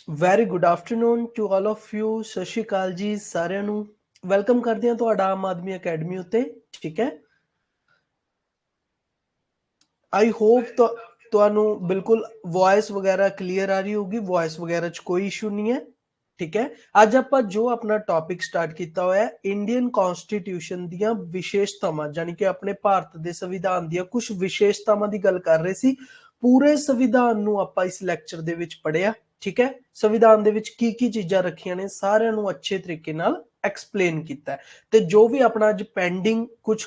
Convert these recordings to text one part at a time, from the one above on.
Very good afternoon to all of you. ਸਤਿ ਸ਼੍ਰੀ ਅਕਾਲ ਜੀ ਸਾਰਿਆਂ ਨੂੰ। ਵੈਲਕਮ ਕਰਦੇ ਹਾਂ ਤੁਹਾਡਾ ਆਮ ਆਦਮੀ ਅਕੈਡਮੀ ਉੱਤੇ। ਠੀਕ ਹੈ, ਆਈ ਹੋਪ ਤੁਹਾਨੂੰ ਬਿਲਕੁਲ ਵੌਇਸ ਵਗੈਰਾ ਕਲੀਅਰ ਆ ਰਹੀ ਹੋਊਗੀ, ਵੌਇਸ ਵਗੈਰਾ 'ਚ ਕੋਈ ਇਸ਼ੂ ਨਹੀਂ ਹੈ। ਠੀਕ ਹੈ, ਅੱਜ ਆਪਾਂ ਜੋ ਆਪਣਾ ਟੌਪਿਕ ਸਟਾਰਟ ਕੀਤਾ ਹੋਇਆ ਇੰਡੀਅਨ ਕੌਨਸਟੀਟਿਊਸ਼ਨ ਦੀਆਂ ਵਿਸ਼ੇਸ਼ਤਾਵਾਂ, ਜਾਨੀ ਕਿ ਆਪਣੇ ਭਾਰਤ ਦੇ ਸੰਵਿਧਾਨ ਦੀਆਂ ਕੁਝ ਵਿਸ਼ੇਸ਼ਤਾਵਾਂ ਦੀ ਗੱਲ ਕਰ ਰਹੇ ਸੀ। ਪੂਰੇ ਸੰਵਿਧਾਨ ਨੂੰ ਆਪਾਂ ਇਸ ਲੈਕਚਰ ਦੇ ਵਿੱਚ ਪੜ੍ਹਿਆ। ਠੀਕ ਹੈ, ਸੰਵਿਧਾਨ ਦੇ ਵਿੱਚ ਕੀ ਕੀ ਚੀਜ਼ਾਂ ਰੱਖੀਆਂ ਨੇ ਸਾਰਿਆਂ ਨੂੰ ਅੱਛੇ ਤਰੀਕੇ ਨਾਲ ਐਕਸਪਲੇਨ ਕੀਤਾ ਹੈ। ਤੇ ਜੋ ਵੀ ਆਪਣਾ ਅੱਜ ਪੈਂਡਿੰਗ ਕੁਝ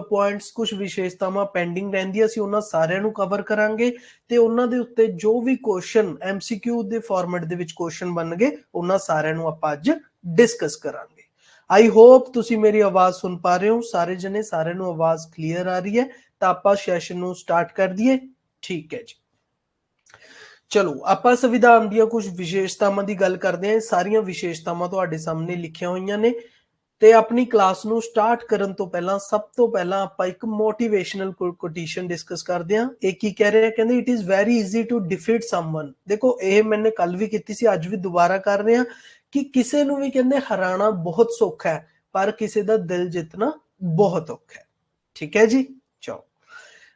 ਪੁਆਇੰਟਸ, ਕੁਝ ਵਿਸ਼ੇਸ਼ਤਾਵਾਂ ਪੈਂਡਿੰਗ ਰਹਿੰਦੀਆਂ ਸੀ, ਉਹਨਾਂ ਸਾਰਿਆਂ ਨੂੰ ਕਵਰ ਕਰਾਂਗੇ ਤੇ ਉਹਨਾਂ ਦੇ ਉੱਤੇ ਜੋ ਵੀ ਕੁਐਸਚਨ ਐਮਸੀਕਿਊ ਦੇ ਫਾਰਮੈਟ ਦੇ ਵਿੱਚ ਕੁਐਸਚਨ ਬਣਨਗੇ ਉਹਨਾਂ ਸਾਰਿਆਂ ਨੂੰ ਆਪਾਂ ਅੱਜ ਡਿਸਕਸ ਕਰਾਂਗੇ। ਆਈ ਹੋਪ ਤੁਸੀਂ ਮੇਰੀ ਆਵਾਜ਼ ਸੁਣ ਪਾ ਰਹੇ ਹੋ ਸਾਰੇ ਜਣੇ, ਸਾਰਿਆਂ ਨੂੰ ਆਵਾਜ਼ ਕਲੀਅਰ ਆ ਰਹੀ ਹੈ। ਤਾਂ ਆਪਾਂ ਸੈਸ਼ਨ ਨੂੰ ਸਟਾਰਟ ਕਰ ਦਈਏ। ਠੀਕ ਹੈ ਜੀ, ਚਲੋ ਆਪਾਂ ਸੰਵਿਧਾਨ ਦੀਆਂ ਕੁਝ ਵਿਸ਼ੇਸ਼ਤਾਵਾਂ ਦੀ ਗੱਲ ਕਰਦੇ ਹਾਂ। ਸਾਰੀਆਂ ਵਿਸ਼ੇਸ਼ਤਾਵਾਂ ਤੁਹਾਡੇ ਸਾਹਮਣੇ ਲਿਖੀਆਂ ਹੋਈਆਂ ਨੇ। ਤੇ ਆਪਣੀ ਕਲਾਸ ਨੂੰ ਸਟਾਰਟ ਕਰਨ ਤੋਂ ਪਹਿਲਾਂ ਸਭ ਤੋਂ ਪਹਿਲਾਂ ਆਪਾਂ ਇੱਕ ਮੋਟੀਵੇਸ਼ਨਲ ਕੋਟੇਸ਼ਨ ਡਿਸਕਸ ਕਰਦੇ ਹਾਂ। ਇਹ ਕੀ ਕਹਿ ਰਿਹਾ, ਕਹਿੰਦੇ it is very easy to defeat someone. ਦੇਖੋ ਇਹ ਮੈंने ਕੱਲ ਵੀ ਕੀਤੀ ਸੀ, ਅੱਜ ਵੀ ਦੁਬਾਰਾ ਕਰ ਰਹੇ ਹਾਂ ਕਿ ਕਿਸੇ ਨੂੰ ਵੀ ਕਹਿੰਦੇ ਹਰਾਣਾ ਬਹੁਤ ਸੌਖਾ ਹੈ, ਪਰ ਕਿਸੇ ਦਾ ਦਿਲ ਜਿੱਤਣਾ ਬਹੁਤ ਔਖਾ ਹੈ। ਠੀਕ ਹੈ ਜੀ, ਚਲੋ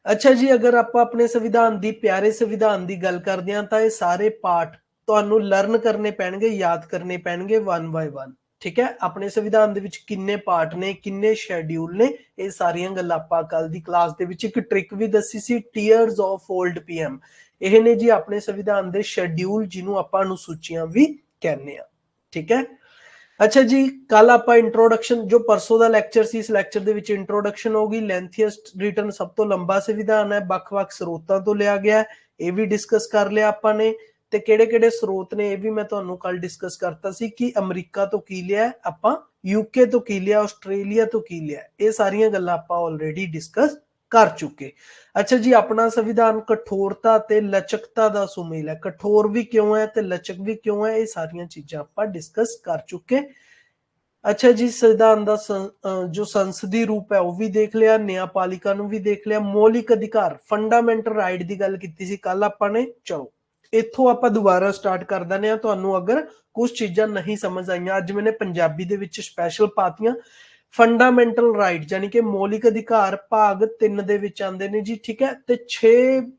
ਅੱਛਾ ਜੀ, ਅਗਰ ਆਪਾਂ ਆਪਣੇ ਸੰਵਿਧਾਨ ਦੀ, ਪਿਆਰੇ ਸੰਵਿਧਾਨ ਦੀ ਗੱਲ ਕਰਦੇ ਹਾਂ ਤਾਂ ਇਹ ਸਾਰੇ ਪਾਰਟ ਤੁਹਾਨੂੰ ਲਰਨ ਕਰਨੇ ਪੈਣਗੇ, ਯਾਦ ਕਰਨੇ ਪੈਣਗੇ ਵਨ ਬਾਏ ਵਨ। ਠੀਕ ਹੈ, ਆਪਣੇ ਸੰਵਿਧਾਨ ਦੇ ਵਿੱਚ ਕਿੰਨੇ ਪਾਰਟ ਨੇ, ਕਿੰਨੇ ਸ਼ੈਡਿਊਲ ਨੇ, ਇਹ ਸਾਰੀਆਂ ਗੱਲਾਂ ਆਪਾਂ ਕੱਲ ਦੀ ਕਲਾਸ ਦੇ ਵਿੱਚ ਇੱਕ ਟ੍ਰਿਕ ਵੀ ਦੱਸੀ ਸੀ, ਟੀਅਰਸ ਆਫ ਓਲਡ ਪੀਐਮ। ਇਹ ਨੇ ਜੀ ਆਪਣੇ ਸੰਵਿਧਾਨ ਦੇ ਸ਼ੈਡਿਊਲ, ਜਿਹਨੂੰ ਆਪਾਂ ਅਨੁਸੂਚੀਆਂ ਵੀ ਕਹਿੰਦੇ ਆ। ਠੀਕ ਹੈ, ਅੱਛਾ ਜੀ, ਕੱਲ ਆਪਾਂ ਇੰਟਰੋਡਕਸ਼ਨ, ਜੋ ਪਰਸੋਂ ਦਾ ਲੈਕਚਰ ਸੀ, ਇਸ ਲੈਕਚਰ ਦੇ ਵਿੱਚ ਇੰਟਰੋਡਕਸ਼ਨ ਹੋਗੀ। ਲੈਂਥੀਐਸਟ ਰਿਟਨ, ਸਭ ਤੋਂ ਲੰਬਾ ਸੰਵਿਧਾਨ ਹੈ, ਵੱਖ-ਵੱਖ ਸਰੋਤਾਂ ਤੋਂ ਲਿਆ ਗਿਆ, ਇਹ ਵੀ ਡਿਸਕਸ ਕਰ ਲਿਆ ਆਪਾਂ ਨੇ। ਤੇ ਕਿਹੜੇ-ਕਿਹੜੇ ਸਰੋਤ ਨੇ ਇਹ ਵੀ ਮੈਂ ਤੁਹਾਨੂੰ ਕੱਲ ਡਿਸਕਸ ਕਰਤਾ ਸੀ ਕਿ ਅਮਰੀਕਾ ਤੋਂ ਕੀ ਲਿਆ ਆਪਾਂ, ਯੂਕੇ ਤੋਂ ਕੀ ਲਿਆ, ਆਸਟ੍ਰੇਲੀਆ ਤੋਂ ਕੀ ਲਿਆ, ਇਹ ਸਾਰੀਆਂ ਗੱਲਾਂ ਆਪਾਂ ਆਲਰੇਡੀ ਡਿਸਕਸ ਕਰ ਚੁੱਕੇ। ਅੱਛਾ ਜੀ, ਆਪਣਾ ਸੰਵਿਧਾਨ ਕਠੋਰਤਾ ਤੇ ਲਚਕਤਾ ਦਾ ਸੁਮੇਲ ਹੈ। ਕਠੋਰ ਵੀ ਕਿਉਂ ਹੈ ਤੇ ਲਚਕ ਵੀ ਕਿਉਂ ਹੈ, ਇਹ ਸਾਰੀਆਂ ਚੀਜ਼ਾਂ ਆਪਾਂ ਡਿਸਕਸ ਕਰ ਚੁੱਕੇ। ਅੱਛਾ ਜੀ, ਸੰਵਿਧਾਨ ਦਾ ਜੋ ਸੰਸਦੀ ਰੂਪ ਹੈ ਉਹ ਵੀ ਦੇਖ ਲਿਆ, ਨਿਆਂਪਾਲਿਕਾ ਨੂੰ ਵੀ ਦੇਖ ਲਿਆ, ਮੌਲਿਕ ਅਧਿਕਾਰ ਫੰਡਾਮੈਂਟਲ ਰਾਈਟ ਦੀ ਗੱਲ ਕੀਤੀ ਸੀ ਕੱਲ ਆਪਾਂ ਨੇ। ਚਲੋ ਇੱਥੋਂ ਆਪਾਂ ਦੁਬਾਰਾ ਸਟਾਰਟ ਕਰ ਦਿੰਦੇ ਹਾਂ। ਤੁਹਾਨੂੰ ਅਗਰ ਕੁਝ ਚੀਜ਼ਾਂ ਨਹੀਂ ਸਮਝ ਆਈਆਂ, ਅੱਜ ਮੈंने ਪੰਜਾਬੀ ਦੇ ਵਿੱਚ ਸਪੈਸ਼ਲ ਪਾਤੀਆਂ। ਫੰਡਾਮੈਂਟਲ ਰਾਈਟ ਯਾਨੀ ਕਿ ਮੌਲਿਕ ਅਧਿਕਾਰ ਭਾਗ 3 ਦੇ ਵਿੱਚ ਆਉਂਦੇ ਨੇ ਜੀ। ਠੀਕ ਹੈ, ਤੇ 6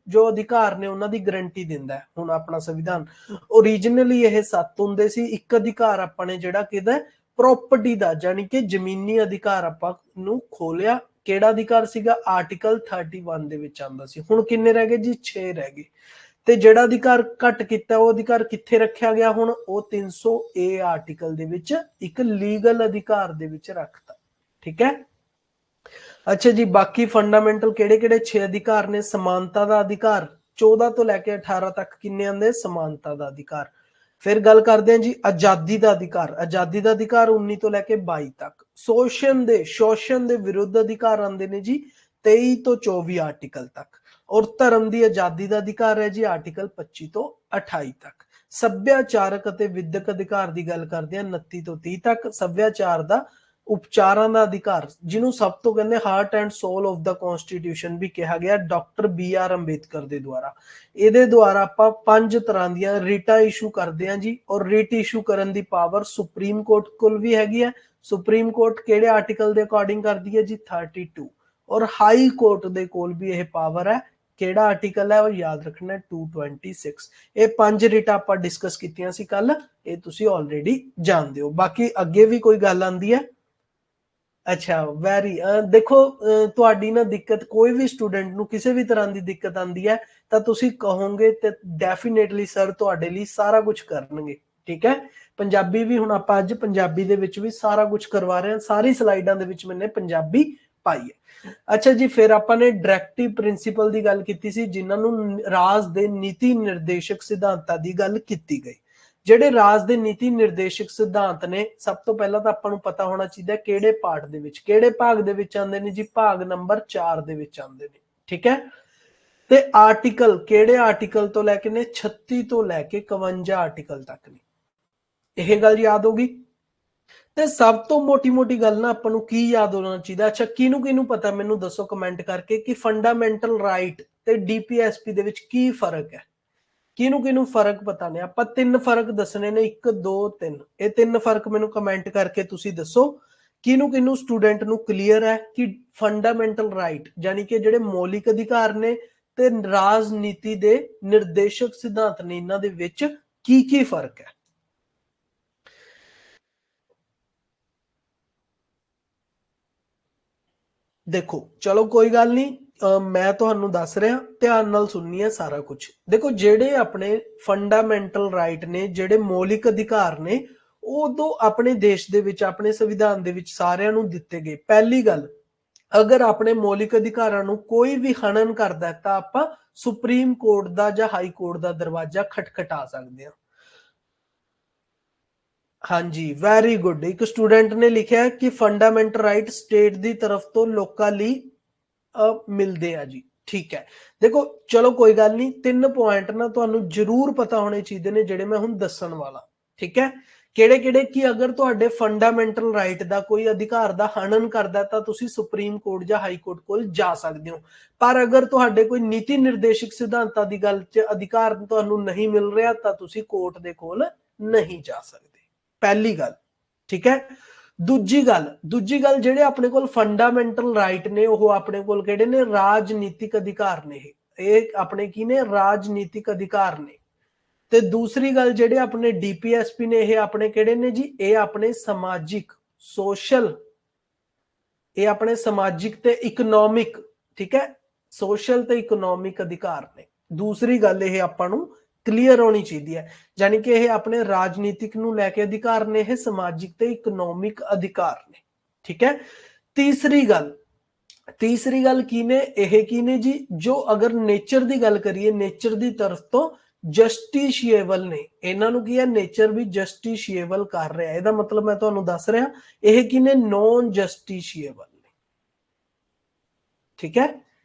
ਜੋ ਅਧਿਕਾਰ ਨੇ ਉਹਨਾਂ ਦੀ ਗਰੰਟੀ ਦਿੰਦਾ ਹੈ ਹੁਣ ਆਪਣਾ ਸੰਵਿਧਾਨ। ਓਰੀਜਨਲੀ ਇਹ 7 ਹੁੰਦੇ ਸੀ। ਇੱਕ ਅਧਿਕਾਰ ਆਪਾਂ ਨੇ ਜਿਹੜਾ ਕਿਹਦਾ, ਪ੍ਰੋਪਰਟੀ ਦਾ, ਜਾਨੀ ਕਿ ਜ਼ਮੀਨੀ ਅਧਿਕਾਰ ਆਪਾਂ ਨੂੰ ਖੋਲਿਆ। ਕਿਹੜਾ ਅਧਿਕਾਰ ਸੀਗਾ, ਆਰਟੀਕਲ 31 ਦੇ ਵਿੱਚ ਆਉਂਦਾ ਸੀ। ਹੁਣ ਕਿੰਨੇ ਰਹਿ ਗਏ ਜੀ, 6 ਰਹਿ ਗਏ। ਤੇ ਜਿਹੜਾ ਅਧਿਕਾਰ ਘੱਟ ਕੀਤਾ ਉਹ ਅਧਿਕਾਰ ਕਿੱਥੇ ਰੱਖਿਆ ਗਿਆ, ਹੁਣ ਉਹ 300A ਆਰਟੀਕਲ ਦੇ ਵਿੱਚ ਇੱਕ ਲੀਗਲ ਅਧਿਕਾਰ ਦੇ ਵਿੱਚ ਰੱਖਤਾ। ਠੀਕ ਹੈ, ਅੱਛਾ ਜੀ, ਬਾਕੀ ਫੰਡਾਮੈਂਟਲ ਕਿਹੜੇ-ਕਿਹੜੇ 6 ਅਧਿਕਾਰ ਨੇ। ਸਮਾਨਤਾ ਦਾ ਅਧਿਕਾਰ 14 ਤੋਂ ਲੈ ਕੇ 18 ਤੱਕ ਕਿੰਨੇ ਆਉਂਦੇ, ਸਮਾਨਤਾ ਦਾ ਅਧਿਕਾਰ। ਫਿਰ ਗੱਲ ਕਰਦੇ ਹਾਂ ਜੀ ਆਜ਼ਾਦੀ ਦਾ ਅਧਿਕਾਰ। ਆਜ਼ਾਦੀ ਦਾ ਅਧਿਕਾਰ 19 ਤੋਂ ਲੈ ਕੇ 22 ਤੱਕ। ਸ਼ੋਸ਼ਣ ਦੇ ਵਿਰੁੱਧ ਅਧਿਕਾਰ ਆਉਂਦੇ ਨੇ ਜੀ 23 ਤੋਂ 24 ਆਰਟੀਕਲ ਤੱਕ। ਔਰ ਧਰਮ ਦੀ ਆਜ਼ਾਦੀ ਦਾ ਅਧਿਕਾਰ ਹੈ ਜੀ ਆਰਟੀਕਲ 25 ਤੋਂ 28 ਤੱਕ। ਸੱਭਿਆਚਾਰਕ ਅਤੇ ਵਿਦਿਅਕ ਅਧਿਕਾਰ ਦੀ ਗੱਲ ਕਰਦੇ ਹਾਂ 29 ਤੋਂ 30 ਤੱਕ। ਸੱਭਿਆਚਾਰ ਦਾ, ਉਪਚਾਰਾਂ ਦਾ ਅਧਿਕਾਰ, ਜਿਹਨੂੰ ਸਭ ਤੋਂ ਕਹਿੰਦੇ heart and soul of the constitution ਵੀ ਕਿਹਾ ਗਿਆ, ਡਾਕਟਰ BR ਅੰਬੇਦਕਰ ਦੇ ਦੁਆਰਾ। ਇਹਦੇ ਦੁਆਰਾ ਆਪਾਂ 5 ਤਰ੍ਹਾਂ ਦੀਆਂ ਰਿਟਾਂ ਇਸ਼ੂ ਕਰਦੇ ਹਾਂ ਜੀ। ਔਰ ਰਿਟ ਇਸ਼ੂ ਕਰਨ ਦੀ ਪਾਵਰ ਸੁਪਰੀਮ ਕੋਰਟ ਕੋਲ ਵੀ ਹੈਗੀ ਹੈ। ਸੁਪਰੀਮ ਕੋਰਟ ਕਿਹੜੇ ਆਰਟੀਕਲ ਦੇ ਅਕੋਰਡਿੰਗ ਕਰਦੀ ਹੈ ਜੀ, 32। ਔਰ ਹਾਈ ਕੋਰਟ ਦੇ ਕੋਲ ਵੀ ਇਹ ਪਾਵਰ ਹੈ। ਕਿਹੜਾ ਆਰਟੀਕਲ ਹੈ ਉਹ ਯਾਦ ਰੱਖਣਾ, 226। ਇਹ 5 ਰਿਟਾਂ ਆਪਾਂ ਡਿਸਕਸ ਕੀਤੀਆਂ ਸੀ ਕੱਲ, ਇਹ ਤੁਸੀਂ ਆਲਰੇਡੀ ਜਾਣਦੇ ਹੋ। ਬਾਕੀ ਅੱਗੇ ਵੀ ਕੋਈ ਗੱਲ ਆਉਂਦੀ ਹੈ? ਅੱਛਾ, ਦੇਖੋ ਤੁਹਾਡੀ ਨਾ ਦਿੱਕਤ, ਕੋਈ ਵੀ ਸਟੂਡੈਂਟ ਨੂੰ ਕਿਸੇ ਵੀ ਤਰ੍ਹਾਂ ਦੀ ਦਿੱਕਤ ਆਉਂਦੀ ਹੈ ਤਾਂ ਤੁਸੀਂ ਕਹੋਗੇ ਤੇ ਡੈਫੀਨੇਟਲੀ ਸਰ ਤੁਹਾਡੇ ਲਈ ਸਾਰਾ ਕੁਝ ਕਰਨਗੇ। ਠੀਕ ਹੈ, ਪੰਜਾਬੀ ਵੀ ਹੁਣ ਆਪਾਂ ਅੱਜ ਪੰਜਾਬੀ ਦੇ ਵਿੱਚ ਵੀ ਸਾਰਾ ਕੁਝ ਕਰਵਾ ਰਹੇ ਹਾਂ। ਸਾਰੀ ਸਲਾਈਡਾਂ ਦੇ ਵਿੱਚ ਮੈंने ਪੰਜਾਬੀ ਪਾਈ ਹੈ। ਅੱਛਾ ਜੀ, ਫਿਰ ਆਪਾਂ ਨੇ ਡਾਇਰੈਕਟਿਵ ਪ੍ਰਿੰਸੀਪਲ ਦੀ ਗੱਲ ਕੀਤੀ ਸੀ, ਜਿਨ੍ਹਾਂ ਨੂੰ ਰਾਜ ਦੇ ਨੀਤੀ ਨਿਰਦੇਸ਼ਕ ਸਿਧਾਂਤਾਂ ਦੀ ਗੱਲ ਕੀਤੀ ਗਈ। ਜਿਹੜੇ ਰਾਜ ਦੇ ਨੀਤੀ ਨਿਰਦੇਸ਼ਕ ਸਿਧਾਂਤ ਨੇ, ਸਭ ਤੋਂ ਪਹਿਲਾਂ ਤਾਂ ਆਪਾਂ ਨੂੰ ਪਤਾ ਹੋਣਾ ਚਾਹੀਦਾ ਕਿਹੜੇ ਪਾਰਟ ਦੇ ਵਿੱਚ, ਕਿਹੜੇ ਭਾਗ ਦੇ ਵਿੱਚ ਆਉਂਦੇ ਨੇ ਜੀ, ਭਾਗ ਨੰਬਰ 4 ਦੇ ਵਿੱਚ ਆਉਂਦੇ ਨੇ। ਠੀਕ ਹੈ, ਤੇ ਆਰਟੀਕਲ ਕਿਹੜੇ ਆਰਟੀਕਲ ਤੋਂ ਲੈ ਕੇ ਨੇ, 36 ਤੋਂ ਲੈ ਕੇ 51 ਆਰਟੀਕਲ ਤੱਕ ਨੇ। ਇਹ ਗੱਲ ਯਾਦ ਹੋਗੀ। ਤੇ ਸਭ ਤੋਂ ਮੋਟੀ ਗੱਲ ਨਾ ਆਪਾਂ ਨੂੰ ਕੀ ਯਾਦ ਹੋਣਾ ਚਾਹੀਦਾ, ਅੱਛਾ ਕਿਹਨੂੰ ਪਤਾ ਮੈਨੂੰ ਦੱਸੋ ਕਮੈਂਟ ਕਰਕੇ, ਕਿ ਫੰਡਾਮੈਂਟਲ ਰਾਈਟ ਤੇ DPSP ਦੇ ਵਿੱਚ ਕੀ ਫਰਕ ਹੈ। किनू किनू फर्क पता ने? आपां 3 फर्क दसने ने, 1 2 3। ये 3 फर्क मैनू कमेंट करके तुसी दसो किनू किनू स्टूडेंट नू क्लीयर है कि फंडामेंटल राइट यानी कि जिहड़े मौलिक अधिकार ने ते राजनीति दे निर्देशक सिद्धांत ने, इन्हां दे विच की फर्क है? देखो चलो कोई गल नहीं, मैं तुहानू दस रहा, ध्यान नाल सुननी है सारा कुछ। देखो जेडे अपने फंडामेंटल राइट ने, जेडे मौलिक अधिकार ने, उदों अपने देश दे विच, अपने संविधान दे विच सारिआं नू दित्ते गए। पहली गल, अगर अपने मौलिक अधिकारां नू कोई भी हनन करदा है तां आपां सुप्रीम कोर्ट दा जां हाई कोर्ट दा दरवाजा खटखटा सकदे हां। हाँ जी, वैरी गुड। एक स्टूडेंट ने लिखा है कि फंडामेंटल राइट स्टेट दी तरफ तो लोकां लई मिलदे आ जी। ठीक है, देखो चलो कोई गल नहीं, 3 पॉइंट ना तुहानू जरूर पता होने चाहिए ने जिहड़े मैं हुण दस्सण वाला। ठीक है, किहड़े किहड़े कि अगर तुहाडे फंडामेंटल राइट दा कोई अधिकार दा हनन करदा तां तुसी सुप्रीम कोर्ट जां हाई कोर्ट कोल जा सकदे हो। पर अगर तुहाडे कोई नीति निर्देशक सिद्धांतां दी गल च अधिकार तुहानू नहीं मिल रहा तां तुसी कोर्ट दे कोल नहीं जा सकदे। पहली गल, ठीक है। दूजी गल जेडे अपने कोल फंडामेंटल राइट ने, वो अपने कोल केड़े ने? राजनीतिक अधिकार ने। ये अपने की ने? राजनीतिक अधिकार ने। ते दूसरी गल जेडे अपने डीपीएसपी ने, ये अपने केड़े ने जी? ये अपने समाजिक, सोशल, ये अपने समाजिक ते इकोनॉमिक, ठीक है, सोशल ते इकोनॉमिक अधिकार ने। दूसरी गल ये आपां नू क्लीयर होनी चाहिए है, यानी कि यह अपने राजनीतिक नू लैके अधिकार ने, यह समाजिक ते इकोनॉमिक अधिकार ने। ठीक है, तीसरी गल की ने? यह की ने जी? जो अगर नेचर की गल करिए, नेचर की तरफ तो जस्टिशिएबल ने, इन्हां नू की है? नेचर भी जस्टिशिएबल कर रहा है। ਇਹਦਾ मतलब मैं तुहानू दस रहा, यह की ने? नॉन जस्टिशिएबल ने। ठीक है,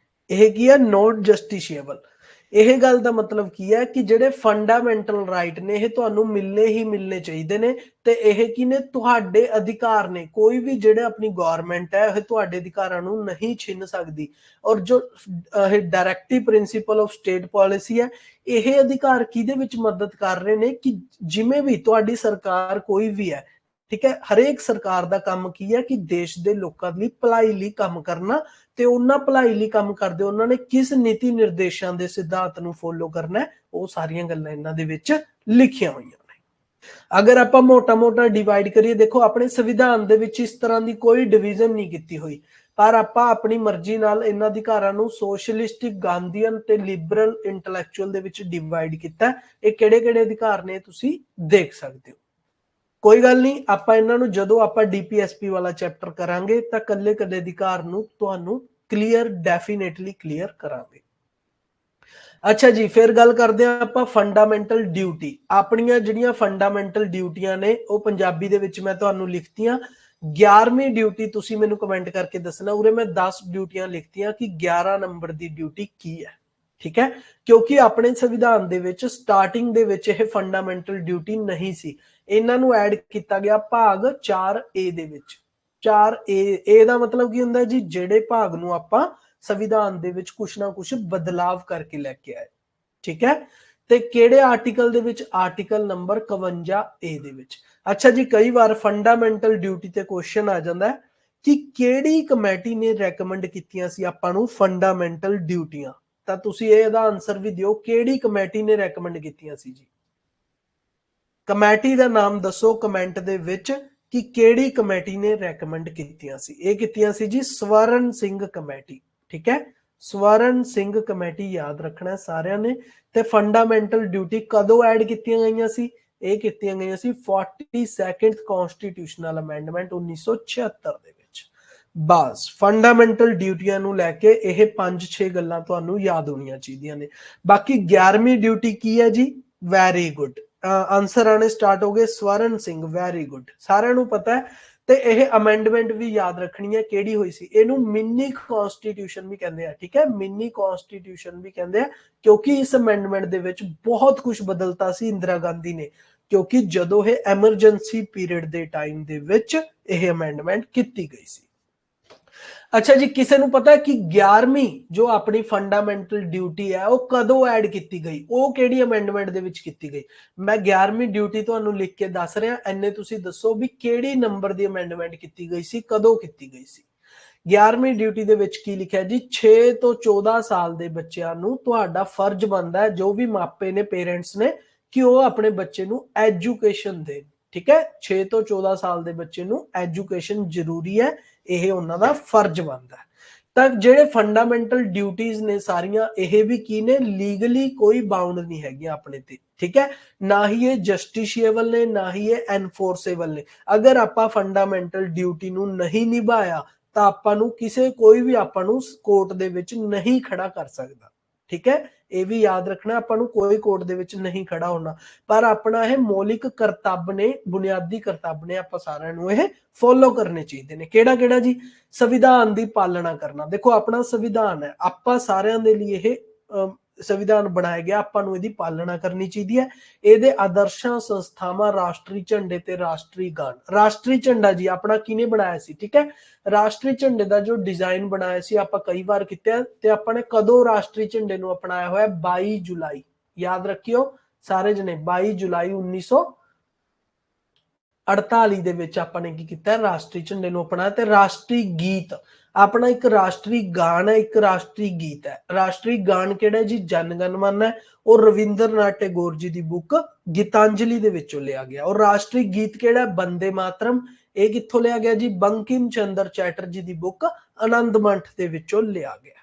यह की है? Not justiciable. यह गल का मतलब की है कि जेडे फंडामेंटल राइट ने, यह तुहानू मिलने ही मिलने चाहिए ने। ते यह की ने? तुहाडे अधिकार ने। कोई भी जेडे अपनी गवर्नमेंट है, यह तुहाडे अधिकारां नू नहीं छीन सकदी। और जो directive principal of state policy है, यह अधिकार किहदे विच मदद कर रहे ने कि जिवें भी तुहाडी सरकार कोई भी है, ठीक है, हरेक सरकार का काम की है कि देश के लोगों की भलाई लई काम करना। ते उन्हां भलाई लई काम करदे उन्हां ने किस नीति निर्देशां दे सिद्धांत नू फॉलो करना है, वो सारियां गल्लां इन्हां दे विच लिखियां होईयां ने। अगर आपां मोटा मोटा डिवाइड करिए, देखो अपने संविधान दे विच इस तरह की कोई डिवीजन नहीं की हुई, पर आपां अपनी मर्जी नाल इन्हां अधिकारां नू सोशलिस्टिक, गांधीयन ते लिबरल इंटलैक्चुअल दे विच डिवाइड कीता है। ये किहड़े-किहड़े अधिकार ने तुसीं देख सकदे हो। कोई गल नहीं, आपां इन्हां नू जदों आपां डीपीएसपी वाला चैप्टर करांगे तां कल्ले-कल्ले अधिकार नू तुहानू क्लीयर, डेफिनेटली क्लीयर करांगे। अच्छा जी, फिर गल करदे हां आपां फंडामेंटल ड्यूटी। अपनियां जिहड़ियां फंडामेंटल ड्यूटियां ने, वो पंजाबी दे विच मैं तुहानू लिखतियां। 11वीं ड्यूटी तुसीं मैनू कमेंट करके दसना। उरे मैं 10 ड्यूटियां लिखतियां कि 11 नंबर दी ड्यूटी की है। ठीक है, क्योंकि अपने संविधान दे विच स्टार्टिंग दे विच यह फंडामेंटल ड्यूटी नहीं सी। इन्हां नू ऐड किया गया भाग 4A दे विच। 4A दा मतलब की हुंदा जी? जेडे भाग नू आपां संविधान दे विच कुछ ना कुछ बदलाव करके लेके आए। ठीक है, ते केड़े आर्टिकल दे विच? आर्टिकल नंबर 51A दे विच। अच्छा जी, कई बार फंडामेंटल ड्यूटी ते क्वेश्चन आ जांदा है कि केड़ी कमेटी ने रेकमेंड कीतियां सी आपां नू फंडामेंटल ड्यूटियां? तां तुसीं इहदा आंसर भी दिओ, केड़ी कमेटी ने रेकमेंड कीतियां सी जी? कमेटी दा नाम दसो कमेंट दे विच कि केड़ी कमेटी ने रेकमेंड कीतियां सी। ये कीतियां सी जी स्वर्ण सिंह कमेटी। ठीक है, स्वर्ण सिंह कमेटी याद रखना है सारिਆਂ ने। ते फंडामेंटल ड्यूटी कदों ऐड कीतियां गईयां सी? ये कीतियां गईयां सी 42nd कॉन्स्टिट्यूशनल अमेंडमेंट 1976 दे विच। बस फंडामेंटल ड्यूटियां नू लैके यह 5-6 गल्लां तुहानू याद होनियां चाहीदियां ने। बाकी 11वीं ड्यूटी की है जी? वैरी गुड, आंसर आने स्टार्ट हो गए। स्वर्ण सिंह, वैरी गुड, सारिਆਂ नू पता है। ते यह अमेंडमेंट भी याद रखनी है केड़ी हुई सी। इनू मिनी कॉन्स्टिट्यूशन भी कहते हैं। ठीक है, मिनी कॉन्स्टिट्यूशन भी कहते हैं, क्योंकि इस अमेंडमेंट दे विच बहुत कुछ बदलता सी इंदिरा गांधी ने, क्योंकि जदों यह एमरजेंसी पीरियड दे टाइम दे विच यह अमेंडमेंट कीती गई सी। अच्छा जी, किसी ਨੂੰ पता है कि 11ਵੀਂ जो अपनी फंडामेंटल ड्यूटी है वो कदों ऐड की गई, वो ਕਿਹੜੀ ਅਮੈਂਡਮੈਂਟ ਦੇ ਵਿੱਚ ਕੀਤੀ ਗਈ? मैं 11ਵੀਂ ड्यूटी ਤੁਹਾਨੂੰ ਲਿਖ ਕੇ ਦੱਸ ਰਿਹਾ, ਐਨੇ ਤੁਸੀਂ ਦੱਸੋ ਵੀ ਕਿਹੜੀ ਨੰਬਰ ਦੀ ਅਮੈਂਡਮੈਂਟ ਕੀਤੀ ਗਈ ਸੀ, ਕਦੋਂ ਕੀਤੀ ਗਈ ਸੀ? 11ਵੀਂ ਡਿਊਟੀ ਦੇ ਵਿੱਚ ਕੀ ਲਿਖਿਆ ਜੀ, 6 ਤੋਂ 14 ਸਾਲ ਦੇ ਬੱਚਿਆਂ ਨੂੰ ਤੁਹਾਡਾ ਫਰਜ਼ ਬਣਦਾ ਹੈ, ਜੋ ਵੀ ਮਾਪੇ ਨੇ, ਪੇਰੈਂਟਸ ਨੇ, ਕਿ ਉਹ ਆਪਣੇ ਬੱਚੇ ਨੂੰ ਐਜੂਕੇਸ਼ਨ ਦੇਣ। ਠੀਕ ਹੈ, 6 ਤੋਂ 14 ਸਾਲ ਦੇ ਬੱਚੇ ਨੂੰ ਐਜੂਕੇਸ਼ਨ ਜ਼ਰੂਰੀ ਹੈ, ਇਹ ਉਹਨਾਂ ਦਾ ਫਰਜ਼ ਬਣਦਾ ਹੈ। ਤਾਂ ਜਿਹੜੇ ਫੰਡਾਮੈਂਟਲ ਡਿਊਟੀਜ਼ ਨੇ ਸਾਰੀਆਂ, ਇਹ ਵੀ ਕੀ ਨੇ, ਲੀਗਲੀ ਕੋਈ ਬਾਉਂਡ ਨਹੀਂ ਹੈਗੀਆਂ ਆਪਣੇ ਤੇ। ਠੀਕ ਹੈ, ਨਾ ਹੀ ਇਹ ਜਸਟਿਸ਼ੀਏਬਲ ਨੇ, ਨਾ ਹੀ ਇਹ ਐਨਫੋਰਸੇਬਲ ਨੇ। ਅਗਰ ਆਪਾਂ ਫੰਡਾਮੈਂਟਲ ਡਿਊਟੀ ਨੂੰ ਨਹੀਂ ਨਿਭਾਇਆ ਤਾਂ ਆਪਾਂ ਨੂੰ ਕਿਸੇ, ਕੋਈ ਵੀ ਆਪਾਂ ਨੂੰ ਕੋਰਟ ਦੇ ਵਿੱਚ ਨਹੀਂ ਖੜਾ ਕਰ ਸਕਦਾ। ਠੀਕ ਹੈ, ਇਹ ਵੀ ਯਾਦ ਰੱਖਣਾ, ਆਪਾਂ ਨੂੰ ਕੋਈ ਕੋਰਟ ਦੇ ਵਿੱਚ ਨਹੀਂ ਖੜਾ ਹੋਣਾ, ਪਰ ਆਪਣਾ ਇਹ ਮੌਲਿਕ ਕਰਤੱਵ ਨੇ, ਬੁਨਿਆਦੀ ਕਰਤੱਵ ਨੇ, ਆਪਾਂ ਸਾਰਿਆਂ ਨੂੰ ਇਹ ਫੋਲੋ ਕਰਨੇ ਚਾਹੀਦੇ ਨੇ। ਕਿਹੜਾ ਕਿਹੜਾ ਜੀ? ਸੰਵਿਧਾਨ ਦੀ ਪਾਲਣਾ ਕਰਨਾ। ਦੇਖੋ ਆਪਣਾ ਸੰਵਿਧਾਨ ਹੈ, ਆਪਾਂ ਸਾਰਿਆਂ ਦੇ ਲਈ ਇਹ ਸੰਵਿਧਾਨ ਬਣਾਇਆ ਗਿਆ, ਆਪਾਂ ਨੂੰ ਇਹਦੀ ਪਾਲਣਾ ਕਰਨੀ ਚਾਹੀਦੀ ਹੈ। ਇਹਦੇ ਆਦਰਸ਼ਾਂ, ਸੰਸਥਾਵਾਂ, ਰਾਸ਼ਟਰੀ ਝੰਡੇ ਤੇ ਰਾਸ਼ਟਰੀ ਗਾਨ। ਰਾਸ਼ਟਰੀ ਝੰਡਾ ਜੀ ਆਪਣਾ ਕਿਹਨੇ ਬਣਾਇਆ ਸੀ? ਠੀਕ ਹੈ, ਰਾਸ਼ਟਰੀ ਝੰਡੇ ਦਾ ਜੋ ਡਿਜ਼ਾਈਨ ਬਣਾਇਆ ਸੀ, ਆਪਾਂ ਕਈ ਵਾਰ ਕੀਤਾ, ਤੇ ਆਪਾਂ ਨੇ ਕਦੋਂ ਰਾਸ਼ਟਰੀ ਝੰਡੇ ਨੂੰ ਅਪਣਾਇਆ ਹੋਇਆ? 22 ਜੁਲਾਈ, ਯਾਦ ਰੱਖਿਓ ਸਾਰੇ ਜਣੇ, 22 ਜੁਲਾਈ 1948 ਦੇ ਵਿੱਚ ਆਪਾਂ ਨੇ ਕੀ ਕੀਤਾ? ਰਾਸ਼ਟਰੀ ਝੰਡੇ ਨੂੰ ਅਪਣਾਇਆ। ਤੇ ਰਾਸ਼ਟਰੀ ਗੀਤ ਆਪਣਾ ਇੱਕ ਰਾਸ਼ਟਰੀ ਗਾਨ ਹੈ, ਇੱਕ ਰਾਸ਼ਟਰੀ ਗੀਤ ਹੈ। ਰਾਸ਼ਟਰੀ ਗਾਨ ਕਿਹੜਾ ਜੀ? ਜਨ ਗਣ ਮਨ ਹੈ, ਉਹ ਰਵਿੰਦਰਨਾਥ ਟੈਗੋਰ ਜੀ ਦੀ ਬੁੱਕ ਗੀਤਾਂਜਲੀ ਦੇ ਵਿੱਚੋਂ ਲਿਆ ਗਿਆ। ਔਰ ਰਾਸ਼ਟਰੀ ਗੀਤ ਕਿਹੜਾ? ਬੰਦੇ ਮਾਤਰਮ। ਇਹ ਕਿੱਥੋਂ ਲਿਆ ਗਿਆ ਜੀ? ਬੰਕਿਮ ਚੰਦਰ ਚੈਟਰਜੀ ਦੀ ਬੁੱਕ ਆਨੰਦ ਮੰਠ ਦੇ ਵਿੱਚੋਂ ਲਿਆ ਗਿਆ।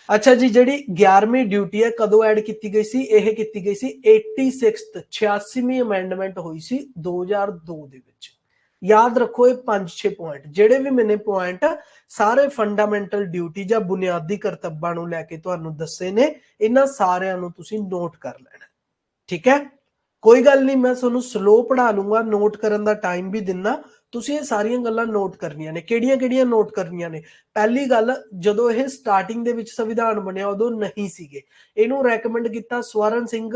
ਅੱਛਾ ਜੀ, ਜਿਹੜੀ 11ਵੀਂ ਡਿਊਟੀ ਹੈ ਕਦੋਂ ਐਡ ਕੀਤੀ ਗਈ ਸੀ? ਇਹ ਕੀਤੀ ਗਈ ਸੀ 86ਵੀਂ ਅਮੈਂਡਮੈਂਟ ਹੋਈ ਸੀ 2002 ਦੇ ਵਿੱਚ। ਯਾਦ ਰੱਖੋ ਇਹ 5-6 ਪੁਆਇੰਟ, ਜਿਹੜੇ ਵੀ ਮੈਨੇ ਪੁਆਇੰਟ ਸਾਰੇ ਫੰਡਾਮੈਂਟਲ ਡਿਊਟੀ ਜਾਂ ਬੁਨਿਆਦੀ ਕਰਤੱਵਾਂ ਨੂੰ ਲੈ ਕੇ ਤੁਹਾਨੂੰ ਦੱਸੇ ਨੇ, ਇਹਨਾਂ ਸਾਰਿਆਂ ਨੂੰ ਤੁਸੀਂ ਨੋਟ ਕਰ ਲੈਣਾ। ਠੀਕ ਹੈ, ਕੋਈ ਗੱਲ ਨਹੀਂ, ਮੈਂ ਤੁਹਾਨੂੰ ਸਲੋ ਪੜ੍ਹਾ ਲੂੰਗਾ, ਨੋਟ ਕਰਨ ਦਾ ਟਾਈਮ ਵੀ ਦਿੰਦਾ। ਤੁਸੀਂ ਇਹ ਸਾਰੀਆਂ ਗੱਲਾਂ ਨੋਟ ਕਰਨੀਆਂ ਨੇ। ਕਿਹੜੀਆਂ ਕਿਹੜੀਆਂ ਨੋਟ ਕਰਨੀਆਂ ਨੇ? ਪਹਿਲੀ ਗੱਲ, ਜਦੋਂ ਇਹ ਸਟਾਰਟਿੰਗ ਦੇ ਵਿੱਚ ਸੰਵਿਧਾਨ ਬਣਿਆ ਉਦੋਂ ਨਹੀਂ ਸੀਗੇ, ਇਹਨੂੰ ਰეკਮੈਂਡ ਕੀਤਾ ਸਵਰਨ ਸਿੰਘ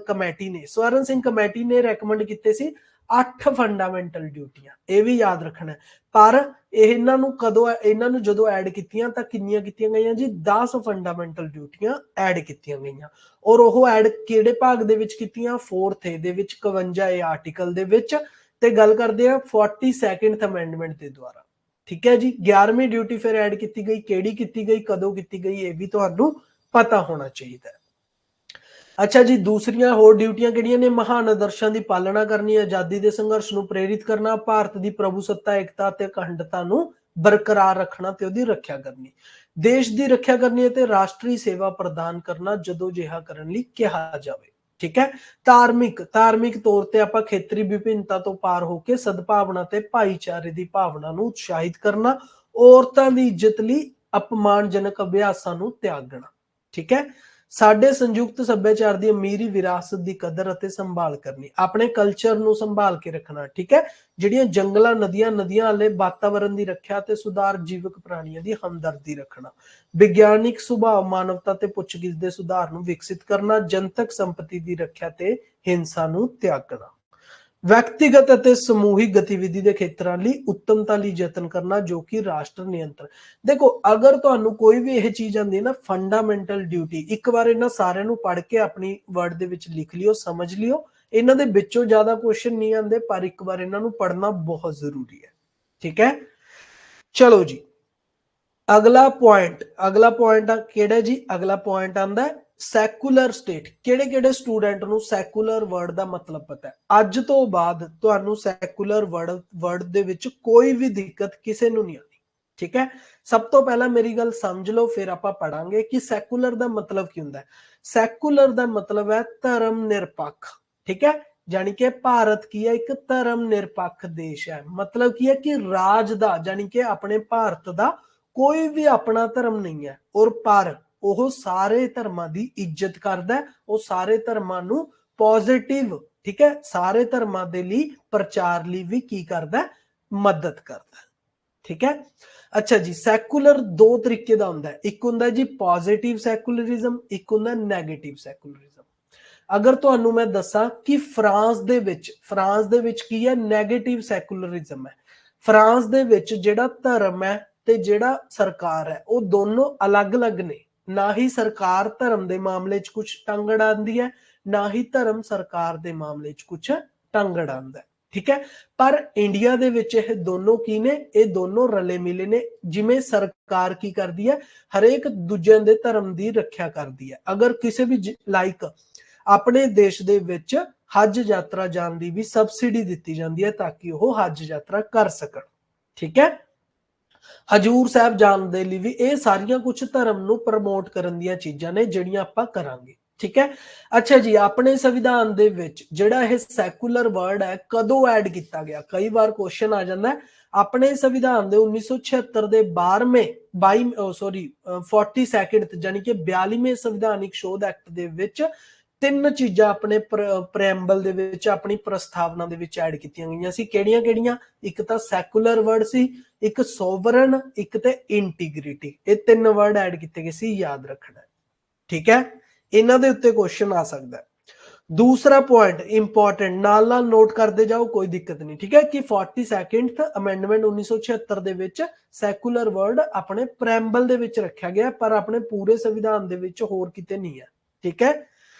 ਕਮੇਟੀ ਨੇ। ਸਵਰਨ ਸਿੰਘ ਕਮੇਟੀ ਨੇ ਰეკਮੈਂਡ ਕੀਤੇ ਸੀ 8 ਫੰਡਾਮੈਂਟਲ ਡਿਊਟੀਆਂ, ਇਹ ਵੀ ਯਾਦ ਰੱਖਣਾ। ਪਰ ਇਹਨਾਂ ਨੂੰ ਕਦੋਂ, ਇਹਨਾਂ ਨੂੰ ਜਦੋਂ ਐਡ ਕੀਤੀਆਂ ਤਾਂ ਕਿੰਨੀਆਂ ਕੀਤੀਆਂ ਗਈਆਂ ਜੀ? 10 ਫੰਡਾਮੈਂਟਲ ਡਿਊਟੀਆਂ ਐਡ ਕੀਤੀਆਂ ਗਈਆਂ। ਔਰ ਉਹ ਐਡ ਕਿਹੜੇ ਭਾਗ ਦੇ ਵਿੱਚ ਕੀਤੀਆਂ? 4th ਦੇ ਵਿੱਚ, 51 ਆਰਟੀਕਲ ਦੇ ਵਿੱਚ। ਤੇ ਗੱਲ ਕਰਦੇ ਆ 42nd ਅਮੈਂਡਮੈਂਟ ਦੇ ਦੁਆਰਾ। ਠੀਕ ਹੈ ਜੀ, 11ਵੀਂ ਡਿਊਟੀ ਫਿਰ ਐਡ ਕੀਤੀ ਗਈ, ਕਿਹੜੀ ਕੀਤੀ ਗਈ, ਕਦੋਂ ਕੀਤੀ ਗਈ, ਇਹ ਵੀ ਤੁਹਾਨੂੰ ਪਤਾ ਹੋਣਾ ਚਾਹੀਦਾ ਹੈ। ਅੱਛਾ ਜੀ, ਦੂਸਰੀਆਂ ਹੋਰ ਡਿਊਟੀਆਂ ਕਿਹੜੀਆਂ ਨੇ? ਮਹਾਨ ਆਦਰਸ਼ਾਂ ਦੀ ਪਾਲਣਾ ਕਰਨੀ, ਆਜ਼ਾਦੀ ਦੇ ਸੰਘਰਸ਼ ਨੂੰ ਪ੍ਰੇਰਿਤ ਕਰਨਾ, ਭਾਰਤ ਦੀ ਪ੍ਰਭੂਸੱਤਾ, ਏਕਤਾ ਤੇ ਅਖੰਡਤਾ ਨੂੰ ਬਰਕਰਾਰ ਰੱਖਣਾ ਤੇ ਉਹਦੀ ਰੱਖਿਆ ਕਰਨੀ, ਦੇਸ਼ ਦੀ ਰੱਖਿਆ ਕਰਨੀ ਅਤੇ ਰਾਸ਼ਟਰੀ ਸੇਵਾ ਪ੍ਰਦਾਨ ਕਰਨਾ ਜਦੋਂ ਜਿਹਾ ਕਰਨ ਲਈ ਕਿਹਾ ਜਾਵੇ। ਠੀਕ ਹੈ, ਧਾਰਮਿਕ ਤੌਰ ਤੇ ਆਪਾਂ ਖੇਤਰੀ ਵਿਭਿੰਨਤਾ ਤੋਂ ਪਾਰ ਹੋ ਕੇ ਸਦਭਾਵਨਾ ਤੇ ਭਾਈਚਾਰੇ ਦੀ ਭਾਵਨਾ ਨੂੰ ਉਤਸ਼ਾਹਿਤ ਕਰਨਾ, ਔਰਤਾਂ ਦੀ ਇੱਜ਼ਤ ਲਈ ਅਪਮਾਨਜਨਕ ਅਭਿਆਸਾਂ ਨੂੰ ਤਿਆਗਣਾ। ਠੀਕ ਹੈ, ਸਾਡੇ ਸੰਯੁਕਤ ਸੱਭਿਆਚਾਰ ਦੀ ਅਮੀਰੀ ਵਿਰਾਸਤ ਦੀ ਕਦਰ ਅਤੇ ਸੰਭਾਲ ਕਰਨੀ, ਆਪਣੇ ਕਲਚਰ ਨੂੰ ਸੰਭਾਲ ਕੇ ਰੱਖਣਾ। ਠੀਕ ਹੈ, ਜਿਹੜੀਆਂ ਜੰਗਲਾਂ, ਨਦੀਆਂ ਵਾਲੇ ਵਾਤਾਵਰਣ ਦੀ ਰੱਖਿਆ ਤੇ ਸੁਧਾਰ, ਜੀਵਕ ਪ੍ਰਾਣੀਆਂ ਦੀ ਹਮਦਰਦੀ ਰੱਖਣਾ, ਵਿਗਿਆਨਿਕ ਸੁਭਾਅ, ਮਾਨਵਤਾ ਤੇ ਪੁੱਛਗਿੱਛ ਦੇ ਸੁਧਾਰ ਨੂੰ ਵਿਕਸਿਤ ਕਰਨਾ, ਜਨਤਕ ਸੰਪਤੀ ਦੀ ਰੱਖਿਆ ਤੇ ਹਿੰਸਾ ਨੂੰ ਤਿਆਗਣਾ, ਵਿਅਕਤੀਗਤ ਅਤੇ ਸਮੂਹਿਕ ਗਤੀਵਿਧੀ ਦੇ ਖੇਤਰਾਂ ਲਈ ਉੱਤਮਤਾ ਲਈ ਯਤਨ ਕਰਨਾ, ਜੋ ਕਿ ਰਾਸ਼ਟਰ ਨਿਯੰਤਰਣ। ਦੇਖੋ, ਅਗਰ ਤੁਹਾਨੂੰ ਕੋਈ ਵੀ ਇਹ ਚੀਜ਼ ਆਉਂਦੀ ਹੈ ਨਾ, ਫੰਡਾਮੈਂਟਲ ਡਿਊਟੀ, ਇੱਕ ਵਾਰ ਇਹਨਾਂ ਸਾਰਿਆਂ ਨੂੰ ਪੜ੍ਹ ਕੇ ਆਪਣੀ ਵਰਡ ਦੇ ਵਿੱਚ ਲਿਖ ਲਿਓ, ਸਮਝ ਲਿਓ। ਇਹਨਾਂ ਦੇ ਵਿੱਚੋਂ ਜ਼ਿਆਦਾ ਕੁਐਸਚਨ ਨਹੀਂ ਆਉਂਦੇ, ਪਰ ਇੱਕ ਵਾਰ ਇਹਨਾਂ ਨੂੰ ਪੜ੍ਹਨਾ ਬਹੁਤ ਜ਼ਰੂਰੀ ਹੈ। ਠੀਕ ਹੈ, ਚਲੋ ਜੀ, ਅਗਲਾ ਪੁਆਇੰਟ ਕਿਹੜਾ ਜੀ? ਅਗਲਾ ਪੁਆਇੰਟ ਆਂਦਾ ਸੈਕੂਲਰ ਸਟੇਟ। ਕਿਹੜੇ ਸਟੂਡੈਂਟ ਨੂੰ ਸੈਕੂਲਰ ਵਰਡ ਦਾ ਮਤਲਬ ਪਤਾ ਹੈ? ਅੱਜ ਤੋਂ ਬਾਅਦ ਤੁਹਾਨੂੰ ਸੈਕੂਲਰ ਵਰਡ ਦੇ ਵਿੱਚ ਕੋਈ ਵੀ ਦਿੱਕਤ ਕਿਸੇ ਨੂੰ ਨਹੀਂ ਆਣੀ। ਠੀਕ ਹੈ, ਸਭ ਤੋਂ ਪਹਿਲਾਂ ਮੇਰੀ ਗੱਲ ਸਮਝ ਲਓ, ਫਿਰ ਆਪਾਂ ਪੜਾਂਗੇ ਕਿ ਸੈਕੂਲਰ ਦਾ ਮਤਲਬ ਕੀ ਹੁੰਦਾ ਹੈ। ਸੈਕੂਲਰ ਦਾ ਮਤਲਬ ਹੈ ਧਰਮ ਨਿਰਪੱਖ। ਠੀਕ ਹੈ, ਜਾਨੀ ਕਿ ਭਾਰਤ ਕੀ ਹੈ? ਇੱਕ ਧਰਮ ਨਿਰਪੱਖ ਦੇਸ਼ ਹੈ। ਮਤਲਬ ਕੀ ਹੈ ਕਿ ਰਾਜ ਦਾ, ਜਾਨੀ ਕਿ ਆਪਣੇ ਭਾਰਤ ਦਾ ਕੋਈ ਵੀ ਆਪਣਾ ਧਰਮ ਨਹੀਂ ਹੈ, ਔਰ ਪਰ ਉਹ ਸਾਰੇ ਧਰਮਾਂ ਦੀ ਇੱਜ਼ਤ ਕਰਦਾ, ਉਹ ਸਾਰੇ ਧਰਮਾਂ ਨੂੰ ਪੋਜ਼ਿਟਿਵ, ਠੀਕ ਹੈ, ਸਾਰੇ ਧਰਮਾਂ ਦੇ ਲਈ ਪ੍ਰਚਾਰ ਲਈ ਵੀ ਕੀ ਕਰਦਾ? ਮਦਦ ਕਰਦਾ। ਠੀਕ ਹੈ, ਅੱਛਾ ਜੀ, ਸੈਕੂਲਰ ਦੋ ਤਰੀਕੇ ਦਾ ਹੁੰਦਾ ਹੈ, ਇੱਕ ਹੁੰਦਾ ਜੀ ਪੋਜ਼ਿਟਿਵ ਸੈਕੂਲਰਿਜ਼ਮ, ਇੱਕ ਹੁੰਦਾ ਨੈਗੇਟਿਵ ਸੈਕੂਲਰਿਜ਼ਮ। ਅਗਰ ਤੁਹਾਨੂੰ ਮੈਂ ਦੱਸਾਂ ਕਿ ਫਰਾਂਸ ਦੇ ਵਿੱਚ ਕੀ ਹੈ? ਨੈਗੇਟਿਵ ਸੈਕੂਲਰਿਜ਼ਮ ਹੈ। ਫਰਾਂਸ ਦੇ ਵਿੱਚ ਜਿਹੜਾ ਧਰਮ ਹੈ, ਤੇ ਜਿਹੜਾ ਸਰਕਾਰ ਹੈ ਉਹ ਦੋਨੋਂ ਅਲੱਗ-ਅਲੱਗ ਨੇ। ਨਾ ਹੀ ਸਰਕਾਰ ਧਰਮ ਦੇ ਮਾਮਲੇ 'ਚ ਕੁਝ ਟੰਗ ਅੜਾਉਂਦੀ ਹੈ, ਨਾ ਹੀ ਧਰਮ ਸਰਕਾਰ ਦੇ ਮਾਮਲੇ 'ਚ ਕੁਝ ਟੰਗ ਅੜਾਉਂਦਾ ਹੈ। ਠੀਕ ਹੈ, ਪਰ ਇੰਡੀਆ ਦੇ ਵਿੱਚ ਇਹ ਦੋਨੋਂ ਕੀ ਨੇ, ਇਹ ਦੋਨੋਂ ਰਲੇ ਮਿਲੇ ਨੇ। ਜਿਵੇਂ ਸਰਕਾਰ ਕੀ ਕਰਦੀ ਹੈ, ਹਰੇਕ ਦੂਜਿਆਂ ਦੇ ਧਰਮ ਦੀ ਰੱਖਿਆ ਕਰਦੀ ਹੈ। ਅਗਰ ਕਿਸੇ ਵੀ ਲਾਈਕ ਆਪਣੇ ਦੇਸ਼ ਦੇ ਵਿੱਚ ਹਜ ਯਾਤਰਾ ਜਾਣ ਦੀ ਵੀ ਸਬਸਿਡੀ ਦਿੱਤੀ ਜਾਂਦੀ ਹੈ ਤਾਂ ਕਿ ਉਹ ਹਜ ਯਾਤਰਾ ਕਰ ਸਕਣ। ਠੀਕ ਹੈ, ਹਜੂਰ ਸਾਹਿਬ ਜਾਣ ਦੇ ਲਈ ਵੀ ਇਹ ਸਾਰੀਆਂ ਕੁਝ ਧਰਮ ਨੂੰ ਪ੍ਰਮੋਟ ਕਰਨ ਦੀਆਂ ਚੀਜ਼ਾਂ ਨੇ ਜਿਹੜੀਆਂ ਆਪਾਂ ਕਰਾਂਗੇ। ਠੀਕ ਹੈ, ਅੱਛਾ ਜੀ, ਆਪਣੇ ਸੰਵਿਧਾਨ ਦੇ ਵਿੱਚ ਜਿਹੜਾ ਇਹ ਸੈਕੂਲਰ ਵਰਡ ਹੈ ਕਦੋਂ ਐਡ ਕੀਤਾ ਗਿਆ? ਕਈ ਵਾਰ ਕੁਐਸਚਨ ਆ ਜਾਂਦਾ ਹੈ। ਆਪਣੇ ਸੰਵਿਧਾਨ ਦੇ 1976 ਦੇ 42 ਯਾਨੀ ਕਿ 42ਵੇਂ ਸੰਵਿਧਾਨਿਕ ਸ਼ੋਧ ਐਕਟ ਦੇ ਵਿੱਚ ਤਿੰਨ ਚੀਜ਼ਾਂ ਆਪਣੇ ਪ੍ਰੈਂਬਲ ਦੇ ਵਿੱਚ, ਆਪਣੀ ਪ੍ਰਸਤਾਵਨਾ ਦੇ ਵਿੱਚ ਐਡ ਕੀਤੀਆਂ ਗਈਆਂ ਸੀ। ਕਿਹੜੀਆਂ ਕਿਹੜੀਆਂ? ਇੱਕ ਤਾਂ ਸੈਕੂਲਰ ਵਰਡ ਸੀ, ਇੱਕ ਸੋਵਰਨ, ਇੱਕ ਤੇ ਇੰਟੀਗ੍ਰਿਟੀ। ਇਹ ਤਿੰਨ ਵਰਡ ਐਡ ਕੀਤੇ ਗਏ ਸੀ, ਯਾਦ ਰੱਖਣਾ। ਠੀਕ ਹੈ, ਇਹਨਾਂ ਦੇ ਉੱਤੇ ਕੁਐਸਚਨ ਆ ਸਕਦਾ ਹੈ। ਦੂਸਰਾ ਪੁਆਇੰਟ ਇੰਪੋਰਟੈਂਟ, ਨਾਲ ਨਾਲ ਨੋਟ ਕਰਦੇ ਜਾਓ, ਕੋਈ ਦਿੱਕਤ ਨਹੀਂ। ਠੀਕ ਹੈ, ਕਿ 42nd ਅਮੈਂਡਮੈਂਟ 1976 ਦੇ ਵਿੱਚ ਸੈਕੂਲਰ ਵਰਡ ਆਪਣੇ ਪ੍ਰੈਂਬਲ ਦੇ ਵਿੱਚ ਰੱਖਿਆ ਗਿਆ, ਪਰ ਆਪਣੇ ਪੂਰੇ ਸੰਵਿਧਾਨ ਦੇ ਵਿੱਚ ਹੋਰ ਕਿਤੇ ਨਹੀਂ ਹੈ। ਠੀਕ ਹੈ,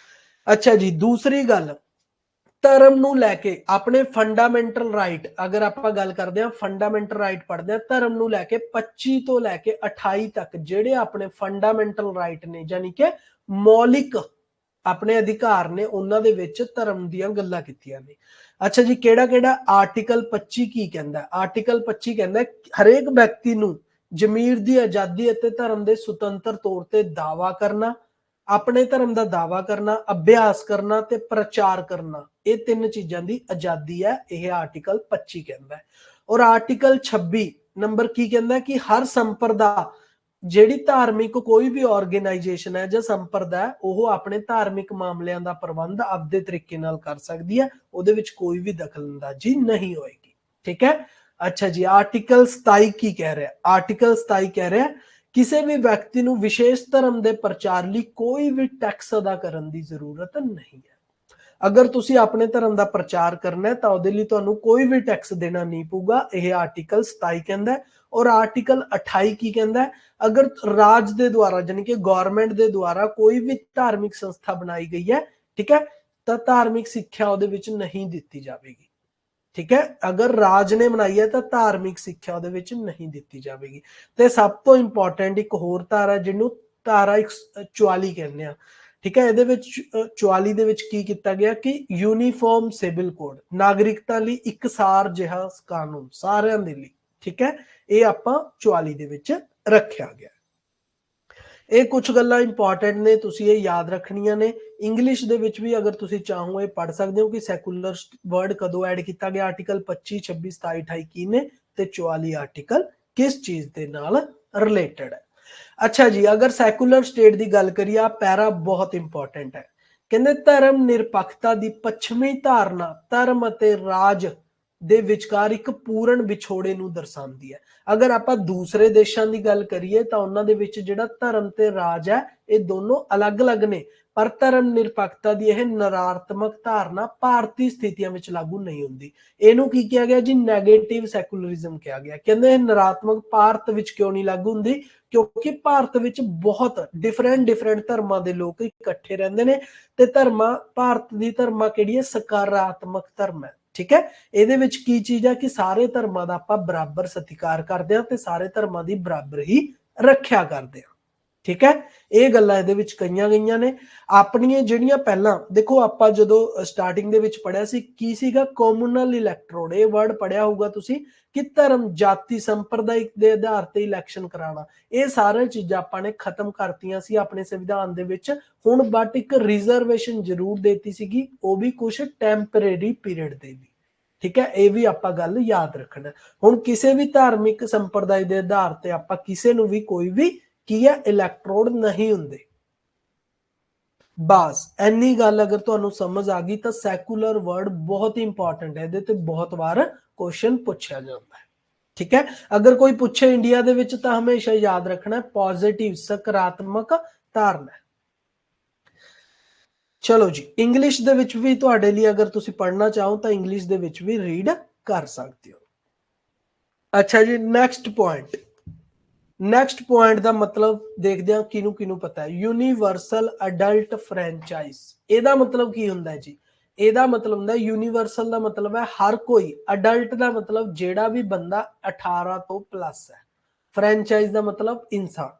ਅੱਛਾ ਜੀ, ਦੂਸਰੀ ਗੱਲ, ਧਰਮ ਨੂੰ ਲੈ ਕੇ ਆਪਣੇ ਫੰਡਾਮੈਂਟਲ ਰਾਈਟ, ਅਗਰ ਆਪਾਂ ਗੱਲ ਕਰਦੇ ਹਾਂ ਫੰਡਾਮੈਂਟਲ ਰਾਈਟ ਪੜ੍ਹਦੇ ਹਾਂ, ਧਰਮ ਨੂੰ ਲੈ ਕੇ 25 ਤੋਂ ਲੈ ਕੇ 28 ਤੱਕ ਜਿਹੜੇ ਆਪਣੇ ਫੰਡਾਮੈਂਟਲ ਰਾਈਟ ਨੇ, ਯਾਨੀ ਕਿ ਮੌਲਿਕ ਆਪਣੇ ਅਧਿਕਾਰ ਨੇ, ਉਹਨਾਂ ਦੇ ਵਿੱਚ ਧਰਮ ਦੀਆਂ ਗੱਲਾਂ ਕੀਤੀਆਂ ਨੇ। ਅੱਛਾ ਜੀ, ਕਿਹੜਾ ਕਿਹੜਾ? ਆਰਟੀਕਲ 25 ਕੀ ਕਹਿੰਦਾ? ਆਰਟੀਕਲ 25 ਕਹਿੰਦਾ ਹਰੇਕ ਵਿਅਕਤੀ ਨੂੰ ਜ਼ਮੀਰ ਦੀ ਆਜ਼ਾਦੀ ਅਤੇ ਧਰਮ ਦੇ ਸੁਤੰਤਰ ਤੌਰ ਤੇ ਦਾਅਵਾ ਕਰਨਾ, ਆਪਣੇ ਧਰਮ ਦਾ ਦਾਅਵਾ ਕਰਨਾ, ਅਭਿਆਸ ਕਰਨਾ ਤੇ ਪ੍ਰਚਾਰ ਕਰਨਾ, ਇਹ ਤਿੰਨ ਚੀਜ਼ਾਂ ਦੀ ਆਜ਼ਾਦੀ ਹੈ, ਇਹ ਆਰਟੀਕਲ 25 ਕਹਿੰਦਾ ਹੈ। ਔਰ ਆਰਟੀਕਲ 26 ਨੰਬਰ ਕੀ ਕਹਿੰਦਾ? ਕਿ ਹਰ ਸੰਪਰਦਾ, ਜਿਹੜੀ ਧਾਰਮਿਕ ਕੋਈ ਵੀ ਆਰਗੇਨਾਈਜੇਸ਼ਨ ਹੈ ਜਾਂ ਸੰਪਰਦਾ ਹੈ, ਉਹ ਆਪਣੇ ਧਾਰਮਿਕ ਮਾਮਲਿਆਂ ਦਾ ਪ੍ਰਬੰਧ ਆਪਦੇ ਤਰੀਕੇ ਨਾਲ ਕਰ ਸਕਦੀ ਹੈ, ਉਹਦੇ ਵਿੱਚ ਕੋਈ ਵੀ ਦਖਲਅੰਦਾਜ਼ੀ ਨਹੀਂ ਹੋਏਗੀ। ਠੀਕ ਹੈ, ਅੱਛਾ ਜੀ, ਆਰਟੀਕਲ 27 ਕੀ ਕਹਿ ਰਿਹਾ? ਆਰਟੀਕਲ 27 ਕਹਿ ਰਿਹਾ ਕਿਸੇ ਵੀ ਵਿਅਕਤੀ ਨੂੰ ਵਿਸ਼ੇਸ਼ ਧਰਮ ਦੇ ਪ੍ਰਚਾਰ ਲਈ ਕੋਈ ਵੀ ਟੈਕਸ ਅਦਾ ਕਰਨ ਦੀ ਜ਼ਰੂਰਤ ਨਹੀਂ ਹੈ। ਅਗਰ ਤੁਸੀਂ ਆਪਣੇ ਧਰਮ ਦਾ ਪ੍ਰਚਾਰ ਕਰਨਾ ਹੈ ਤਾਂ ਉਹਦੇ ਲਈ ਤੁਹਾਨੂੰ ਕੋਈ ਵੀ ਟੈਕਸ ਦੇਣਾ ਨਹੀਂ ਪਊਗਾ, ਇਹ ਆਰਟੀਕਲ 27 ਕਹਿੰਦਾ ਹੈ। ਔਰ ਆਰਟੀਕਲ 28 ਕੀ ਕਹਿੰਦਾ ਹੈ? ਅਗਰ ਰਾਜ ਦੇ ਦੁਆਰਾ, ਯਾਨੀ ਕਿ ਗਵਰਨਮੈਂਟ ਦੇ ਦੁਆਰਾ ਕੋਈ ਵੀ ਧਾਰਮਿਕ ਸੰਸਥਾ ਬਣਾਈ ਗਈ ਹੈ, ਠੀਕ ਹੈ, ਤਾਂ ਧਾਰਮਿਕ ਸਿੱਖਿਆ ਉਹਦੇ ਵਿੱਚ ਨਹੀਂ ਦਿੱਤੀ ਜਾਵੇਗੀ। ਠੀਕ ਹੈ, ਅਗਰ ਰਾਜ ਨੇ ਬਣਾਈ ਹੈ ਤਾਂ ਧਾਰਮਿਕ ਸਿੱਖਿਆ ਉਹਦੇ ਵਿੱਚ ਨਹੀਂ ਦਿੱਤੀ ਜਾਵੇਗੀ। ਤੇ ਸਭ ਤੋਂ ਇੰਪੋਰਟੈਂਟ ਇੱਕ ਹੋਰ ਧਾਰਾ, ਜਿਹਨੂੰ ਧਾਰਾ 144 ਕਹਿੰਦੇ ਆ। ਠੀਕ ਹੈ, ਇਹਦੇ ਵਿੱਚ 44 ਦੇ ਵਿੱਚ ਕੀ ਕੀਤਾ ਗਿਆ? ਕਿ ਯੂਨੀਫਾਰਮ ਸਿਵਲ ਕੋਡ, ਨਾਗਰਿਕਤਾ ਲਈ ਇਕਸਾਰ ਜਿਹਾ ਕਾਨੂੰਨ ਸਾਰਿਆਂ ਦੇ ਲਈ। ਠੀਕ ਹੈ, ਇਹ ਆਪਾਂ 44 ਦੇ ਵਿੱਚ ਰੱਖਿਆ ਗਿਆ। ਇਹ ਕੁਝ ਗੱਲਾਂ ਇੰਪੋਰਟੈਂਟ ਨੇ, ਤੁਸੀਂ ਇਹ ਯਾਦ ਰੱਖਣੀਆਂ ਨੇ। ਇੰਗਲਿਸ਼ ਦੇ ਵਿੱਚ ਵੀ ਅਗਰ ਤੁਸੀਂ ਚਾਹੋ ਇਹ ਪੜ੍ਹ ਸਕਦੇ ਹੋ ਕਿ ਸੈਕੂਲਰ ਵਰਡ ਕਦੋਂ ਐਡ ਕੀਤਾ ਗਿਆ, ਆਰਟੀਕਲ 25, 26, 27, 28 ਕੀ ਨੇ, ਤੇ 44 ਆਰਟੀਕਲ ਕਿਸ ਚੀਜ਼ ਦੇ ਨਾਲ ਰਿਲੇਟਡ ਹੈ। ਅੱਛਾ ਜੀ, ਅਗਰ ਸੈਕੂਲਰ ਸਟੇਟ ਦੀ ਗੱਲ ਕਰੀਏ, ਆ ਪੈਰਾ ਬਹੁਤ ਇੰਪੋਰਟੈਂਟ ਹੈ। ਕਹਿੰਦੇ ਧਰਮ ਨਿਰਪੱਖਤਾ ਦੀ ਪੱਛਮੀ ਧਾਰਨਾ ਧਰਮ ਅਤੇ ਰਾਜ ਦੇ ਵਿਚਕਾਰ ਇੱਕ ਪੂਰਨ ਵਿਛੋੜੇ ਨੂੰ ਦਰਸਾਉਂਦੀ ਹੈ। ਅਗਰ ਆਪਾਂ ਦੂਸਰੇ ਦੇਸ਼ਾਂ ਦੀ ਗੱਲ ਕਰੀਏ ਤਾਂ ਉਹਨਾਂ ਦੇ ਵਿੱਚ ਜਿਹੜਾ ਧਰਮ ਤੇ ਰਾਜ ਹੈ, ਇਹ ਦੋਨੋਂ ਅਲੱਗ-ਅਲੱਗ ਨੇ, ਪਰ ਧਰਮ ਨਿਰਪੱਖਤਾ ਦੀ ਇਹ ਨਕਾਰਾਤਮਕ ਧਾਰਨਾ ਭਾਰਤੀ ਸਥਿਤੀਆਂ ਵਿੱਚ ਲਾਗੂ ਨਹੀਂ ਹੁੰਦੀ। ਇਹਨੂੰ ਕੀ ਕਿਹਾ ਗਿਆ ਜੀ? ਨੈਗੇਟਿਵ ਸੈਕੂਲਰਿਜ਼ਮ ਕਿਹਾ ਗਿਆ। ਕਹਿੰਦੇ ਇਹ ਨਕਾਰਾਤਮਕ ਭਾਰਤ ਵਿੱਚ ਕਿਉਂ ਨਹੀਂ ਲਾਗੂ ਹੁੰਦੀ? ਕਿਉਂਕਿ ਭਾਰਤ ਵਿੱਚ ਬਹੁਤ ਡਿਫਰੈਂਟ ਧਰਮਾਂ ਦੇ ਲੋਕ ਇਕੱਠੇ ਰਹਿੰਦੇ ਨੇ, ਤੇ ਭਾਰਤ ਦੀ ਧਰਮਾਂ ਕਿਹੜੀ ਹੈ? ਸਕਾਰਾਤਮਕ ਧਰਮ ਹੈ। ਠੀਕ ਹੈ, ਇਹਦੇ ਵਿੱਚ ਕੀ ਚੀਜ਼ ਹੈ? ਕਿ ਸਾਰੇ ਧਰਮਾਂ ਦਾ ਆਪਾਂ ਬਰਾਬਰ ਸਤਿਕਾਰ ਕਰਦੇ ਹਾਂ ਤੇ ਸਾਰੇ ਧਰਮਾਂ ਦੀ ਬਰਾਬਰ ਹੀ ਰੱਖਿਆ ਕਰਦੇ ਹਾਂ। ਠੀਕ ਹੈ, ਇਹ ਗੱਲਾਂ ਇਹਦੇ ਵਿੱਚ ਕਹੀਆਂ ਗਈਆਂ ਨੇ। ਆਪਣੀਆਂ ਜਿਹੜੀਆਂ ਪਹਿਲਾਂ ਦੇਖੋ, ਆਪਾਂ ਜਦੋਂ ਸਟਾਰਟਿੰਗ ਦੇ ਵਿੱਚ ਪੜਿਆ ਸੀ ਕੀ ਸੀਗਾ? ਕਮਿਊਨਲ ਇਲੈਕਟਰੋਡ। ਇਹ ਵਰਡ ਪੜਿਆ ਹੋਊਗਾ ਤੁਸੀਂ ਕਿ ਧਰਮ, ਜਾਤੀ, ਸੰਪਰਦਾਇ ਦੇ ਆਧਾਰ ਤੇ ਇਲੈਕਸ਼ਨ ਕਰਾਉਣਾ। ਇਹ ਸਾਰੀਆਂ ਚੀਜ਼ਾਂ ਆਪਾਂ ਨੇ ਖਤਮ ਕਰਤੀਆਂ ਸੀ ਆਪਣੇ ਸੰਵਿਧਾਨ ਦੇ ਵਿੱਚ। ਹੁਣ ਬਟ ਇੱਕ ਰਿਜ਼ਰਵੇਸ਼ਨ ਜ਼ਰੂਰ ਦੇਤੀ ਸੀਗੀ, ਉਹ ਵੀ ਕੁਝ ਟੈਂਪਰੇਰੀ ਪੀਰੀਅਡ ਦੇ ਲਈ। ਠੀਕ ਹੈ, ਇਹ ਵੀ ਆਪਾਂ ਗੱਲ ਯਾਦ ਰੱਖਣਾ। ਹੁਣ ਕਿਸੇ ਵੀ ਧਾਰਮਿਕ ਸੰਪਰਦਾਇ ਦੇ ਆਧਾਰ ਤੇ ਆਪਾਂ ਕਿਸੇ ਨੂੰ ਵੀ ਕੋਈ ਵੀ ਕੀ ਹੈ ਇਲੈਕਟਰੋਡ ਨਹੀਂ ਹੁੰਦੇ। ਬਸ ਇੰਨੀ ਗੱਲ ਅਗਰ ਤੁਹਾਨੂੰ ਸਮਝ ਆ ਗਈ ਤਾਂ ਸੈਕੂਲਰ ਵਰਡ ਬਹੁਤ ਹੀ ਇੰਪੋਰਟੈਂਟ ਹੈ, ਇਹਦੇ ਤੇ ਬਹੁਤ ਵਾਰ ਕੁਐਸਚਨ ਪੁੱਛਿਆ ਜਾਂਦਾ ਹੈ। ਠੀਕ ਹੈ, ਅਗਰ ਕੋਈ ਪੁੱਛੇ ਇੰਡੀਆ ਦੇ ਵਿੱਚ ਤਾਂ ਹਮੇਸ਼ਾ ਯਾਦ ਰੱਖਣਾ ਪੋਜ਼ਿਟਿਵ, ਸਕਾਰਾਤਮਕ ਧਾਰਨਾ। ਚਲੋ ਜੀ, ਇੰਗਲਿਸ਼ ਦੇ ਵਿੱਚ ਵੀ ਤੁਹਾਡੇ ਲਈ ਅਗਰ ਤੁਸੀਂ ਪੜ੍ਹਨਾ ਚਾਹੋ ਤਾਂ ਇੰਗਲਿਸ਼ ਦੇ ਵਿੱਚ ਵੀ ਰੀਡ ਕਰ ਸਕਦੇ ਹੋ। ਅੱਛਾ ਜੀ, ਨੈਕਸਟ ਪੁਆਇੰਟ, ਨੈਕਸਟ ਪੁਆਇੰਟ ਦਾ ਮਤਲਬ ਦੇਖਦੇ ਹਾਂ ਕਿਹਨੂੰ ਕਿਹਨੂੰ ਪਤਾ ਹੈ। ਯੂਨੀਵਰਸਲ ਅਡਲਟ ਫਰੈਂਚਾਈਜ਼, ਇਹਦਾ ਮਤਲਬ ਕੀ ਹੁੰਦਾ ਹੈ ਜੀ? ਇਹਦਾ ਮਤਲਬ ਹੁੰਦਾ ਯੂਨੀਵਰਸਲ ਦਾ ਮਤਲਬ ਹੈ ਹਰ ਕੋਈ, ਅਡਲਟ ਦਾ ਮਤਲਬ ਜਿਹੜਾ ਵੀ ਬੰਦਾ 18 ਤੋਂ ਪਲੱਸ ਹੈ, ਫਰੈਂਚਾਈਜ਼ ਦਾ ਮਤਲਬ ਇਨਸਾਨ,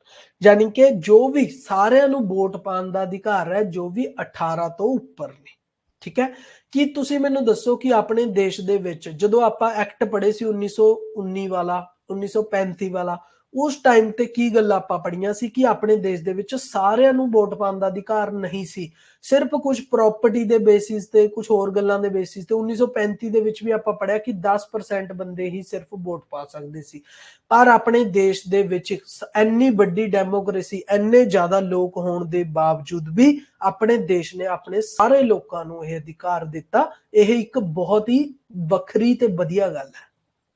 ਯਾਨੀ ਕਿ ਜੋ ਵੀ ਸਾਰਿਆਂ ਨੂੰ ਵੋਟ ਪਾਉਣ ਦਾ ਅਧਿਕਾਰ ਹੈ ਜੋ ਵੀ 18 ਤੋਂ ਉੱਪਰ ਨੇ। ਠੀਕ ਹੈ, ਕੀ ਤੁਸੀਂ ਮੈਨੂੰ ਦੱਸੋ ਕਿ ਆਪਣੇ ਦੇਸ਼ ਦੇ ਵਿੱਚ ਜਦੋਂ ਆਪਾਂ ਐਕਟ ਪੜ੍ਹੇ ਸੀ 1919 ਵਾਲਾ, 1935 ਵਾਲਾ, ਉਸ ਟਾਈਮ ਤੇ ਕੀ ਗੱਲਾਂ ਆਪਾਂ ਪੜ੍ਹੀਆਂ ਸੀ ਕਿ ਆਪਣੇ ਦੇਸ਼ ਦੇ ਵਿੱਚ ਸਾਰਿਆਂ ਨੂੰ ਵੋਟ ਪਾਉਣ ਦਾ ਅਧਿਕਾਰ ਨਹੀਂ ਸੀ, ਸਿਰਫ ਕੁਝ ਪ੍ਰਾਪਰਟੀ ਦੇ ਬੇਸਿਸ ਤੇ, ਕੁਝ ਹੋਰ ਗੱਲਾਂ ਦੇ ਬੇਸਿਸ ਤੇ। 1935 ਦੇ ਵਿੱਚ ਵੀ ਆਪਾਂ ਪੜ੍ਹਿਆ ਕਿ 10% ਬੰਦੇ ਹੀ ਸਿਰਫ ਵੋਟ ਪਾ ਸਕਦੇ ਸੀ। ਪਰ ਆਪਣੇ ਦੇਸ਼ ਦੇ ਵਿੱਚ ਇੰਨੀ ਵੱਡੀ ਡੈਮੋਕ੍ਰੇਸੀ, ਇੰਨੇ ਜ਼ਿਆਦਾ ਲੋਕ ਹੋਣ ਦੇ ਬਾਵਜੂਦ ਵੀ ਆਪਣੇ ਦੇਸ਼ ਨੇ ਆਪਣੇ ਸਾਰੇ ਲੋਕਾਂ ਨੂੰ ਇਹ ਅਧਿਕਾਰ ਦਿੱਤਾ। ਇਹ ਇੱਕ ਬਹੁਤ ਹੀ ਵੱਖਰੀ ਤੇ ਵਧੀਆ ਗੱਲ ਹੈ।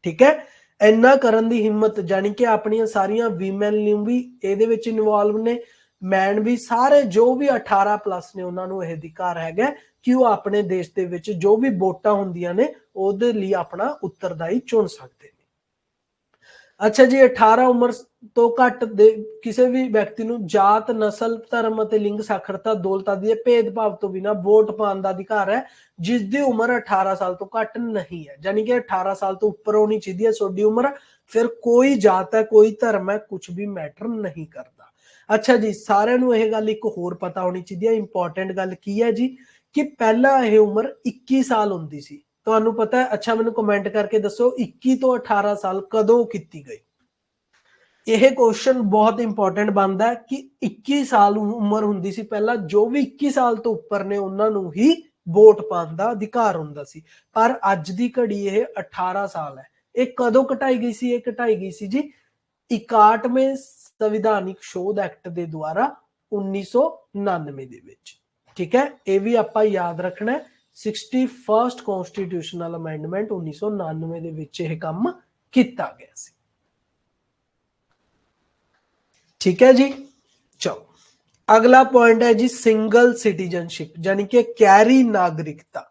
ਠੀਕ ਹੈ, ਇੰਨਾ ਕਰਨ ਦੀ ਹਿੰਮਤ, ਜਾਨੀ ਕਿ ਆਪਣੀਆਂ ਸਾਰੀਆਂ ਵੀਮੈਨ ਨੂੰ ਵੀ ਇਹਦੇ ਵਿੱਚ ਇਨਵੋਲਵ ਨੇ, ਮੈਨ ਵੀ, ਸਾਰੇ ਜੋ ਵੀ 18 ਪਲੱਸ ਨੇ ਉਹਨਾਂ ਨੂੰ ਇਹ ਅਧਿਕਾਰ ਹੈਗਾ ਕਿ ਉਹ ਆਪਣੇ ਦੇਸ਼ ਦੇ ਵਿੱਚ ਜੋ ਵੀ ਵੋਟਾਂ ਹੁੰਦੀਆਂ ਨੇ ਉਹਦੇ ਲਈ ਆਪਣਾ ਉੱਤਰਦਾਈ ਚੁਣ ਸਕਦੇ ਨੇ। ਅੱਛਾ ਜੀ, 18 ਉਮਰ ਤੋਂ ਘੱਟ ਦੇ ਕਿਸੇ ਵੀ ਵਿਅਕਤੀ ਨੂੰ ਜਾਤ, ਨਸਲ, ਧਰਮ ਅਤੇ ਲਿੰਗ, ਸਾਖਰਤਾ, ਦੌਲਤ ਆਦਿ ਦੇ ਭੇਦਭਾਵ ਤੋਂ ਬਿਨਾਂ ਵੋਟ ਪਾਉਣ ਦਾ ਅਧਿਕਾਰ ਹੈ ਜਿਸ ਦੀ ਉਮਰ 18 ਸਾਲ ਤੋਂ ਘੱਟ ਨਹੀਂ ਹੈ। ਯਾਨੀ ਕਿ 18 ਸਾਲ ਤੋਂ ਉੱਪਰ ਹੋਣੀ ਚਾਹੀਦੀ ਹੈ ਤੁਹਾਡੀ ਉਮਰ, ਫਿਰ ਕੋਈ ਜਾਤ ਹੈ, ਕੋਈ ਧਰਮ ਹੈ, ਕੁਝ ਵੀ ਮੈਟਰ ਨਹੀਂ ਕਰਦਾ। ਅੱਛਾ ਜੀ, ਸਾਰਿਆਂ ਨੂੰ ਇਹ ਗੱਲ ਇੱਕ ਹੋਰ ਪਤਾ ਹੋਣੀ ਚਾਹੀਦੀ ਹੈ, ਇੰਪੋਰਟੈਂਟ ਗੱਲ ਕੀ ਹੈ ਜੀ, ਕਿ ਪਹਿਲਾਂ ਇਹ ਉਮਰ 21 ਸਾਲ ਹੁੰਦੀ ਸੀ। ਤੁਹਾਨੂੰ ਪਤਾ ਹੈ? ਅੱਛਾ, ਮੈਨੂੰ ਕਮੈਂਟ ਕਰਕੇ ਦੱਸੋ 21 ਤੋਂ 18 ਸਾਲ ਕਦੋਂ ਕੀਤੀ ਗਈ? ਇਹ ਕੁਐਸਚਨ ਬਹੁਤ ਇੰਪੋਰਟੈਂਟ ਬਣਦਾ ਹੈ ਕਿ 21 ਸਾਲ ਉਮਰ ਹੁੰਦੀ ਸੀ ਪਹਿਲਾਂ, ਜੋ ਵੀ 21 ਸਾਲ ਤੋਂ ਉੱਪਰ ਨੇ ਉਹਨਾਂ ਨੂੰ ਹੀ ਵੋਟ ਪਾਉਣ ਦਾ ਅਧਿਕਾਰ ਹੁੰਦਾ ਸੀ। ਪਰ ਅੱਜ ਦੀ ਘੜੀ ਇਹ 18 ਸਾਲ ਹੈ। ਇਹ ਕਦੋਂ ਘਟਾਈ ਗਈ ਸੀ? ਇਹ ਘਟਾਈ ਗਈ ਸੀ ਜੀ 61ਵੇਂ ਸੰਵਿਧਾਨਿਕ ਸ਼ੋਧ ਐਕਟ ਦੇ ਦੁਆਰਾ 1999 ਦੇ ਵਿੱਚ। ਠੀਕ ਹੈ, ਇਹ ਵੀ ਆਪਾਂ ਯਾਦ ਰੱਖਣਾ ਹੈ। 61st ਕਨਸਟੀਟਿਊਸ਼ਨਲ ਅਮੈਂਡਮੈਂਟ 1999 ਦੇ ਵਿੱਚ ਇਹ ਕੰਮ ਕੀਤਾ ਗਿਆ ਸੀ। ठीक है जी, चलो अगला पॉइंट है जी सिंगल सिटीजनशिप, यानी कि कैरी नागरिकता।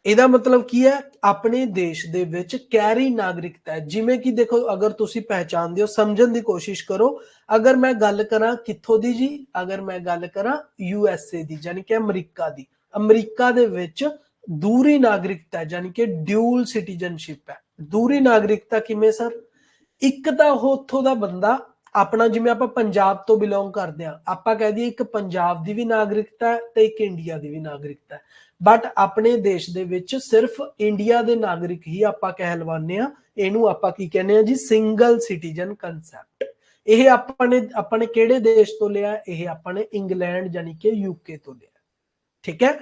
ਇਹਦਾ ਮਤਲਬ ਕੀ ਹੈ? ਆਪਣੇ ਦੇਸ਼ ਦੇ ਵਿੱਚ ਕੈਰੀ ਨਾਗਰਿਕਤਾ ਹੈ। ਜਿਵੇਂ ਕਿ ਦੇਖੋ, ਅਗਰ ਤੁਸੀਂ ਪਹਿਚਾਨਦੇ ਹੋ, ਸਮਝਣ ਦੀ ਕੋਸ਼ਿਸ਼ ਕਰੋ। ਅਗਰ ਮੈਂ ਗੱਲ ਕਰਾਂ ਕਿੱਥੋਂ ਦੀ ਜੀ, ਅਗਰ ਮੈਂ ਗੱਲ ਕਰਾਂ USA ਦੀ, ਯਾਨੀ ਕਿ ਅਮਰੀਕਾ ਦੀ, ਅਮਰੀਕਾ ਦੇ ਵਿੱਚ ਦੂਰੀ ਨਾਗਰਿਕਤਾ ਹੈ, ਯਾਨੀ ਕਿ ਡਿਊਲ ਸਿਟੀਜ਼ਨਸ਼ਿਪ ਹੈ। ਦੂਰੀ ਨਾਗਰਿਕਤਾ ਕਿਵੇਂ ਸਰ? ਇੱਕ ਤਾਂ ਉਹ ਉੱਥੋਂ ਦਾ ਬੰਦਾ ਆਪਣਾ, ਜਿਵੇਂ ਆਪਾਂ ਪੰਜਾਬ ਤੋਂ ਬਿਲੋਂਗ ਕਰਦੇ ਹਾਂ, ਆਪਾਂ ਕਹਿ ਦਈਏ ਇੱਕ ਪੰਜਾਬ ਦੀ ਵੀ ਨਾਗਰਿਕਤਾ ਹੈ ਤੇ ਇੱਕ ਇੰਡੀਆ ਦੀ ਵੀ ਨਾਗਰਿਕਤਾ ਹੈ। ਬਟ ਆਪਣੇ ਦੇਸ਼ ਦੇ ਵਿੱਚ ਸਿਰਫ ਇੰਡੀਆ ਦੇ ਨਾਗਰਿਕ ਹੀ ਆਪਾਂ ਕਹਿਲਵਾਨੇ ਆ। ਇਹਨੂੰ ਆਪਾਂ ਕੀ ਕਹਿੰਦੇ ਆ ਜੀ? Single citizen concept. ਇਹ ਆਪਾਂ ਨੇ ਕਿਹੜੇ ਦੇਸ਼ ਤੋਂ ਲਿਆ? ਇਹ ਆਪਾਂ ਨੇ ਇੰਗਲੈਂਡ ਯਾਨੀ ਕਿ UK ਤੋਂ ਲਿਆ। ਠੀਕ ਹੈ,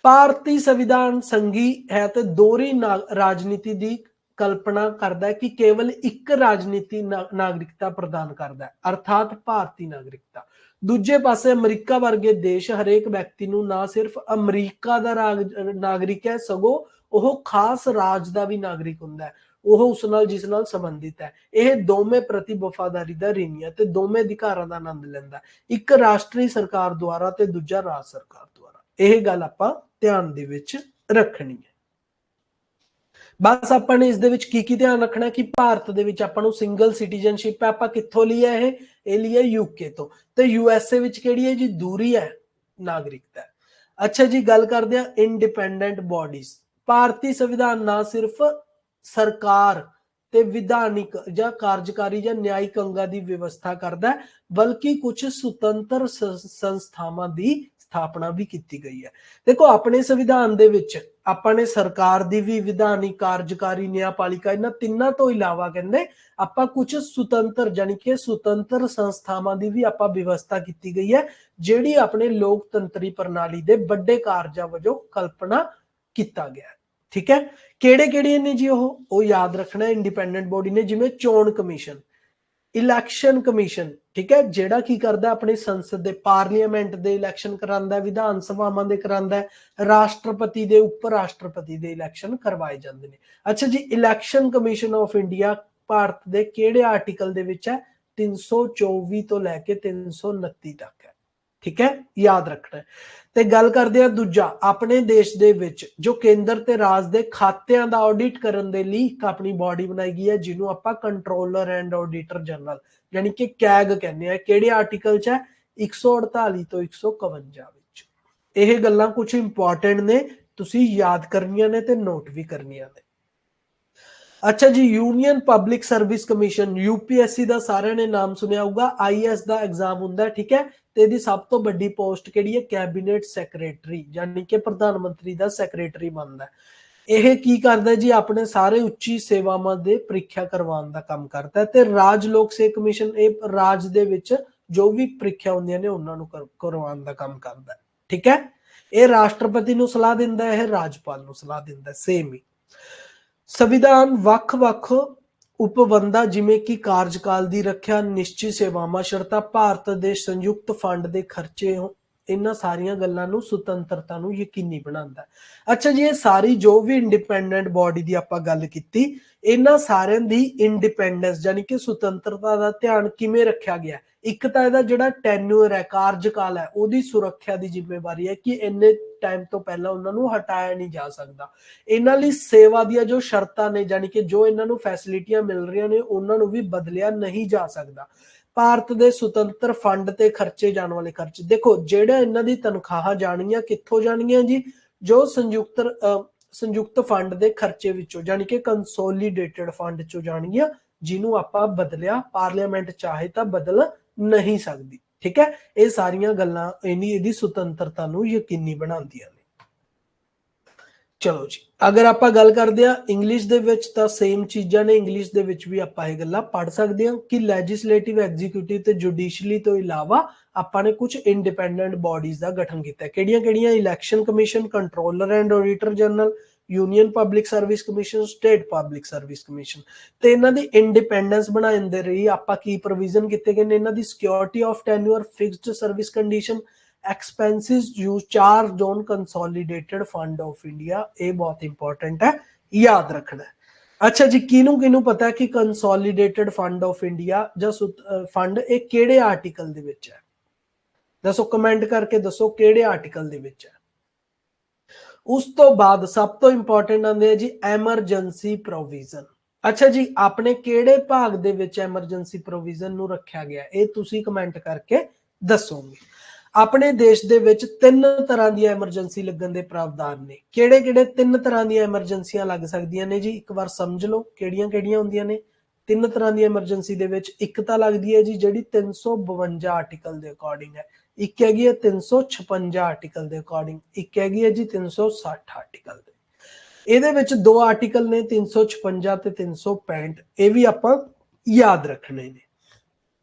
ਭਾਰਤੀ ਸੰਵਿਧਾਨ ਸੰਘੀ ਹੈ ਤੇ ਦੋਹਰੀ ਰਾਜਨੀਤੀ ਦੀ ਕਲਪਨਾ ਕਰਦਾ ਹੈ ਕਿ ਕੇਵਲ ਇੱਕ ਰਾਜਨੀਤੀ ਨਾਗਰਿਕਤਾ ਪ੍ਰਦਾਨ ਕਰਦਾ ਹੈ, ਅਰਥਾਤ ਭਾਰਤੀ ਨਾਗਰਿਕਤਾ। ਦੂਜੇ ਪਾਸੇ ਅਮਰੀਕਾ ਵਰਗੇ ਦੇਸ਼ ਹਰੇਕ ਵਿਅਕਤੀ ਨੂੰ ਨਾ ਸਿਰਫ ਅਮਰੀਕਾ ਦਾ ਨਾਗਰਿਕ ਹੈ, ਸਗੋਂ ਉਹ ਖਾਸ ਰਾਜ ਦਾ ਵੀ ਨਾਗਰਿਕ ਹੁੰਦਾ ਹੈ, ਉਹ ਉਸ ਨਾਲ ਜਿਸ ਨਾਲ ਸੰਬੰਧਿਤ ਹੈ। ਇਹ ਦੋਵੇਂ ਪ੍ਰਤੀ ਵਫਾਦਾਰੀ ਦਾ ਰਿਣੀ ਹੈ ਤੇ ਦੋਵੇਂ ਅਧਿਕਾਰਾਂ ਦਾ ਆਨੰਦ ਲੈਂਦਾ, ਇੱਕ ਰਾਸ਼ਟਰੀ ਸਰਕਾਰ ਦੁਆਰਾ ਤੇ ਦੂਜਾ ਰਾਜ ਸਰਕਾਰ ਦੁਆਰਾ। ਇਹ ਗੱਲ ਆਪਾਂ ਧਿਆਨ ਦੇ ਵਿੱਚ ਰੱਖਣੀ ਹੈ। ਬਸ ਆਪਾਂ ਨੇ ਇਸ ਦੇ ਵਿੱਚ ਕੀ ਧਿਆਨ ਰੱਖਣਾ ਕਿ ਭਾਰਤ ਦੇ ਵਿੱਚ ਆਪਾਂ ਨੂੰ ਸਿੰਗਲ ਸਿਟੀਜ਼ਨਸ਼ਿਪ ਹੈ, ਆਪਾਂ ਕਿੱਥੋਂ ਲਈ ਹੈ? ਇਹ ਲਈ ਹੈ UK ਤੋਂ। ਤੇ USA ਵਿੱਚ ਕਿਹੜੀ ਹੈ ਜੀ? ਦੂਰੀ ਹੈ ਨਾਗਰਿਕਤਾ। ਅੱਛਾ ਜੀ, ਗੱਲ ਕਰਦੇ ਹਾਂ ਇੰਡੀਪੈਂਡੈਂਟ ਬੋਡੀਜ਼। ਭਾਰਤੀ ਸੰਵਿਧਾਨ ਨਾ ਸਿਰਫ ਸਰਕਾਰ ਤੇ ਵਿਧਾਨਿਕ ਜਾਂ ਕਾਰਜਕਾਰੀ ਜਾਂ ਨਿਆਇਕ ਅੰਗਾਂ ਦੀ ਵਿਵਸਥਾ ਕਰਦਾ, ਬਲਕਿ ਕੁਝ ਸੁਤੰਤਰ ਸੰਸਥਾਵਾਂ ਦੀ ਸਥਾਪਨਾ ਵੀ ਕੀਤੀ ਗਈ ਹੈ। ਦੇਖੋ, ਆਪਣੇ ਸੰਵਿਧਾਨ ਦੇ ਵਿੱਚ ਆਪਾਂ ਨੇ ਸਰਕਾਰ ਦੀ ਵੀ, ਵਿਧਾਨਿਕ, ਕਾਰਜਕਾਰੀ, ਨਿਆਂਪਾਲਿਕਾ, ਇਹਨਾਂ ਤਿੰਨਾਂ ਤੋਂ ਇਲਾਵਾ ਕਹਿੰਦੇ ਆਪਾਂ ਕੁਝ ਸੁਤੰਤਰ ਯਾਨੀ ਕਿ ਸੁਤੰਤਰ ਸੰਸਥਾਵਾਂ ਦੀ ਵੀ ਆਪਾਂ ਵਿਵਸਥਾ ਕੀਤੀ ਗਈ ਹੈ, ਜਿਹੜੀ ਆਪਣੇ ਲੋਕਤੰਤਰੀ ਪ੍ਰਣਾਲੀ ਦੇ ਵੱਡੇ ਕਾਰਜਾਂ ਵਜੋਂ ਕਲਪਨਾ ਕੀਤਾ ਗਿਆ। ਠੀਕ ਹੈ, ਕਿਹੜੇ ਕਿਹੜੇ ਨੇ ਜੀ? ਉਹ ਯਾਦ ਰੱਖਣਾ ਇੰਡੀਪੈਂਡੈਂਟ ਬੋਡੀ ਨੇ, ਜਿਵੇਂ ਚੋਣ ਕਮਿਸ਼ਨ, ਇਲੈਕਸ਼ਨ ਕਮਿਸ਼ਨ। ਠੀਕ ਹੈ, ਜਿਹੜਾ ਕੀ ਕਰਦਾ? ਆਪਣੀ ਸੰਸਦ ਦੇ, ਪਾਰਲੀਮੈਂਟ ਦੇ ਇਲੈਕਸ਼ਨ ਕਰਾਂਦਾ, ਵਿਧਾਨ ਸਭਾਵਾਂ ਦੇ ਕਰਾਂਦਾ, ਰਾਸ਼ਟਰਪਤੀ ਦੇ, ਉਪ ਰਾਸ਼ਟਰਪਤੀ ਦੇ ਇਲੈਕਸ਼ਨ ਕਰਵਾਏ ਜਾਂਦੇ ਨੇ। ਅੱਛਾ ਜੀ, election commission of India Bharat ਦੇ ਕਿਹੜੇ ਆਰਟੀਕਲ ਦੇ ਵਿੱਚ ਹੈ? 324 ਤੋਂ ਲੈ ਕੇ 329 ਤੱਕ ਹੈ। ठीक है, याद रखना है। ਤੇ ਗੱਲ ਕਰਦੇ ਆ ਦੂਜਾ, ਆਪਣੇ ਦੇਸ਼ ਦੇ ਵਿੱਚ ਜੋ ਕੇਂਦਰ ਤੇ ਰਾਜ ਦੇ ਖਾਤਿਆਂ ਦਾ ਆਡਿਟ ਕਰਨ ਦੇ ਲਈ ਇੱਕ ਆਪਣੀ ਬਾਡੀ ਬਣਾਈ ਗਈ ਹੈ, ਜਿਹਨੂੰ ਆਪਾਂ ਕੰਟਰੋਲਰ ਐਂਡ ਆਡਿਟਰ ਜਨਰਲ ਯਾਨੀ ਕਿ ਕੈਗ ਕਹਿੰਦੇ ਆ। ਕਿਹੜੇ ਆਰਟੀਕਲ 'ਚ ਹੈ? 148 ਤੋਂ 151 ਵਿੱਚ। ਇਹ ਗੱਲਾਂ ਕੁਝ ਇੰਪੋਰਟੈਂਟ ਨੇ, ਤੁਸੀਂ ਯਾਦ ਕਰਨੀਆਂ ਨੇ ਤੇ ਨੋਟ ਵੀ ਕਰਨੀਆਂ ਨੇ। अच्छा जी, union public service commission UPSC का सारे ने नाम सुनिया होगा, आईएएस का एग्जाम होंगे, ठीक है। तो यदि सब तो बड़ी पोस्ट केड़ी है? कैबिनेट सैकरेटरी यानी कि प्रधानमंत्री का सैकरेटरी बनता है। यह की करता है जी? अपने सारे उच्ची सेवावां दे परीक्षा करवाने का काम करता है। तो राज लोक सेवा कमीशन ये राज दे विच जो भी परीक्षा होंदियां ने उन्होंने करवाने का काम करता है, ठीक है। यह राष्ट्रपति नूं सलाह दिंदा है, राज्यपाल नूं सलाह दिंदा है, सेम ही। संविधान ਵੱਖ-ਵੱਖ ਉਪਬੰਧਾਂ ਜਿਵੇਂ ਕਿ ਕਾਰਜਕਾਲ ਦੀ ਰੱਖਿਆ, ਨਿਸ਼ਚਿਤ ਸੇਵਾਵਾਂ, ਸ਼ਰਤਾਂ, ਭਾਰਤ ਦੇ ਸੰਯੁਕਤ ਫੰਡ ਦੇ ਖਰਚੇ, ਇਹਨਾਂ ਸਾਰੀਆਂ ਗੱਲਾਂ ਨੂੰ ਸੁਤੰਤਰਤਾ ਨੂੰ ਯਕੀਨੀ ਬਣਾਉਂਦਾ ਹੈ। ਅੱਛਾ ਜੀ, ਇਹ ਸਾਰੀ ਜੋ ਵੀ ਇੰਡੀਪੈਂਡੈਂਟ ਬਾਡੀ ਦੀ ਆਪਾਂ ਗੱਲ ਕੀਤੀ, ਇਹਨਾਂ ਸਾਰਿਆਂ ਦੀ ਇੰਡੀਪੈਂਡੈਂਸ ਯਾਨੀ ਕਿ ਸੁਤੰਤਰਤਾ ਦਾ ਧਿਆਨ ਕਿਵੇਂ ਰੱਖਿਆ ਗਿਆ? ਇੱਕ ਤਾਂ ਇਹਦਾ ਜਿਹੜਾ ਟੈਨਿਓਰ ਹੈ, ਕਾਰਜਕਾਲ ਹੈ, ਉਹਦੀ ਸੁਰੱਖਿਆ ਦੀ ਜ਼ਿੰਮੇਵਾਰੀ ਹੈ ਕਿ ਇੰਨੇ ਟਾਈਮ ਤੋਂ ਪਹਿਲਾਂ ਉਹਨਾਂ ਨੂੰ ਹਟਾਇਆ ਨਹੀਂ ਜਾ ਸਕਦਾ। ਇਹਨਾਂ ਲਈ ਸੇਵਾ ਦੀਆਂ ਜੋ ਸ਼ਰਤਾਂ ਨੇ ਯਾਨੀ ਕਿ ਜੋ ਇਹਨਾਂ ਨੂੰ ਫੈਸਿਲਿਟੀਆਂ ਮਿਲ ਰਹੀਆਂ ਨੇ ਉਹਨਾਂ ਨੂੰ ਵੀ ਬਦਲਿਆ ਨਹੀਂ ਜਾ ਸਕਦਾ। ਭਾਰਤ ਦੇ ਸੁਤੰਤਰ ਫੰਡ ਤੇ ਖਰਚੇ ਜਾਣ ਵਾਲੇ ਖਰਚ, ਦੇਖੋ ਜਿਹੜੇ ਇਹਨਾਂ ਦੀ ਤਨਖਾਹਾਂ ਜਾਣਗੀਆਂ ਕਿੱਥੋਂ ਜਾਣਗੀਆਂ ਜੀ? ਜੋ ਸੰਯੁਕਤ ਫੰਡ ਦੇ ਖਰਚੇ ਵਿੱਚੋਂ ਯਾਨੀ ਕਿ ਕੰਸੋਲੀਡੇਟਡ ਫੰਡ ਚੋਂ ਜਾਣਗੀਆਂ, ਜਿਹਨੂੰ ਆਪਾਂ ਬਦਲਿਆ ਪਾਰਲੀਮੈਂਟ ਚਾਹੇ ਤਾਂ ਬਦਲ नहीं सकती, ठीक है। ये सारियां गल्लां इहदी सुतंत्रता नूं यकीनी बनाउंदियां ने। चलो जी, अगर आप गल करते हैं इंग्लिश दे विच तां सेम चीज़ां ने, इंग्लिश दे विच भी आपां इह गल्लां पढ़ सकते हैं कि लैजिसलेटिव, एग्जीक्यूटिव ते जुडिशली तो इलावा आपां ने कुछ इंडिपेंडेंट बॉडीज का गठन किया। किहड़ियां-किहड़ियां? Election commission, comptroller and auditor general, union public service commission, state public service commission. तो इन्हां दी इंडिपेंडेंस बनाने दे रही आपां की प्रोविजन किते गए ने? इन्हां दी security of tenure, fixed service condition, expenses use, charge on consolidated fund of India. ये बहुत इंपॉर्टेंट है, याद रखना है। अच्छा जी, किनू किनू पता है कि कंसोलीडेटेड फंड ऑफ इंडिया जां फंड ये किहड़े आर्टिकल दे विच है? दसो, कमेंट करके दसो किहड़े आर्टिकल दे विच है। उस तो बाद सब तो इंपॉर्टेंट आंदे है जी एमरजेंसी प्रोविजन। अच्छा जी, आपने किहड़े भाग दे विच एमरजेंसी प्रोविजन नूं रखिया गया? ये तुसी कमेंट करके दसोगे। अपने देश दे विच 3 तरह दी एमरजेंसी लगन दे प्रावधान ने। किहड़े-किहड़े 3 तरह दी एमरजेंसियां लग सकदियां ने जी? एक बार समझ लो किहड़ियां-किहड़ियां हुंदियां ने 3 तरह दी एमरजेंसी दे विच। एक तां लगदी है जी जिहड़ी 352 आर्टिकल दे अकॉर्डिंग है, एक हैगी है 356 आर्टिकल के अकॉर्डिंग, एक हैगी है जी 360 आर्टिकल दे। ਇਹਦੇ ਵਿੱਚ ਦੋ ਆਰਟੀਕਲ ਨੇ 356 ਤੇ 365, ਇਹ ਵੀ ਆਪਾਂ ਯਾਦ ਰੱਖਣੇ ਨੇ।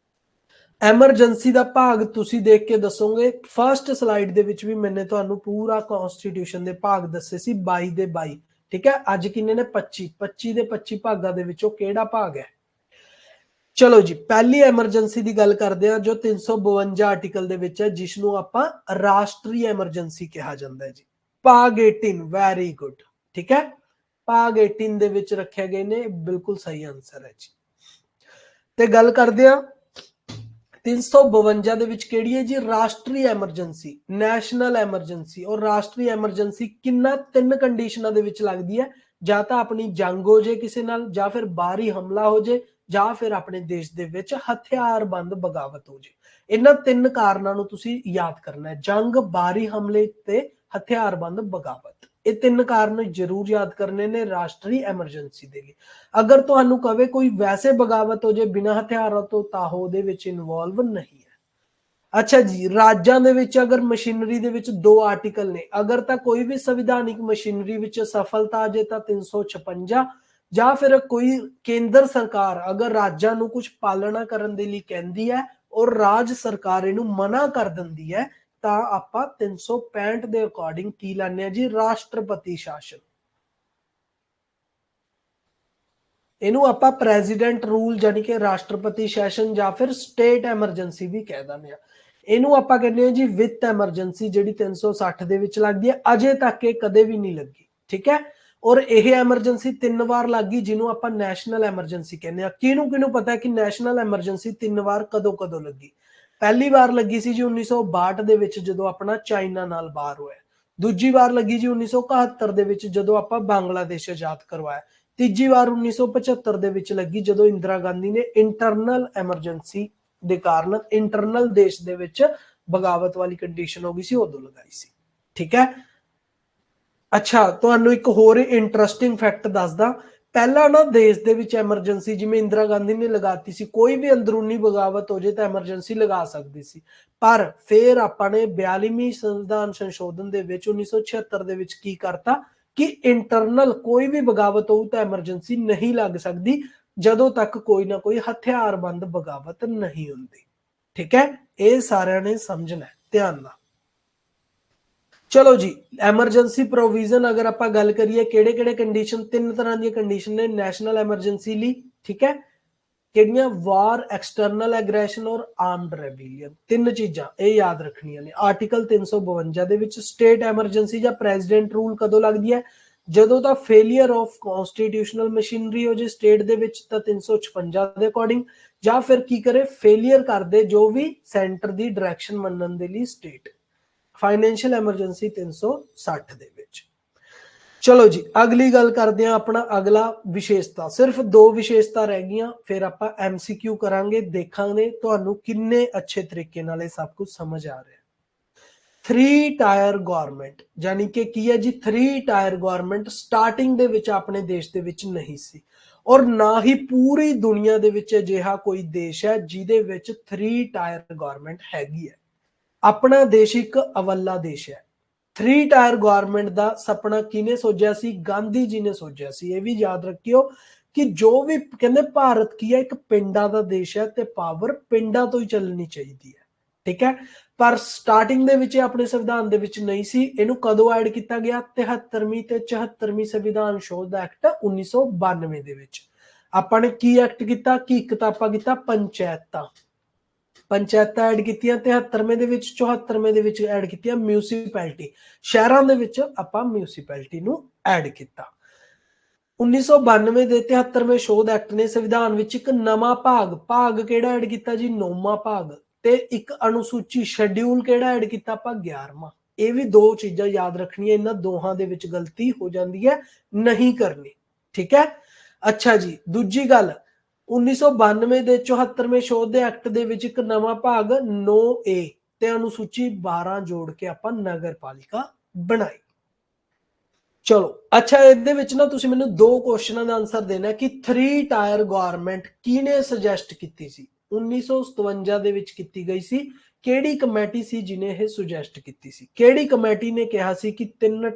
ਐਮਰਜੈਂਸੀ ਦਾ ਭਾਗ ਤੁਸੀਂ ਦੇਖ ਕੇ ਦੱਸੋਗੇ। ਫਰਸਟ ਸਲਾਈਡ ਦੇ ਵਿੱਚ ਵੀ ਮੈਨੇ ਤੁਹਾਨੂੰ ਪੂਰਾ ਕਨਸਟੀਟਿਊਸ਼ਨ ਦੇ ਭਾਗ ਦੱਸੇ ਸੀ 22 ਦੇ 22, ਠੀਕ ਹੈ। ਅੱਜ ਕਿੰਨੇ ਨੇ? 25, 25 ਦੇ 25 ਭਾਗਾਂ ਦੇ ਵਿੱਚੋਂ ਕਿਹੜਾ ਭਾਗ ਹੈ? चलो जी, पहली एमरजेंसी की गल करते हैं जो 352 आर्टिकल दे विच है, जिसनों आपां राष्ट्रीय एमरजेंसी कहा जाता है जी। भाग 18, वेरी गुड, ठीक है। भाग 18 दे विच रखे गए ने, बिल्कुल सही आंसर है जी। ते गल करते हैं 352 दे विच किहड़ी है जी? राष्ट्रीय एमरजेंसी, नैशनल एमरजेंसी और राष्ट्रीय एमरजेंसी किन्ना 3 कंडीशनां दे विच लगदी है। जां तां अपनी जंग हो जाए किसी नाल, जां फिर बाहरी हमला हो जाए, ਜਾਂ ਫਿਰ ਆਪਣੇ ਦੇਸ਼ ਦੇ ਵਿੱਚ ਹਥਿਆਰਬੰਦ ਬਗਾਵਤ ਹੋ ਜੇ। ਇਹਨਾਂ 3 ਕਾਰਨਾਂ ਨੂੰ ਤੁਸੀਂ ਯਾਦ ਕਰਨਾ ਹੈ, ਜੰਗ, ਬਾਹਰੀ ਹਮਲੇ ਤੇ ਹਥਿਆਰਬੰਦ ਬਗਾਵਤ। ਇਹ 3 ਕਾਰਨ ਜ਼ਰੂਰ ਯਾਦ ਕਰਨੇ ਨੇ ਰਾਸ਼ਟਰੀ ਐਮਰਜੈਂਸੀ ਦੇ ਲਈ। ਅਗਰ ਤੁਹਾਨੂੰ ਕਵੇ ਕੋਈ ਵੈਸੇ ਬਗਾਵਤ ਹੋ ਜੇ ਬਿਨਾਂ ਹਥਿਆਰਾਂ ਤੋਂ, ਤਾਂ ਉਹਦੇ ਵਿੱਚ ਇਨਵੋਲਵ ਨਹੀਂ ਹੈ। ਅੱਛਾ ਜੀ, ਰਾਜਾਂ ਦੇ ਵਿੱਚ ਅਗਰ ਮਸ਼ੀਨਰੀ ਦੇ ਵਿੱਚ 2 ਆਰਟੀਕਲ ਨੇ, ਅਗਰ ਤਾਂ ਕੋਈ ਵੀ ਸੰਵਿਧਾਨਿਕ ਮਸ਼ੀਨਰੀ ਵਿੱਚ ਸਫਲਤਾ ਆ ਜੇ ਤਾਂ 356, ਜਾਂ फिर कोई केंद्र सरकार अगर राज्यां नूं कुछ पालना करन दे लई कहंदी है और राज सरकार इहनूं मना कर दिंदी है, तां आपां 365 दे अकॉर्डिंग की लाने जी? राष्ट्रपति शासन। इहनूं आपां प्रेजिडेंट रूल यानी कि राष्ट्रपति शासन ਜਾਂ फिर स्टेट एमरजेंसी भी कह दिंदे आ। ਇਹਨੂੰ ਆਪਾਂ ਕਹਿੰਦੇ ਆ ਜੀ ਵਿੱਤ ਐਮਰਜੈਂਸੀ, ਜਿਹੜੀ 360 ਦੇ ਵਿੱਚ ਲੱਗਦੀ ਹੈ। ਅਜੇ ਤੱਕ ਇਹ ਕਦੇ ਵੀ ਨਹੀਂ ਲੱਗੀ, ਠੀਕ ਹੈ। और यह एमरजेंसी 3 बार लग गई, जिन्हों आप नैशनल एमरजेंसी कहने। किनू किनू पता है कि नैशनल एमरजेंसी 3 बार कदों कदों लगी? पहली बार लगी सी जी 1962 ਦੇ ਵਿੱਚ ਜਦੋਂ ਆਪਣਾ ਚਾਈਨਾ ਨਾਲ ਬਾਹਰ ਹੋਇਆ। ਦੂਜੀ ਵਾਰ ਲੱਗੀ ਜੀ 1971 ਦੇ ਵਿੱਚ ਜਦੋਂ ਆਪਾਂ ਬੰਗਲਾਦੇਸ਼ ਆਜ਼ਾਦ ਕਰਵਾਇਆ। ਤੀਜੀ ਵਾਰ 1975 ਦੇ ਵਿੱਚ ਲੱਗੀ ਜਦੋਂ ਇੰਦਰਾ ਗਾਂਧੀ ਨੇ ਇੰਟਰਨਲ ਐਮਰਜੈਂਸੀ ਦੇ ਕਾਰਨ ਇੰਟਰਨਲ ਦੇਸ਼ ਦੇ ਵਿੱਚ ਬਗਾਵਤ ਵਾਲੀ ਕੰਡੀਸ਼ਨ ਹੋ ਗਈ ਸੀ, ਉਦੋਂ ਲਗਾਈ ਸੀ। ਠੀਕ ਹੈ। ਅੱਛਾ, ਤੁਹਾਨੂੰ ਇੱਕ ਹੋਰ ਇੰਟਰਸਟਿੰਗ ਫੈਕਟ ਦੱਸਦਾ। ਪਹਿਲਾਂ ਨਾ ਦੇਸ਼ ਦੇ ਵਿੱਚ ਐਮਰਜੈਂਸੀ ਜਿਵੇਂ ਇੰਦਰਾ ਗਾਂਧੀ ਨੇ ਲਗਾਤੀ ਸੀ, ਕੋਈ ਵੀ ਅੰਦਰੂਨੀ ਬਗਾਵਤ ਹੋ ਜੇ ਤਾਂ ਐਮਰਜੈਂਸੀ ਲਗਾ ਸਕਦੀ ਸੀ। ਪਰ ਫਿਰ ਆਪਾਂ ਨੇ 42ਵੀਂ ਸੰਵਿਧਾਨ ਸੰਸ਼ੋਧਨ ਦੇ ਵਿੱਚ 1976 ਦੇ ਵਿੱਚ ਕੀ ਕਰਤਾ ਕਿ ਇੰਟਰਨਲ ਕੋਈ ਵੀ ਬਗਾਵਤ ਹੋਊ ਤਾਂ ਐਮਰਜੈਂਸੀ ਨਹੀਂ ਲੱਗ ਸਕਦੀ ਜਦੋਂ ਤੱਕ ਕੋਈ ਨਾ ਕੋਈ ਹਥਿਆਰਬੰਦ ਬਗਾਵਤ ਨਹੀਂ ਹੁੰਦੀ। ਠੀਕ ਹੈ, ਇਹ ਸਾਰਿਆਂ ਨੇ ਸਮਝਣਾ ਧਿਆਨ ਨਾਲ। ਚਲੋ ਜੀ, ਐਮਰਜੈਂਸੀ ਪ੍ਰੋਵੀਜ਼ਨ ਅਗਰ ਆਪਾਂ ਗੱਲ ਕਰੀਏ ਕਿਹੜੇ ਕਿਹੜੇ ਕੰਡੀਸ਼ਨ, ਤਿੰਨ ਤਰ੍ਹਾਂ ਦੀਆਂ ਕੰਡੀਸ਼ਨ ਨੇ ਨੈਸ਼ਨਲ ਐਮਰਜੈਂਸੀ ਲਈ। ਠੀਕ ਹੈ, ਕਿਹੜੀਆਂ? ਵਾਰ, ਐਕਸਟਰਨਲ ਐਗਰੈਸ਼ਨ ਔਰ ਆਰਮਡ ਰੈਬੇਲੀਅਨ। ਤਿੰਨ ਚੀਜ਼ਾਂ ਇਹ ਯਾਦ ਰੱਖਣੀਆਂ ਨੇ। ਆਰਟੀਕਲ 352 ਦੇ ਵਿੱਚ ਸਟੇਟ ਐਮਰਜੈਂਸੀ ਜਾਂ ਪ੍ਰੈਜ਼ੀਡੈਂਟ ਰੂਲ ਕਦੋਂ ਲੱਗਦੀ ਹੈ? ਜਦੋਂ ਤਾਂ ਫੇਲੀਅਰ ਆਫ ਕਨਸਟੀਟਿਊਸ਼ਨਲ ਮਸ਼ੀਨਰੀ ਹੋ ਜੇ ਸਟੇਟ ਦੇ ਵਿੱਚ ਤਾਂ 356 ਦੇ ਅਕੋਰਡਿੰਗ, ਜਾਂ ਫਿਰ ਕੀ ਕਰੇ ਫੇਲੀਅਰ ਕਰਦੇ ਜੋ ਵੀ ਸੈਂਟਰ ਦੀ ਡਾਇਰੈਕਸ਼ਨ ਮੰਨਣ ਦੇ ਲਈ ਸਟੇਟ। ਫਾਈਨੈਂਸ਼ੀਅਲ ਐਮਰਜੈਂਸੀ 360 ਦੇ ਵਿੱਚ। ਚਲੋ ਜੀ, ਅਗਲੀ ਗੱਲ ਕਰਦੇ ਹਾਂ। ਆਪਣਾ ਅਗਲਾ ਵਿਸ਼ੇਸ਼ਤਾ, ਸਿਰਫ ਦੋ ਵਿਸ਼ੇਸ਼ਤਾ ਰਹਿ ਗਈਆਂ, ਫਿਰ ਆਪਾਂ MCQ ਕਰਾਂਗੇ, ਦੇਖਾਂਗੇ ਤੁਹਾਨੂੰ ਕਿੰਨੇ ਅੱਛੇ ਤਰੀਕੇ ਨਾਲ ਇਹ ਸਭ ਕੁਝ ਸਮਝ ਆ ਰਿਹਾ। 3 ਟਾਇਰ ਗਵਰਨਮੈਂਟ, ਯਾਨੀ ਕਿ ਕੀ ਹੈ ਜੀ 3 ਟਾਇਰ ਗਵਰਨਮੈਂਟ ਸਟਾਰਟਿੰਗ ਦੇ ਵਿੱਚ ਆਪਣੇ ਦੇਸ਼ ਦੇ ਵਿੱਚ ਨਹੀਂ ਸੀ, ਔਰ ਨਾ ਹੀ ਪੂਰੀ ਦੁਨੀਆ ਦੇ ਵਿੱਚ ਅਜਿਹਾ ਕੋਈ ਦੇਸ਼ ਹੈ ਜਿਹਦੇ ਵਿੱਚ 3 ਟਾਇਰ ਗਵਰਨਮੈਂਟ ਹੈਗੀ ਹੈ। ਆਪਣਾ ਦੇਸ਼ ਇੱਕ ਅਵੱਲਾ ਦੇਸ਼ ਹੈ। 3 ਟਾਇਰ ਗਵਰਨਮੈਂਟ ਦਾ ਸੁਪਨਾ ਕਿਹਨੇ ਸੋਚਿਆ ਸੀ? ਗਾਂਧੀ ਜੀ ਨੇ ਸੋਚਿਆ ਸੀ। ਇਹ ਵੀ ਯਾਦ ਰੱਖਿਓ ਕਿ ਜੋ ਵੀ ਕਹਿੰਦੇ ਭਾਰਤ ਕੀ ਹੈ, ਇੱਕ ਪਿੰਡਾਂ ਦਾ ਦੇਸ਼ ਹੈ ਤੇ ਪਾਵਰ ਪਿੰਡਾਂ ਤੋਂ ਹੀ ਚੱਲਣੀ ਚਾਹੀਦੀ ਹੈ। ਠੀਕ ਹੈ, ਪਰ ਸਟਾਰਟਿੰਗ ਦੇ ਵਿੱਚ ਆਪਣੇ ਸੰਵਿਧਾਨ ਦੇ ਵਿੱਚ ਨਹੀਂ ਸੀ। ਇਹਨੂੰ ਕਦੋਂ ਐਡ ਕੀਤਾ ਗਿਆ? 73ਵੀਂ ਤੇ 74ਵੀਂ ਸੰਵਿਧਾਨ ਸ਼ੋਧ ਐਕਟ 1992 ਦੇ ਵਿੱਚ। ਆਪਾਂ ਨੇ ਕੀ ਐਕਟ ਕੀਤਾ ਕਿ ਇੱਕ ਤਾਂ ਆਪਾਂ ਕੀਤਾ ਪੰਚਾਇਤਾਂ ਐਡ ਕੀਤੀਆਂ 73ਵੇਂ ਦੇ ਵਿੱਚ, 74ਵੇਂ ਦੇ ਵਿੱਚ ਐਡ ਕੀਤੀਆਂ ਮਿਊਨਿਸਪੈਲਿਟੀ, ਸ਼ਹਿਰਾਂ ਦੇ ਵਿੱਚ ਆਪਾਂ ਮਿਊਨਿਸਪੈਲਿਟੀ ਨੂੰ ਐਡ ਕੀਤਾ। 1992 ਦੇ 73ਵੇਂ ਸ਼ੋਧ ਐਕਟ ਨੇ ਸੰਵਿਧਾਨ ਵਿੱਚ ਇੱਕ ਨਵਾਂ ਭਾਗ ਕਿਹੜਾ ਐਡ ਕੀਤਾ ਜੀ? 9ਵਾਂ ਭਾਗ, ਤੇ ਇੱਕ ਅਨੁਸੂਚੀ ਸ਼ੈਡਿਊਲ ਕਿਹੜਾ ਐਡ ਕੀਤਾ ਆਪਾਂ? 11ਵਾਂ। ਇਹ ਵੀ ਦੋ ਚੀਜ਼ਾਂ ਯਾਦ ਰੱਖਣੀਆਂ, ਇਹਨਾਂ ਦੋਹਾਂ ਦੇ ਵਿੱਚ ਗਲਤੀ ਹੋ ਜਾਂਦੀ ਹੈ, ਨਹੀਂ ਕਰਨੀ। ਠੀਕ ਹੈ। ਅੱਛਾ ਜੀ, ਦੂਜੀ ਗੱਲ 1992 ਦੇ 74ਵੇਂ ਸ਼ੋਧ ਦੇ ਐਕਟ ਦੇ ਵਿੱਚ ਇੱਕ ਨਵਾਂ ਭਾਗ 9A ਤੇ ਅਨੁਸੂਚੀ 12 ਜੋੜ ਕੇ ਆਪਾਂ ਨਗਰਪਾਲਿਕਾ ਬਣਾਈ। ਚਲੋ, ਅੱਛਾ, ਇਹਦੇ ਵਿੱਚ ਨਾ ਤੁਸੀਂ ਮੈਨੂੰ ਦੋ ਕੁਐਸਚਨਾਂ ਦਾ ਆਨਸਰ ਦੇਣਾ ਕਿ 3 ਟਾਇਰ ਗਵਰਨਮੈਂਟ ਕਿਹਨੇ ਸੁਜੈਸਟ ਕੀਤੀ ਸੀ? 1957 ਦੇ ਵਿੱਚ ਕੀਤੀ ਗਈ ਸੀ। ਕਿਹੜੀ ਕਮੇਟੀ ਸੀ ਜਿਹਨੇ ਇਹ ਸੁਜੈਸਟ ਕੀਤੀ ਸੀ? ਕਿਹੜੀ ਕਮੇਟੀ ਨੇ ਕਿਹਾ ਸੀ ਕਿ 3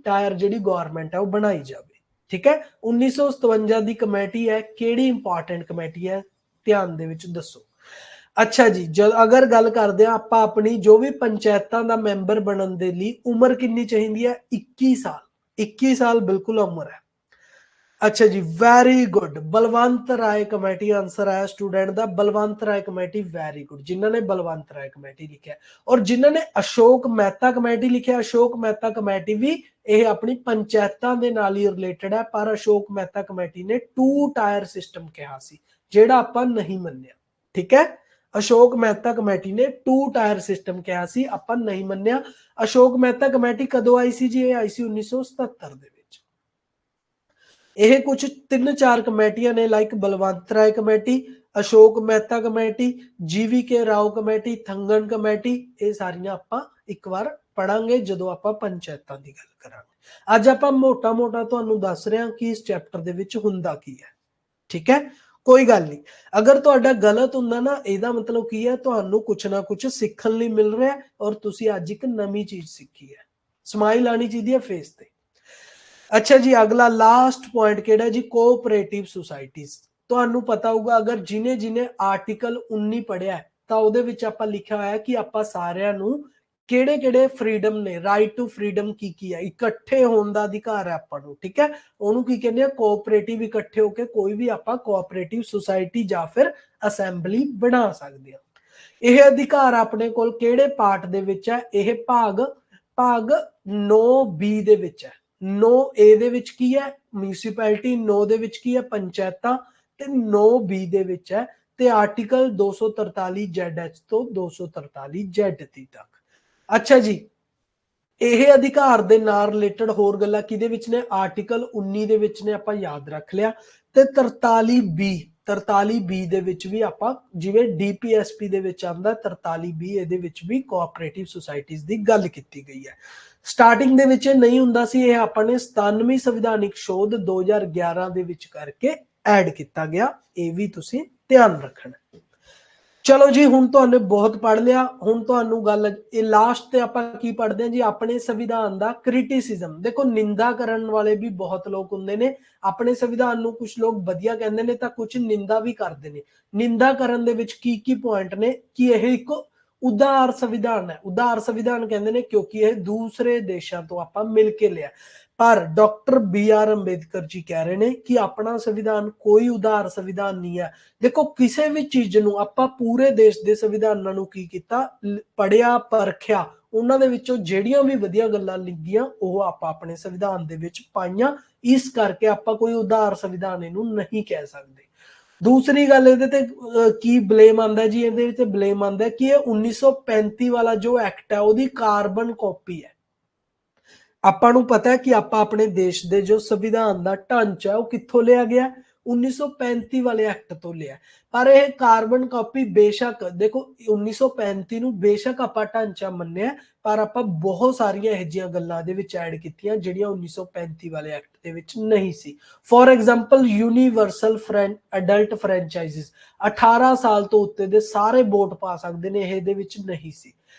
ਟਾਇਰ ਜਿਹੜੀ ਗਵਰਨਮੈਂਟ ਹੈ ਉਹ ਬਣਾਈ ਜਾਵੇ? ਠੀਕ ਹੈ, 1957 ਦੀ ਕਮੇਟੀ ਹੈ। ਕਿਹੜੀ ਇੰਪੋਰਟੈਂਟ ਕਮੇਟੀ ਹੈ? ਧਿਆਨ ਦੇ ਵਿੱਚ ਦੱਸੋ। ਅੱਛਾ ਜੀ, ਅਗਰ ਗੱਲ ਕਰਦੇ ਆ ਆਪਾਂ ਆਪਣੀ ਜੋ ਵੀ ਪੰਚਾਇਤਾਂ ਦਾ ਮੈਂਬਰ ਬਣਨ ਦੇ ਲਈ ਉਮਰ ਕਿੰਨੀ ਚਾਹੀਦੀ ਹੈ? 21 ਸਾਲ। 21 ਸਾਲ ਬਿਲਕੁਲ ਉਮਰ ਹੈ। ਅੱਛਾ ਜੀ, very good. Balwant Rai committee answer ਆਇਆ ਸਟੂਡੈਂਟ ਦਾ। Balwant Rai committee, very good. ਜਿਨ੍ਹਾਂ ਨੇ ਬਲਵੰਤ ਰਾਏ ਕਮੇਟੀ ਲਿਖਿਆ, ਔਰ ਜਿਨ੍ਹਾਂ ਨੇ ਅਸ਼ੋਕ ਮਹਿਤਾ ਕਮੇਟੀ ਲਿਖਿਆ, ਅਸ਼ੋਕ ਮਹਿਤਾ ਕਮੇਟੀ ਵੀ ਇਹ ਆਪਣੀ ਪੰਚਾਇਤਾਂ ਦੇ ਨਾਲ ਹੀ ਰਿਲੇਟਡ ਹੈ, ਪਰ ਅਸ਼ੋਕ ਮਹਿਤਾ ਕਮੇਟੀ ਨੇ 2 ਟਾਇਰ ਸਿਸਟਮ ਕਿਹਾ ਸੀ, ਜਿਹੜਾ ਆਪਾਂ ਨਹੀਂ ਮੰਨਿਆ। ਠੀਕ ਹੈ, ਅਸ਼ੋਕ ਮਹਿਤਾ ਕਮੇਟੀ ਨੇ 2 ਟਾਇਰ ਸਿਸਟਮ ਕਿਹਾ ਸੀ, ਆਪਾਂ ਨਹੀਂ ਮੰਨਿਆ। ਅਸ਼ੋਕ ਮਹਿਤਾ ਕਮੇਟੀ ਕਦੋਂ ਆਈ ਸੀ ਜੀ? ਇਹ ਆਈ ਸੀ 1977 ਦੇ ਵਿੱਚ। ਇਹ ਕੁਝ 3-4 ਕਮੇਟੀਆਂ ਨੇ, like Balwant Rai committee, Ashok Mehta committee, GVK Rao committee, Thungon committee. ਇਹ ਸਾਰੀਆਂ ਆਪਾਂ ਇੱਕ ਵਾਰ ਪੜਾਂਗੇ ਜਦੋਂ ਆਪਾਂ ਪੰਚਾਇਤਾਂ ਦੀ ਗੱਲ ਕਰਾਂਗੇ। ਅੱਜ ਆਪਾਂ ਮੋਟਾ ਤੁਹਾਨੂੰ ਦੱਸ ਰਹੇ ਹਾਂ ਕਿ ਇਸ ਚੈਪਟਰ ਦੇ ਵਿੱਚ ਹੁੰਦਾ ਕੀ ਹੈ। ਠੀਕ ਹੈ, ਕੋਈ ਗੱਲ ਨਹੀਂ। ਅਗਰ ਤੁਹਾਡਾ ਗਲਤ ਹੁੰਦਾ ਨਾ, ਇਹਦਾ ਮਤਲਬ ਕੀ ਹੈ? ਤੁਹਾਨੂੰ ਕੁਛ ਨਾ ਕੁਛ ਸਿੱਖਣ ਲਈ ਮਿਲ ਰਿਹਾ, ਔਰ ਤੁਸੀਂ ਅੱਜ ਇੱਕ ਨਵੀਂ ਚੀਜ਼ ਸਿੱਖੀ ਹੈ। ਸਮਾਈਲ ਆਣੀ ਚਾਹੀਦੀ ਹੈ ਫੇਸ ਤੇ। ਅੱਛਾ ਜੀ, ਅਗਲਾ ਲਾਸਟ ਪੁਆਇੰਟ ਕਿਹੜਾ ਜੀ? Cooperative societies. ਤੁਹਾਨੂੰ ਪਤਾ ਹੋਊਗਾ, ਅਗਰ ਜਿਹਨੇ ਆਰਟੀਕਲ 19 ਪੜ੍ਹਿਆ ਤਾਂ ਉਹਦੇ ਵਿੱਚ ਆਪਾਂ ਲਿਖਿਆ ਹੋਇਆ ਕਿ ਆਪਾਂ ਸਾਰਿਆਂ ਨੂੰ ਕਿਹੜੇ ਫਰੀडम ਨੇ, ਰਾਈਟ ਟੂ ਫਰੀडम ਕੀ ਹੈ? ਇਕੱਠੇ ਹੋਣ ਦਾ ਅਧਿਕਾਰ ਹੈ ਆਪਾਂ ਨੂੰ। ਠੀਕ ਹੈ, ਉਹਨੂੰ ਕੀ ਕਹਿੰਦੇ ਆ? ਕੋਆਪਰੇਟਿਵ। ਇਕੱਠੇ ਹੋ ਕੇ ਕੋਈ ਵੀ ਆਪਾਂ ਕੋਆਪਰੇਟਿਵ ਸੁਸਾਇਟੀ ਜਾਂ ਫਿਰ ਅਸੈਂਬਲੀ ਬਣਾ ਸਕਦੇ ਹਾਂ। ਇਹ ਅਧਿਕਾਰ ਆਪਣੇ ਕੋਲ ਕਿਹੜੇ ਪਾਰਟ ਦੇ ਵਿੱਚ ਹੈ? ਇਹ ਭਾਗ 9B ਦੇ ਵਿੱਚ ਹੈ। 9A ਦੇ ਵਿੱਚ ਕੀ ਹੈ? ਮਿਊਨਿਸਪੈਲਿਟੀ। 9 ਦੇ ਵਿੱਚ ਕੀ ਹੈ? ਪੰਚਾਇਤਾਂ। ਤੇ 9B ਦੇ ਵਿੱਚ ਹੈ ਤੇ ਆਰਟੀਕਲ 243 ZH ਤੋਂ 243 ZT ਤੱਕ। ਅੱਛਾ ਜੀ, ਇਹ ਅਧਿਕਾਰ ਦੇ ਨਾਲ ਰਿਲੇਟਡ ਹੋਰ ਗੱਲਾਂ ਕਿਹਦੇ ਵਿੱਚ ਨੇ? ਆਰਟੀਕਲ 19 ਦੇ ਵਿੱਚ ਨੇ, ਆਪਾਂ ਯਾਦ ਰੱਖ ਲਿਆ। ਤੇ 43B ਦੇ ਵਿੱਚ ਵੀ ਆਪਾਂ, ਜਿਵੇਂ DPSP ਦੇ ਵਿੱਚ ਆਉਂਦਾ 43B, ਇਹਦੇ ਵਿੱਚ ਵੀ ਕੋਆਪਰੇਟਿਵ ਸੁਸਾਇਟੀਜ਼ ਦੀ ਗੱਲ ਕੀਤੀ ਗਈ ਹੈ। ਸਟਾਰਟਿੰਗ ਦੇ ਵਿੱਚ ਨਹੀਂ ਹੁੰਦਾ ਸੀ, ਇਹ ਆਪਾਂ ਨੇ 97ਵੀਂ ਸੰਵਿਧਾਨਿਕ ਸ਼ੋਧ 2011 ਦੇ ਵਿੱਚ ਕਰਕੇ ਐਡ ਕੀਤਾ ਗਿਆ। ਇਹ ਵੀ ਤੁਸੀਂ ਧਿਆਨ ਰੱਖਣਾ। ਚਲੋ ਜੀ, ਹੁਣ ਤੁਹਾਨੂੰ ਬਹੁਤ ਪੜ੍ਹ ਲਿਆ। ਹੁਣ ਤੁਹਾਨੂੰ ਗੱਲ ਇਹ ਲਾਸਟ ਤੇ ਆਪਾਂ ਕੀ ਪੜ੍ਹਦੇ ਹਾਂ ਜੀ? ਆਪਣੇ ਸੰਵਿਧਾਨ ਦਾ ਕ੍ਰਿਟਿਸਿਜ਼ਮ। ਦੇਖੋ, ਨਿੰਦਾ ਕਰਨ ਵਾਲੇ ਵੀ ਬਹੁਤ ਲੋਕ ਹੁੰਦੇ ਨੇ। ਆਪਣੇ ਸੰਵਿਧਾਨ ਨੂੰ ਕੁਝ ਲੋਕ ਵਧੀਆ ਕਹਿੰਦੇ ਨੇ ਤਾਂ ਕੁਝ ਨਿੰਦਾ ਵੀ ਕਰਦੇ ਨੇ। ਨਿੰਦਾ ਕਰਨ ਦੇ ਵਿੱਚ ਕੀ ਕੀ ਪੁਆਇੰਟ ਨੇ? ਕਿ ਇਹ ਇੱਕ ਉਦਾਰ ਸੰਵਿਧਾਨ ਹੈ। ਉਦਾਰ ਸੰਵਿਧਾਨ ਕਹਿੰਦੇ ਨੇ ਕਿਉਂਕਿ ਇਹ ਦੂਸਰੇ ਦੇਸ਼ਾਂ ਤੋਂ ਆਪਾਂ ਮਿਲ ਕੇ ਲਿਆ। ਪਰ ਡਾਕਟਰ BR ਅੰਬੇਦਕਰ ਜੀ ਕਹਿ ਰਹੇ ਨੇ ਕਿ ਆਪਣਾ ਸੰਵਿਧਾਨ ਕੋਈ ਉਦਾਰ ਸੰਵਿਧਾਨ ਨਹੀਂ ਹੈ। ਦੇਖੋ, ਕਿਸੇ ਵੀ ਚੀਜ਼ ਨੂੰ ਆਪਾਂ ਪੂਰੇ ਦੇਸ਼ ਦੇ ਸੰਵਿਧਾਨਾਂ ਨੂੰ ਕੀ ਕੀਤਾ? ਪੜ੍ਹਿਆ, ਪਰਖਿਆ, ਉਹਨਾਂ ਦੇ ਵਿੱਚੋਂ ਜਿਹੜੀਆਂ ਵੀ ਵਧੀਆ ਗੱਲਾਂ ਲਿਖੀਆਂ ਉਹ ਆਪਾਂ ਆਪਣੇ ਸੰਵਿਧਾਨ ਦੇ ਵਿੱਚ ਪਾਈਆਂ। ਇਸ ਕਰਕੇ ਆਪਾਂ ਕੋਈ ਉਦਾਰ ਸੰਵਿਧਾਨ ਇਹਨੂੰ ਨਹੀਂ ਕਹਿ ਸਕਦੇ। ਦੂਸਰੀ ਗੱਲ, ਇਹਦੇ ਤੇ ਕੀ ਬਲੇਮ ਆਉਂਦਾ ਜੀ? ਇਹਦੇ ਵਿੱਚ ਬਲੇਮ ਆਉਂਦਾ ਕਿ ਇਹ 1935 ਵਾਲਾ ਜੋ ਐਕਟ ਹੈ ਉਹਦੀ ਕਾਰਬਨ ਕਾਪੀ ਹੈ। ਆਪਾਂ ਨੂੰ ਪਤਾ ਹੈ ਕਿ ਆਪਾਂ ਆਪਣੇ ਦੇਸ਼ ਦੇ ਜੋ ਸੰਵਿਧਾਨ ਦਾ ਢਾਂਚਾ ਉਹ ਕਿੱਥੋਂ ਲਿਆ ਗਿਆ? 1935 ਵਾਲੇ ਐਕਟ ਤੋਂ ਲਿਆ। ਪਰ ਇਹ ਕਾਰਬਨ ਕਾਪੀ ਬੇਸ਼ੱਕ, ਦੇਖੋ 1935 ਨੂੰ ਬੇਸ਼ੱਕ ਆਪਾਂ ਢਾਂਚਾ ਮੰਨਿਆ, ਪਰ ਆਪਾਂ ਬਹੁਤ ਸਾਰੀਆਂ ਇਹੋ ਜਿਹੀਆਂ ਗੱਲਾਂ ਦੇ ਵਿੱਚ ਐਡ ਕੀਤੀਆਂ ਜਿਹੜੀਆਂ 1935 ਵਾਲੇ ਐਕਟ ਦੇ ਵਿੱਚ ਨਹੀਂ ਸੀ। ਫੋਰ ਐਗਜ਼ਾਮਪਲ, ਯੂਨੀਵਰਸਲ ਅਡਲਟ ਫਰੈਂਚਾਈਜ਼ਿਸ, 18 ਸਾਲ ਤੋਂ ਉੱਤੇ ਦੇ ਸਾਰੇ ਵੋਟ ਪਾ ਸਕਦੇ ਨੇ, ਇਹਦੇ ਵਿੱਚ ਨਹੀਂ ਸੀ।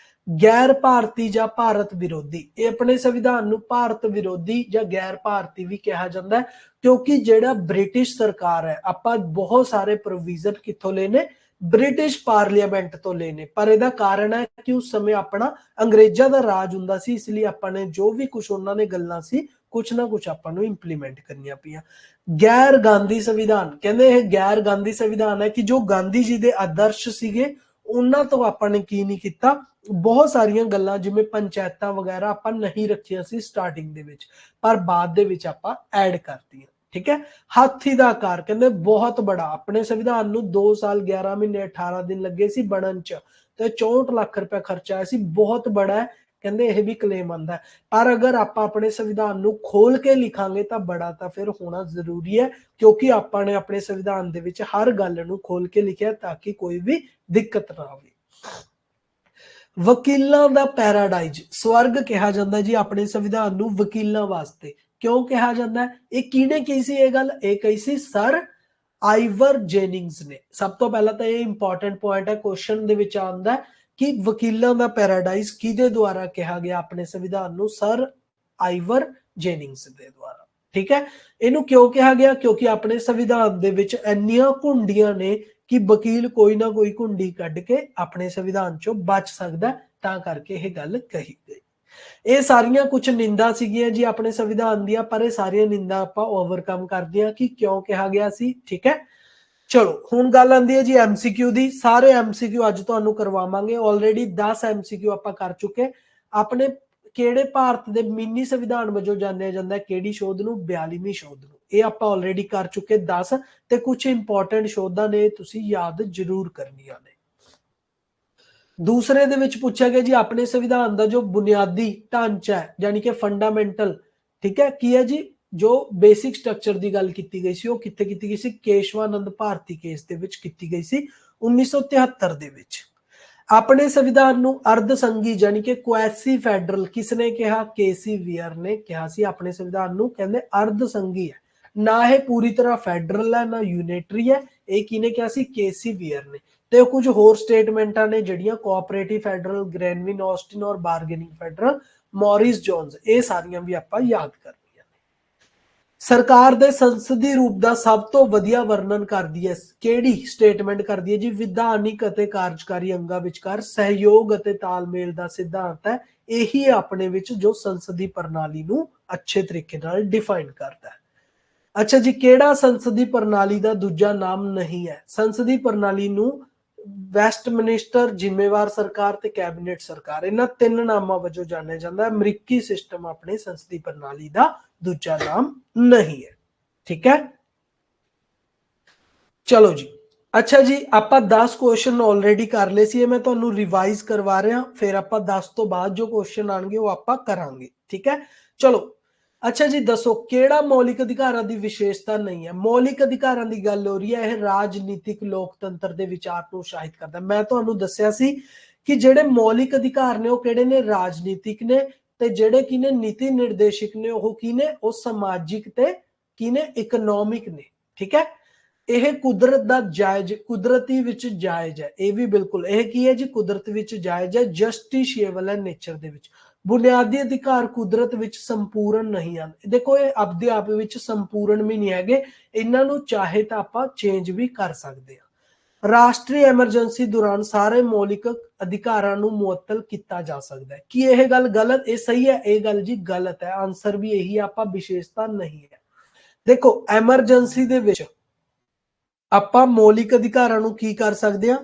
ਗੈਰ ਭਾਰਤੀ ਜਾਂ ਭਾਰਤ ਵਿਰੋਧੀ, ਇਹ ਆਪਣੇ ਸੰਵਿਧਾਨ ਨੂੰ ਭਾਰਤ ਵਿਰੋਧੀ ਜਾਂ ਗੈਰ ਭਾਰਤੀ ਵੀ ਕਿਹਾ ਜਾਂਦਾ ਹੈ ਕਿਉਂਕਿ ਜਿਹੜਾ ਬ੍ਰਿਟਿਸ਼ ਸਰਕਾਰ ਹੈ, ਆਪਾਂ ਬਹੁਤ ਸਾਰੇ ਪ੍ਰੋਵੀਜ਼ਨ ਕਿੱਥੋਂ ਲੈਨੇ? ਬ੍ਰਿਟਿਸ਼ ਪਾਰਲੀਮੈਂਟ ਤੋਂ ਲੈਨੇ। ਪਰ ਇਹਦਾ ਕਾਰਨ ਹੈ ਕਿ ਉਸ ਸਮੇਂ ਆਪਣਾ ਅੰਗਰੇਜ਼ਾਂ ਦਾ ਰਾਜ ਹੁੰਦਾ ਸੀ, ਇਸ ਲਈ ਆਪਾਂ ਨੇ ਜੋ ਵੀ ਕੁਝ ਉਹਨਾਂ ਨੇ ਗੱਲਾਂ ਸੀ ਕੁਝ ਨਾ ਕੁਝ ਆਪਾਂ ਨੂੰ ਇੰਪਲੀਮੈਂਟ ਕਰਨੀਆਂ ਪਈਆਂ। ਗੈਰ ਗਾਂਧੀ ਸੰਵਿਧਾਨ, ਕਹਿੰਦੇ ਇਹ ਗੈਰ ਗਾਂਧੀ ਸੰਵਿਧਾਨ ਹੈ ਕਿ ਜੋ ਗਾਂਧੀ ਜੀ ਦੇ ਆਦਰਸ਼ ਸੀਗੇ ਉਹਨਾਂ ਤੋਂ ਆਪਾਂ ਨੇ ਕੀ ਨਹੀਂ ਕੀਤਾ? ਬਹੁਤ ਸਾਰੀਆਂ ਗੱਲਾਂ ਜਿਵੇਂ ਪੰਚਾਇਤਾਂ ਵਗੈਰਾ ਆਪਾਂ ਨਹੀਂ ਰੱਖੀਆਂ ਸੀ ਸਟਾਰਟਿੰਗ ਦੇ ਵਿੱਚ, ਪਰ ਬਾਅਦ ਦੇ ਵਿੱਚ ਆਪਾਂ ਐਡ ਕਰਤੀਆਂ। ਠੀਕ ਹੈ। ਹਾਥੀ ਦਾ ਆਕਾਰ, ਕਹਿੰਦੇ ਬਹੁਤ ਬੜਾ। ਆਪਣੇ ਸੰਵਿਧਾਨ ਨੂੰ 2 ਸਾਲ 11 ਮਹੀਨੇ 18 ਦਿਨ ਲੱਗੇ ਸੀ ਬਣਨ ਚ ਤੇ 64 ਲੱਖ ਰੁਪਏ ਖਰਚਾ ਆਇਆ ਸੀ। ਬਹੁਤ ਬੜਾ ਹੈ, ਕਹਿੰਦੇ ਇਹ ਵੀ ਕਲੇਮ ਆਉਂਦਾ। ਪਰ ਅਗਰ ਆਪਾਂ ਆਪਣੇ ਸੰਵਿਧਾਨ ਨੂੰ ਖੋਲ ਕੇ ਲਿਖਾਂਗੇ ਤਾਂ ਬੜਾ ਤਾਂ ਫਿਰ ਹੋਣਾ ਜ਼ਰੂਰੀ ਹੈ ਕਿਉਂਕਿ ਆਪਾਂ ਨੇ ਆਪਣੇ ਸੰਵਿਧਾਨ ਦੇ ਵਿੱਚ ਹਰ ਗੱਲ ਨੂੰ ਖੋਲ ਕੇ ਲਿਖਿਆ ਤਾਂ ਕਿ ਕੋਈ ਵੀ ਦਿੱਕਤ ਨਾ ਆਵੇ। ਵਕੀਲਾਂ ਦਾ ਪੈਰਾਡਾਈਜ਼, ਸਵਰਗ ਕਿਹਾ ਜਾਂਦਾ ਜੀ ਆਪਣੇ ਸੰਵਿਧਾਨ ਨੂੰ ਵਕੀਲਾਂ ਵਾਸਤੇ। ਕਿਉਂ ਕਿਹਾ ਜਾਂਦਾ? ਇਹ ਕਿਹਨੇ ਕਹੀ ਸੀ ਇਹ ਗੱਲ? ਇਹ ਕਹੀ ਸੀ ਸਰ ਆਈਵਰ ਜੇਨਿੰਗਸ ਨੇ। ਸਭ ਤੋਂ ਪਹਿਲਾਂ ਤਾਂ ਇਹ ਇੰਪੋਰਟੈਂਟ ਪੁਆਇੰਟ ਹੈ, ਕੁਐਸਚਨ ਦੇ ਵਿੱਚ ਆਉਂਦਾ ਕਿ ਵਕੀਲਾਂ ਦਾ ਪੈਰਾਡਾਈਜ਼ ਕਿਹਦੇ ਦੁਆਰਾ ਕਿਹਾ ਗਿਆ ਆਪਣੇ ਸੰਵਿਧਾਨ ਨੂੰ? ਸਰ ਆਈਵਰ ਜੇਨਿੰਗਸ ਦੇ ਦੁਆਰਾ। ਠੀਕ ਹੈ। ਇਹਨੂੰ ਕਿਉਂ ਕਿਹਾ ਗਿਆ? ਕਿਉਂਕਿ ਆਪਣੇ ਸੰਵਿਧਾਨ ਦੇ ਵਿੱਚ ਇੰਨੀਆਂ ਘੁੰਡੀਆਂ ਨੇ ਕਿ ਵਕੀਲ ਕੋਈ ਨਾ ਕੋਈ ਘੁੰਡੀ ਕੱਢ ਕੇ ਆਪਣੇ ਸੰਵਿਧਾਨ ਚੋਂ ਬਚ ਸਕਦਾ, ਤਾਂ ਕਰਕੇ ਇਹ ਗੱਲ ਕਹੀ ਗਈ। ਇਹ ਸਾਰੀਆਂ ਕੁਝ ਨਿੰਦਾ ਸੀਗੀਆਂ ਜੀ ਆਪਣੇ ਸੰਵਿਧਾਨ ਦੀਆਂ, ਪਰ ਇਹ ਸਾਰੀਆਂ ਨਿੰਦਾ ਆਪਾਂ ਓਵਰਕਮ ਕਰਦੇ ਹਾਂ ਕਿ ਕਿਉਂ ਕਿਹਾ ਗਿਆ ਸੀ। ਠੀਕ ਹੈ। ਚਲੋ, ਹੁਣ ਗੱਲ ਆਉਂਦੀ ਹੈ ਜੀ MCQ ਦੀ। ਸਾਰੇ MCQ ਅੱਜ ਤੁਹਾਨੂੰ ਕਰਵਾਵਾਂਗੇ। ਆਲਰੇਡੀ 10 MCQ ਆਪਾਂ ਕਰ ਚੁੱਕੇ। ਆਪਣੇ ਕਿਹੜੇ ਭਾਰਤ ਦੇ ਮਿੰਨੀ ਸੰਵਿਧਾਨ ਵਜੋਂ ਜਾਣਿਆ ਜਾਂਦਾ ਕਿਹੜੀ ਸ਼ੋਧ ਨੂੰ? 42ਵੀਂ ਸ਼ੋਧ ਨੂੰ। ਇਹ ਆਪਾਂ ਆਲਰੇਡੀ ਕਰ ਚੁੱਕੇ 10, ਤੇ ਕੁਝ ਇੰਪੋਰਟੈਂਟ ਸ਼ੋਧਾਂ ਨੇ ਤੁਸੀਂ ਯਾਦ ਜ਼ਰੂਰ ਕਰਨੀਆਂ ਨੇ। ਦੂਸਰੇ ਦੇ ਵਿੱਚ ਪੁੱਛਿਆ ਗਿਆ ਜੀ ਆਪਣੇ ਸੰਵਿਧਾਨ ਦਾ ਜੋ ਬੁਨਿਆਦੀ ਢਾਂਚਾ ਹੈ ਯਾਨੀ ਕਿ ਫੰਡਾਮੈਂਟਲ, ਠੀਕ ਹੈ, ਕੀ ਹੈ ਜੀ? ਜੋ ਬੇਸਿਕ ਸਟਰਕਚਰ ਦੀ ਗੱਲ ਕੀਤੀ ਗਈ ਸੀ ਉਹ ਕਿੱਥੇ ਕੀਤੀ ਗਈ ਸੀ? ਕੇਸ਼ਵਾਨੰਦ ਭਾਰਤੀ ਕੇਸ ਦੇ ਵਿੱਚ ਕੀਤੀ ਗਈ ਸੀ 1973 ਦੇ ਵਿੱਚ। ਆਪਣੇ ਸੰਵਿਧਾਨ ਨੂੰ ਅਰਧ ਸੰਘੀ ਯਾਨੀ ਕਿ ਕੁਐਸੀ ਫੈਡਰਲ ਕਿਸਨੇ ਕਿਹਾ? KC ਵੀਅਰ ਨੇ ਕਿਹਾ ਸੀ ਆਪਣੇ ਸੰਵਿਧਾਨ ਨੂੰ, ਕਹਿੰਦੇ ਅਰਧ ਸੰਘੀ ਹੈ, ਨਾ ਇਹ ਪੂਰੀ ਤਰ੍ਹਾਂ ਫੈਡਰਲ ਹੈ ਨਾ ਯੂਨਿਟਰੀ ਹੈ। ਇਹ ਕਿਹਨੇ ਕਿਹਾ ਸੀ? KC ਵੀਅਰ ਨੇ। ਤੇ ਕੁਝ ਹੋਰ ਸਟੇਟਮੈਂਟਾਂ ਨੇ ਜਿਹੜੀਆਂ ਕੋਆਪਰੇਟਿਵ ਫੈਡਰਲ, ਗ੍ਰੈਨਵਿਨ ਆਸਟਿਨ ਔਰ ਬਾਰਗੇਨਿੰਗ ਫੈਡਰਲ, ਮੌਰਿਸ ਜੋਨਸ, ਇਹ ਸਾਰੀਆਂ ਵੀ ਆਪਾਂ ਯਾਦ ਕਰਨੀਆਂ ਨੇ। ਸਰਕਾਰ ਦੇ ਸੰਸਦੀ ਰੂਪ ਦਾ ਸਭ ਤੋਂ ਵਧੀਆ ਵਰਣਨ ਕਰਦੀ ਹੈ ਕਿਹੜੀ ਸਟੇਟਮੈਂਟ ਕਰਦੀ ਹੈ ਜੀ? ਵਿਧਾਨਿਕ ਅਤੇ ਕਾਰਜਕਾਰੀ ਅੰਗਾਂ ਵਿਚਕਾਰ ਸਹਿਯੋਗ ਅਤੇ ਤਾਲਮੇਲ ਦਾ ਸਿਧਾਂਤ ਹੈ। ਇਹੀ ਆਪਣੇ ਵਿੱਚ ਜੋ ਸੰਸਦੀ ਪ੍ਰਣਾਲੀ ਨੂੰ ਅੱਛੇ ਤਰੀਕੇ ਨਾਲ ਡਿਫਾਈਨ ਕਰਦਾ ਹੈ। ਅੱਛਾ ਜੀ, ਕਿਹੜਾ ਸੰਸਦੀ ਪ੍ਰਣਾਲੀ ਦਾ ਦੂਜਾ ਨਾਮ ਨਹੀਂ ਹੈ? ਸੰਸਦੀ ਪ੍ਰਣਾਲੀ ਨੂੰ ਵੈਸਟਮਿਨਿਸਟਰ, ਜ਼ਿੰਮੇਵਾਰ ਸਰਕਾਰ ਤੇ ਕੈਬਨਿਟ ਸਰਕਾਰ, ਇਹਨਾਂ 3 ਨਾਮਾਂ ਵਜੋਂ ਜਾਣਿਆ ਜਾਂਦਾ। ਅਮਰੀਕੀ ਸਿਸਟਮ ਆਪਣੇ ਸੰਸਦੀ ਪ੍ਰਣਾਲੀ ਦਾ ਦੂਜਾ ਨਾਮ ਨਹੀਂ ਹੈ। ਠੀਕ ਹੈ। ਚਲੋ ਜੀ, अच्छा जी, ਆਪਾਂ 10 क्वेश्चन ऑलरेडी कर ले सी, मैं ਤੁਹਾਨੂੰ ਰਿਵਾਈਜ਼ ਕਰਵਾ ਰਿਹਾ, ਫਿਰ ਆਪਾਂ 10 ਤੋਂ ਬਾਅਦ ਜੋ क्वेश्चन ਆਣਗੇ ਉਹ ਆਪਾਂ ਕਰਾਂਗੇ, ਠੀਕ ਹੈ। ਚਲੋ ਅੱਛਾ ਜੀ, ਦੱਸੋ ਕਿਹੜਾ ਮੌਲਿਕ ਅਧਿਕਾਰਾਂ ਦੀ ਵਿਸ਼ੇਸ਼ਤਾ ਨਹੀਂ ਹੈ। ਮੌਲਿਕ ਅਧਿਕਾਰਾਂ ਦੀ ਗੱਲ ਹੋ ਰਹੀ ਹੈ, ਇਹ ਰਾਜਨੀਤਿਕ ਲੋਕਤੰਤਰ ਦੇ ਵਿਚਾਰ ਨੂੰ ਉਤਸ਼ਾਹਿਤ ਕਰਦਾ। ਮੈਂ ਤੁਹਾਨੂੰ ਦੱਸਿਆ ਸੀ ਕਿ ਜਿਹੜੇ ਮੌਲਿਕ ਅਧਿਕਾਰ ਨੇ ਉਹ ਕਿਹੜੇ ਨੇ, ਰਾਜਨੀਤਿਕ ਨੇ, ਤੇ ਜਿਹੜੇ ਕੀ ਨੇ ਨੀਤੀ ਨਿਰਦੇਸ਼ਕ ਨੇ ਉਹ ਕੀ ਨੇ, ਉਹ ਸਮਾਜਿਕ ਤੇ ਕੀ ਨੇ, ਇਕਨੋਮਿਕ ਨੇ, ਠੀਕ ਹੈ। ਇਹ ਕੁਦਰਤ ਦਾ ਜਾਇਜ਼, ਕੁਦਰਤੀ ਵਿੱਚ ਜਾਇਜ਼ ਹੈ, ਇਹ ਵੀ ਬਿਲਕੁਲ ਇਹ ਕੀ ਹੈ ਜੀ, ਕੁਦਰਤ ਵਿੱਚ ਜਾਇਜ਼ ਹੈ, ਜਸਟਿਸ਼ੀਏਬਲ ਹੈ ਨੇਚਰ ਦੇ ਵਿੱਚ। ਬੁਨਿਆਦੀ ਅਧਿਕਾਰ ਕੁਦਰਤ ਵਿੱਚ ਸੰਪੂਰਨ ਨਹੀਂ ਹਨ। ਦੇਖੋ ਇਹ ਆਪਦੇ ਆਪ ਵਿੱਚ ਸੰਪੂਰਨ ਵੀ ਨਹੀਂ ਹੈਗੇ, ਇਹਨਾਂ ਨੂੰ ਚਾਹੇ ਤਾਂ ਆਪਾਂ ਚੇਂਜ ਵੀ ਕਰ ਸਕਦੇ ਹਾਂ। ਰਾਸ਼ਟਰੀ ਐਮਰਜੈਂਸੀ ਦੌਰਾਨ ਸਾਰੇ ਮੌਲਿਕ ਅਧਿਕਾਰਾਂ ਨੂੰ ਮੁਅੱਤਲ ਕੀਤਾ ਜਾ ਸਕਦਾ ਹੈ। ਕੀ ਇਹ ਗੱਲ ਗਲਤ, ਇਹ ਸਹੀ ਹੈ? ਇਹ ਗੱਲ ਜੀ ਗਲਤ ਹੈ, ਆਨਸਰ ਵੀ ਇਹੀ, ਆਪਾਂ ਵਿਸ਼ੇਸ਼ਤਾ ਨਹੀਂ ਹੈ। ਦੇਖੋ ਐਮਰਜੈਂਸੀ ਦੇ ਵਿੱਚ ਆਪਾਂ ਮੌਲਿਕ ਅਧਿਕਾਰਾਂ ਨੂੰ ਕੀ ਕਰ ਸਕਦੇ ਹਾਂ,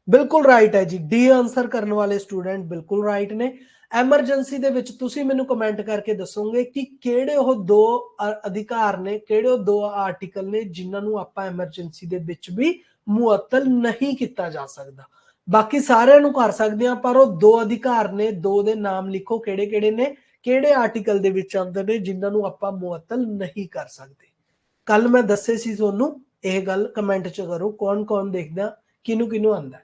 ਬਿਲਕੁਲ ਰਾਈਟ ਹੈ ਜੀ, ਡੀ ਆਨਸਰ ਕਰਨ ਵਾਲੇ ਸਟੂਡੈਂਟ ਬਿਲਕੁਲ ਰਾਈਟ ਨੇ। ਐਮਰਜੈਂਸੀ ਦੇ ਵਿੱਚ ਤੁਸੀਂ ਮੈਨੂੰ ਕਮੈਂਟ ਕਰਕੇ ਦੱਸੋਗੇ ਕਿ ਕਿਹੜੇ ਉਹ ਦੋ ਅਧਿਕਾਰ ਨੇ, ਕਿਹੜੇ ਉਹ ਦੋ ਆਰਟੀਕਲ ਨੇ ਜਿਨ੍ਹਾਂ ਨੂੰ ਆਪਾਂ ਐਮਰਜੈਂਸੀ ਦੇ ਵਿੱਚ ਵੀ ਮੁਅੱਤਲ ਨਹੀਂ ਕੀਤਾ ਜਾ ਸਕਦਾ। ਬਾਕੀ ਸਾਰਿਆਂ ਨੂੰ ਕਰ ਸਕਦੇ ਆ, ਪਰ ਉਹ ਦੋ ਅਧਿਕਾਰ ਨੇ, ਦੋ ਦੇ ਨਾਮ ਲਿਖੋ ਕਿਹੜੇ ਕਿਹੜੇ ਨੇ, ਕਿਹੜੇ ਆਰਟੀਕਲ ਦੇ ਵਿੱਚ ਆਉਂਦੇ ਨੇ ਜਿਨ੍ਹਾਂ ਨੂੰ ਆਪਾਂ ਮੁਅੱਤਲ ਨਹੀਂ ਕਰ ਸਕਦੇ। ਕੱਲ ਮੈਂ ਦੱਸੇ ਸੀ ਤੁਹਾਨੂੰ, ਇਹ ਗੱਲ ਕਮੈਂਟ ਚ ਕਰੋ ਕੌਣ ਕੌਣ ਦੇਖਦਾ, ਕਿਹਨੂੰ ਕਿਹਨੂੰ ਆਉਂਦਾ।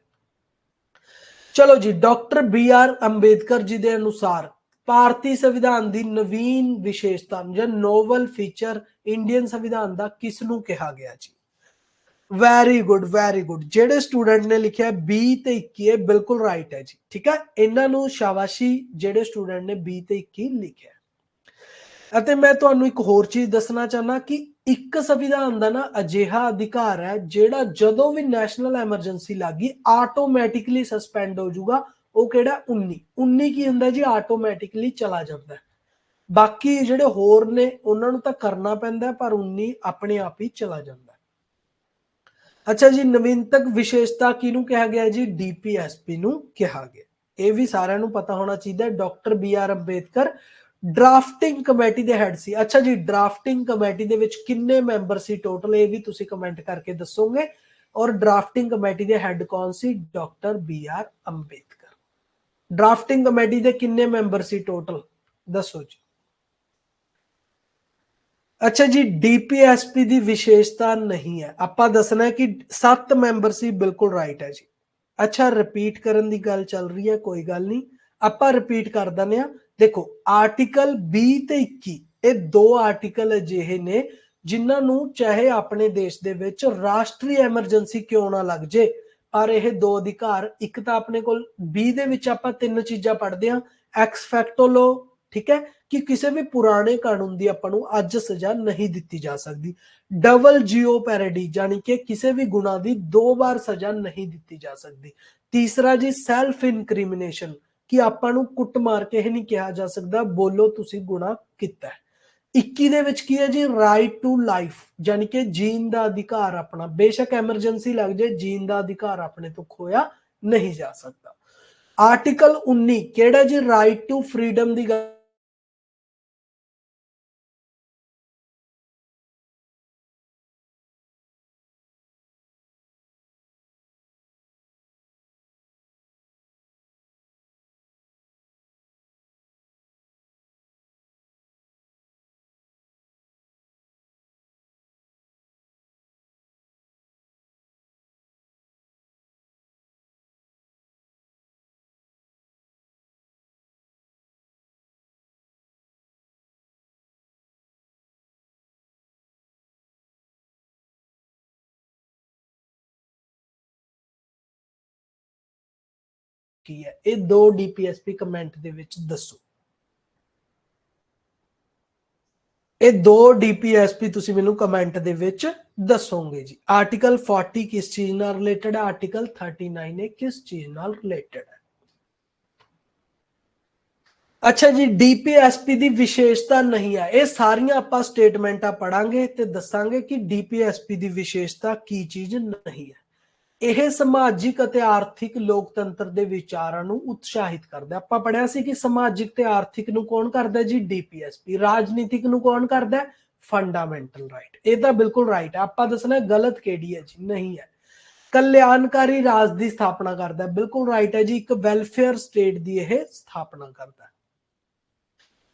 ਚਲੋ ਜੀ, doctor B R Ambedkar ji ਦੇ ਅਨੁਸਾਰ ਭਾਰਤੀ ਸੰਵਿਧਾਨ ਦੀ ਨਵੀਨ ਵਿਸ਼ੇਸ਼ਤਾ ਜਾਂ ਨੋਵਲ ਫੀਚਰ ਇੰਡੀਅਨ ਸੰਵਿਧਾਨ ਦਾ ਕਿਸ ਨੂੰ ਕਿਹਾ ਗਿਆ ਜੀ। Very good, very good. ਜਿਹੜੇ ਸਟੂਡੈਂਟ ਨੇ ਲਿਖਿਆ 20 ਤੇ 21 ਬਿਲਕੁਲ ਰਾਈਟ ਹੈ ਜੀ, ਠੀਕ ਹੈ। ਇਹਨਾਂ ਨੂੰ ਸ਼ਾਬਾਸ਼ੀ ਜਿਹੜੇ ਸਟੂਡੈਂਟ ਨੇ 20 ਤੇ 21 ਲਿਖਿਆ। ਅਤੇ ਮੈਂ ਤੁਹਾਨੂੰ ਇੱਕ ਹੋਰ ਚੀਜ਼ ਦੱਸਣਾ ਚਾਹਨਾ ਕਿ ਇੱਕ ਸੰਵਿਧਾਨ ਦਾ ਨਾ ਅਜਿਹਾ ਅਧਿਕਾਰ ਹੈ ਜਿਹੜਾ ਜਦੋਂ ਵੀ ਨੈਸ਼ਨਲ ਐਮਰਜੈਂਸੀ ਲੱਗੀ ਆਟੋਮੈਟਿਕਲੀ ਸਸਪੈਂਡ ਹੋ ਜਾਊਗਾ। ਉਹ ਕਿਹੜਾ, 19 ਕੀ ਹੁੰਦਾ ਜੀ, ਆਟੋਮੈਟਿਕਲੀ ਚਲਾ ਜਾਂਦਾ। ਬਾਕੀ ਜਿਹੜੇ ਹੋਰ ਨੇ ਉਹਨਾਂ ਨੂੰ ਤਾਂ ਕਰਨਾ ਪੈਂਦਾ, ਪਰ 19 ਆਪਣੇ ਆਪ ਹੀ ਚਲਾ ਜਾਂਦਾ। ਅੱਛਾ ਜੀ, ਨਵੀਨਤਕ ਵਿਸ਼ੇਸ਼ਤਾ ਕਿਹਨੂੰ ਕਿਹਾ ਗਿਆ ਜੀ, ਡੀਪੀਐਸਪੀ ਨੂੰ ਕਿਹਾ ਗਿਆ। ਇਹ ਵੀ ਸਾਰਿਆਂ ਨੂੰ ਪਤਾ ਹੋਣਾ ਚਾਹੀਦਾ। Doctor B R Ambedkar drafting committee ਦੇ ਹੈਡ ਸੀ। ਅੱਛਾ ਜੀ, ਡਰਾਫਟਿੰਗ ਕਮੇਟੀ ਦੇ ਵਿੱਚ ਕਿੰਨੇ ਮੈਂਬਰ ਸੀ ਟੋਟਲ, ਇਹ ਵੀ ਤੁਸੀਂ ਕਮੈਂਟ ਕਰਕੇ ਦੱਸੋਗੇ। ਔਰ ਡਰਾਫਟਿੰਗ ਕਮੇਟੀ ਦੇ ਹੈਡ ਕੌਣ ਸੀ, doctor B R Ambedkar. Drafting committee ਦੇ ਕਿੰਨੇ ਮੈਂਬਰ ਸੀ ਟੋਟਲ, ਦੱਸੋ ਜੀ। ਅੱਛਾ ਜੀ, ਡੀਪੀਐਸਪੀ ਦੀ ਵਿਸ਼ੇਸ਼ਤਾ ਨਹੀਂ ਹੈ, ਆਪਾਂ ਦੱਸਣਾ ਕਿ 7 ਮੈਂਬਰ ਸੀ, ਬਿਲਕੁਲ ਰਾਈਟ ਹੈ ਜੀ। ਅੱਛਾ, ਰਿਪੀਟ ਕਰਨ ਦੀ ਗੱਲ ਚੱਲ ਰਹੀ ਹੈ, ਕੋਈ ਗੱਲ ਨਹੀਂ, ਆਪਾਂ ਰਿਪੀਟ ਕਰ ਦਿੰਦੇ ਆ। ਦੇਖੋ ਆਰਟੀਕਲ 20 ਤੇ 21 ਇਹ ਦੋ ਆਰਟੀਕਲ ਅਜਿਹੇ ਨੇ ਜਿਨ੍ਹਾਂ ਨੂੰ ਚਾਹੇ ਆਪਣੇ ਦੇਸ਼ ਦੇ ਵਿੱਚ ਰਾਸ਼ਟਰੀ ਐਮਰਜੈਂਸੀ ਕਿਉਂ ਨਾ ਲੱਗ ਜੇ, ਪਰ ਇਹ ਦੋ ਅਧਿਕਾਰ, ਇੱਕ ਤਾਂ ਆਪਣੇ ਕੋਲ 20 ਦੇ ਵਿੱਚ ਆਪਾਂ ਤਿੰਨ ਚੀਜ਼ਾਂ ਪੜ੍ਹਦੇ ਹਾਂ। ਐਕਸ ਫੈਕਟੋ ਲੋ, ਠੀਕ ਹੈ, ਕਿ ਕਿਸੇ ਵੀ ਪੁਰਾਣੇ ਕਾਨੂੰਨ ਦੀ ਆਪਾਂ ਨੂੰ ਅੱਜ ਸਜ਼ਾ ਨਹੀਂ ਦਿੱਤੀ ਜਾ ਸਕਦੀ। ਡਬਲ ਜੀਓ ਪੈਰਡੀ, ਯਾਨੀ ਕਿ ਕਿਸੇ ਵੀ ਗੁਨਾਹ ਦੀ ਦੋ ਵਾਰ ਸਜ਼ਾ ਨਹੀਂ ਦਿੱਤੀ ਜਾ ਸਕਦੀ। ਤੀਸਰਾ ਜੀ, ਸੈਲਫ ਇਨਕ੍ਰਿਮੀਨੇਸ਼ਨ, ਕਿ ਆਪਾਂ ਨੂੰ ਕੁੱਟ ਮਾਰ ਕੇ ਇਹ ਨਹੀਂ ਕਿਹਾ ਜਾ ਸਕਦਾ ਬੋਲੋ ਤੁਸੀਂ ਗੁਨਾਹ ਕੀਤਾ। 21 ਦੇ ਵਿੱਚ ਕੀ ਹੈ ਜੀ, ਰਾਈਟ ਟੂ ਲਾਈਫ, ਯਾਨੀ ਕਿ ਜੀਣ ਦਾ ਅਧਿਕਾਰ ਆਪਣਾ, ਬੇਸ਼ੱਕ ਐਮਰਜੈਂਸੀ ਲੱਗ ਜਾਏ ਜੀਣ ਦਾ ਅਧਿਕਾਰ ਆਪਣੇ ਤੋਂ ਖੋਇਆ ਨਹੀਂ ਜਾ ਸਕਦਾ। ਆਰਟੀਕਲ 19 ਕਿਹੜਾ ਜੀ, ਰਾਈਟ ਟੂ ਫਰੀडम ਦੀ ਗੱਲ ਕੀ ਹੈ, ਇਹ ਦੋ ਡੀਪੀਐਸਪੀ ਕਮੈਂਟ ਦੇ ਵਿੱਚ ਦੱਸੋ। ਇਹ ਦੋ ਡੀਪੀਐਸਪੀ ਤੁਸੀਂ ਮੈਨੂੰ ਕਮੈਂਟ ਦੇ ਵਿੱਚ ਦੱਸੋਗੇ ਜੀ। ਆਰਟੀਕਲ 40 ਕਿਸ ਚੀਜ਼ ਨਾਲ ਰਿਲੇਟਡ ਹੈ, ਆਰਟੀਕਲ 39 ਇਹ ਕਿਸ ਚੀਜ਼ ਨਾਲ ਰਿਲੇਟਡ ਹੈ। ਅੱਛਾ ਜੀ, ਡੀਪੀਐਸਪੀ ਦੀ ਵਿਸ਼ੇਸ਼ਤਾ ਨਹੀਂ ਹੈ, ਇਹ ਸਾਰੀਆਂ ਆਪਾਂ ਸਟੇਟਮੈਂਟਾਂ ਪੜਾਂਗੇ ਤੇ ਦੱਸਾਂਗੇ ਕਿ ਡੀਪੀਐਸਪੀ ਦੀ ਵਿਸ਼ੇਸ਼ਤਾ ਕੀ ਚੀਜ਼ ਨਹੀਂ ਹੈ। ਇਹ ਸਮਾਜਿਕ ਅਤੇ ਆਰਥਿਕ ਲੋਕਤੰਤਰ ਦੇ ਵਿਚਾਰਾਂ ਨੂੰ ਉਤਸ਼ਾਹਿਤ ਕਰਦਾ। ਆਪਾਂ ਪੜਿਆ ਸੀ ਕਿ ਸਮਾਜਿਕ ਤੇ ਆਰਥਿਕ ਨੂੰ ਕੌਣ ਕਰਦਾ ਜੀ, ਡੀਪੀਐਸਪੀ। ਰਾਜਨੀਤਿਕ ਨੂੰ ਕੌਣ ਕਰਦਾ, फंडामेंटल राइट, ये तो बिल्कुल राइट है। आप दसना गलत केड़ी है जी, नहीं है। कल्याणकारी राज की स्थापना करता है, बिल्कुल राइट है जी, एक वेलफेयर स्टेट की यह स्थापना करता है।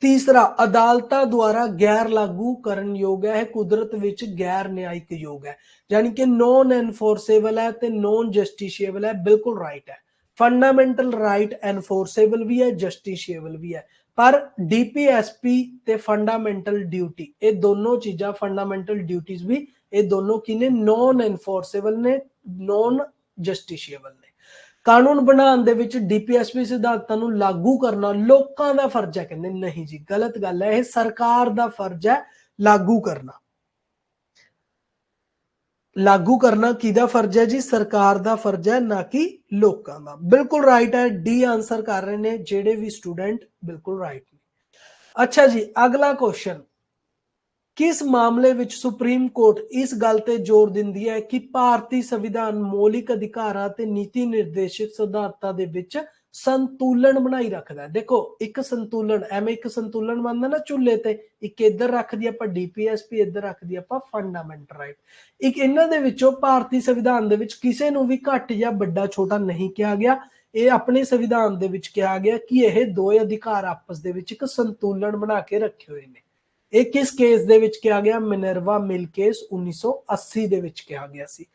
तीसरा, अदालतां द्वारा गैर लागू करन योग है, कुदरत विच गैर न्यायिक योग है, यानी कि नॉन एनफोर्सेबल है ते नॉन जस्टिशिएबल है, बिल्कुल राइट है। फंडामेंटल राइट एनफोर्सेबल भी है, जस्टिशिएबल भी है, पर डीपीएसपी ते फंडामेंटल ड्यूटी ये दोनों चीज़ां, फंडामेंटल ड्यूटीज भी ये दोनों की ने नॉन एनफोर्सेबल ने, नॉन जस्टिशिएबल ने। कानून बनाने दे विच डीपीएसपी सिद्धांतां नूं लागू करना लोकां दा फर्ज है, कहंदे नहीं जी, गलत गल है, यह सरकार दा फर्ज है लागू करना। लागू करना किहदा फर्ज है जी, सरकार दा फर्ज है, ना कि लोकां दा। बिल्कुल राइट है, डी आंसर कर रहे ने जेडे भी स्टूडेंट, बिल्कुल राइट ने। अच्छा जी, अगला क्वेश्चन, किस मामले विच सुप्रीम कोर्ट इस गल ते जोर दिंदी है कि भारतीय संविधान मौलिक अधिकारां ते नीति निर्देशित सिद्धांतां दे विच संतुलन बनाई रखदा है। देखो एक संतुलन, एवें एक संतुलन बनदा ना चूल्हे ते, एक इधर रख दी आपां डीपीएसपी, इधर रख दी आपां फंडामेंटल राइट। एक इन्हां दे विचों भारतीय संविधान दे विच किसे नूं भी घट या बड़ा छोटा नहीं किया गया। ये अपने संविधान दे विच कहा गया कि यह दो अधिकार आपस दे विच एक संतुलन बना के रखे हुए ने। ਇਹ किस केस ਦੇ ਵਿੱਚ ਕਿਹਾ ਗਿਆ, ਮਿਨਰਵਾ ਮਿਲ ਕੇਸ 1980 ਦੇ ਵਿੱਚ ਕਿਹਾ ਗਿਆ ਸੀ।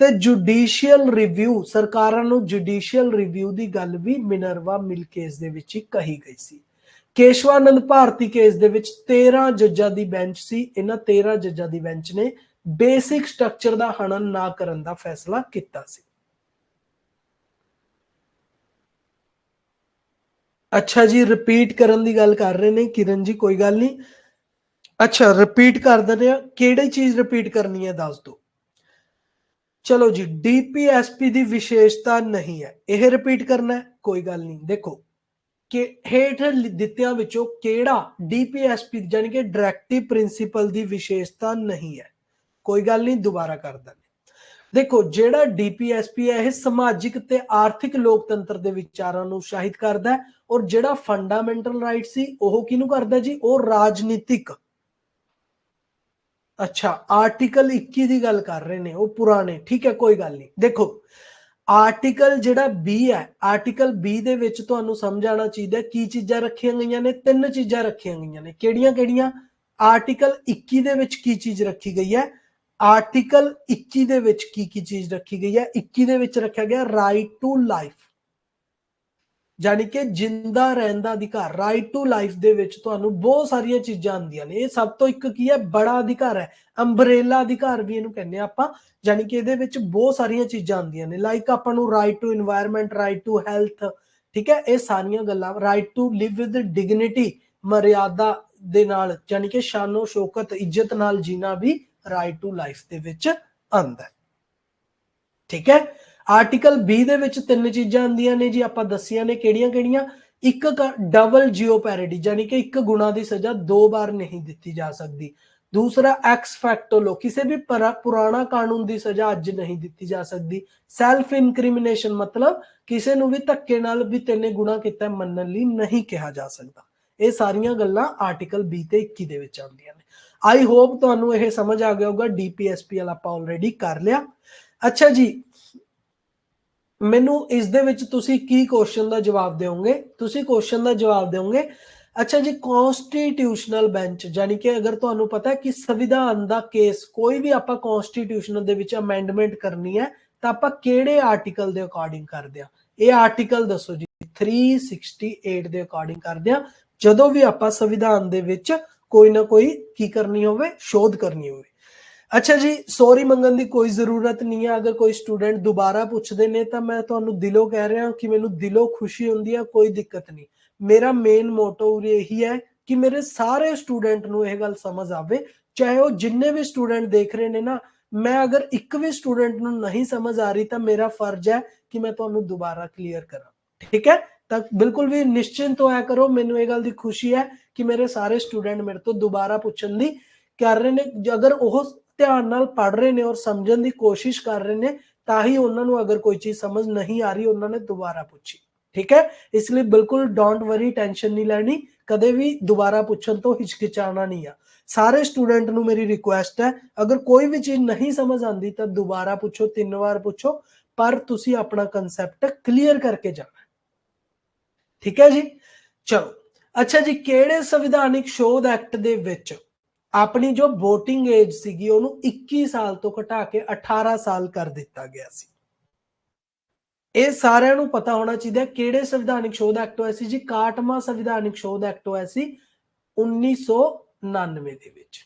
ਤੇ ਜੁਡੀਸ਼ੀਅਲ ਰਿਵਿਊ, ਸਰਕਾਰਾਂ ਨੂੰ ਜੁਡੀਸ਼ੀਅਲ ਰਿਵਿਊ ਦੀ ਗੱਲ ਵੀ ਮਿਨਰਵਾ ਮਿਲ ਕੇਸ ਦੇ ਵਿੱਚ ਹੀ ਕਹੀ ਗਈ ਸੀ। ਕੇਸ਼ਵਾਨੰਦ ਭਾਰਤੀ ਕੇਸ ਦੇ ਵਿੱਚ 13 ਜੱਜਾਂ ਦੀ ਬੈਂਚ ਸੀ। ਇਹਨਾਂ 13 ਜੱਜਾਂ ਦੀ ਬੈਂਚ ਨੇ ਬੇਸਿਕ ਸਟਰਕਚਰ ਦਾ ਹਨਨ ਨਾ ਕਰਨ ਦਾ ਫੈਸਲਾ ਕੀਤਾ ਸੀ। अच्छा जी, रिपीट करन दी गल कर रहे ने किरण जी, कोई गल नहीं। अच्छा रिपीट कर देने, केड़ी चीज रिपीट करनी है दस दो। चलो जी, डीपीएसपी की विशेषता नहीं है, यह रिपीट करना है, कोई गल नहीं। देखो कि हेठ दित्तियां विचों केड़ा डीपीएसपी यानी कि डायरेक्टिव प्रिंसीपल की विशेषता नहीं है, कोई गल नहीं, दोबारा कर दें। देखो जेड़ा डीपीएसपी है यह समाजिक ते आर्थिक लोकतंत्र के विचारां नूं उत्साहित करता है, और जेड़ा फंडामेंटल राइट सी ओह किहनूं करदा जी, ओह राजनीतिक। अच्छा आर्टिकल 21 की गल कर रहे ने, वो पुराने, ठीक है कोई गल नहीं। देखो आर्टिकल जेड़ा बी है, आर्टिकल बी दे विच तुहानूं समझ आना चाहिए की चीज़ां रखियां गईयां ने, तीन चीज़ां रखियां गईयां ने, किहड़ियां किहड़ियां। आर्टिकल 21 दे विच की चीज़ रखी गई है, आर्टिकल 21 दे विच की चीज़ रखी गई है, 21 दे विच रखा गया राइट टू लाइफ, यानी कि जिंदा रहने का अधिकार। राइट टू लाइफ दे विच तुहानूं बहुत सारियां चीज़ां आंदियां ने, ये सब तो एक की है बड़ा अधिकार है, अंबरेला अधिकार भी इहनूं कहंदे आपां, यानी कि इहदे विच बहुत सारियां चीज़ां आंदियां ने, लाइक आपां नूं right to environment, right to health, ठीक है, ये सारियां गल्लां, right to live with dignity, मर्यादा दे नाल, यानी कि शानो शौकत इज्जत नाल जीना भी राइट टू लाइफ दे विच आंदा है, ठीक है। आर्टिकल बी दे विच तीन चीज़ां आंदियां ने जी, आपां दस्सियां ने, किहड़ियां किहड़ियां। एक डबल जियोपैरिडी, यानी कि एक गुना की सजा दो बार नहीं दी जा सकती। दूसरा एक्स फैक्टो, किसी भी पुराना कानून की सजा अज नहीं दी जा सकती। सैल्फ इनक्रिमिनेशन, मतलब किसी नूं भी धक्के नाल भी तिने गुना किया मनन लई नहीं कहा जा सकता। ये सारियां गल्लां आर्टिकल 20 ते 21 दे विच आउंदियां ने। आई होप तुहानूं यह समझ आ गया होगा। डीपीएसपी वाला आपां ऑलरेडी कर लिया। अच्छा जी, मैनू इस दे विच तुसी की क्वेश्चन का जवाब दोगे, तुसी क्वेश्चन का जवाब दोगे। अच्छा जी, कॉन्स्टिट्यूशनल बेंच, यानी कि अगर तुहानू पता है कि संविधान का केस कोई भी आपां कॉन्स्टिट्यूशन दे विच अमेंडमेंट करनी है तो आपां किहड़े आर्टिकल के अकॉर्डिंग करदे आ, ये आर्टिकल दसो जी। 368 के अकॉर्डिंग करदे आ, जदों भी आपां संविधान दे विच कोई ना कोई की करनी होवे, शोध करनी होवे। अच्छा जी, सॉरी मंगन की कोई जरूरत नहीं है। अगर कोई स्टूडेंट दोबारा पूछते ने तो मैं तुहानू दिलों कह रहा कि मैनू दिलों खुशी होंदी है, कोई दिक्कत नहीं। मेरा मेन मोटो यही है कि मेरे सारे स्टूडेंट नू यह गल समझ आवे, चाहे वो जिन्ने भी स्टूडेंट देख रहे ने ना। मैं अगर एक भी स्टूडेंट नू नहीं समझ आ रही तो मेरा फर्ज है कि मैं तुहानू दोबारा क्लीयर करा, ठीक है। तो बिल्कुल भी निश्चिंत होया करो, मैनू ये गल दी खुशी है कि मेरे सारे स्टूडेंट मेरे तो दोबारा पूछण दी कर रहे ने। अगर वो ध्यान नाल पढ़ रहे ने और समझण की कोशिश कर रहे ने, ताही उन्होंने अगर कोई चीज समझ नहीं आ रही उन्होंने दोबारा पूछी, ठीक है। इसलिए बिल्कुल डोंट वरी, टेंशन नहीं लैनी, कदे भी दोबारा पूछण तो हिचकिचाना नहीं है। सारे स्टूडेंट नू मेरी रिक्वेस्ट है, अगर कोई भी चीज नहीं समझ आती तो दोबारा पूछो, 3 बार पूछो, पर तुसी अपना कंसैप्ट क्लीयर करके जाना। ठीक है जी, चलो। अच्छा जी, केड़े संविधानिक शोध एक्ट दे विच अपनी जो वोटिंग एज सीगी ओनू 21 साल तो घटा के 18 साल कर दिता गया सी। ਇਹ ਸਾਰਿਆਂ ਨੂੰ ਪਤਾ ਹੋਣਾ ਚਾਹੀਦਾ ਕਿਹੜੇ ਸੰਵਿਧਾਨਿਕ ਸ਼ੋਧ ਐਕਟ ਹੋਇਆ ਸੀ ਜੀ। 61ਵਾਂ ਸੰਵਿਧਾਨਿਕ ਸ਼ੋਧ ਐਕਟ ਹੋਇਆ ਸੀ 1999 ਦੇ ਵਿੱਚ।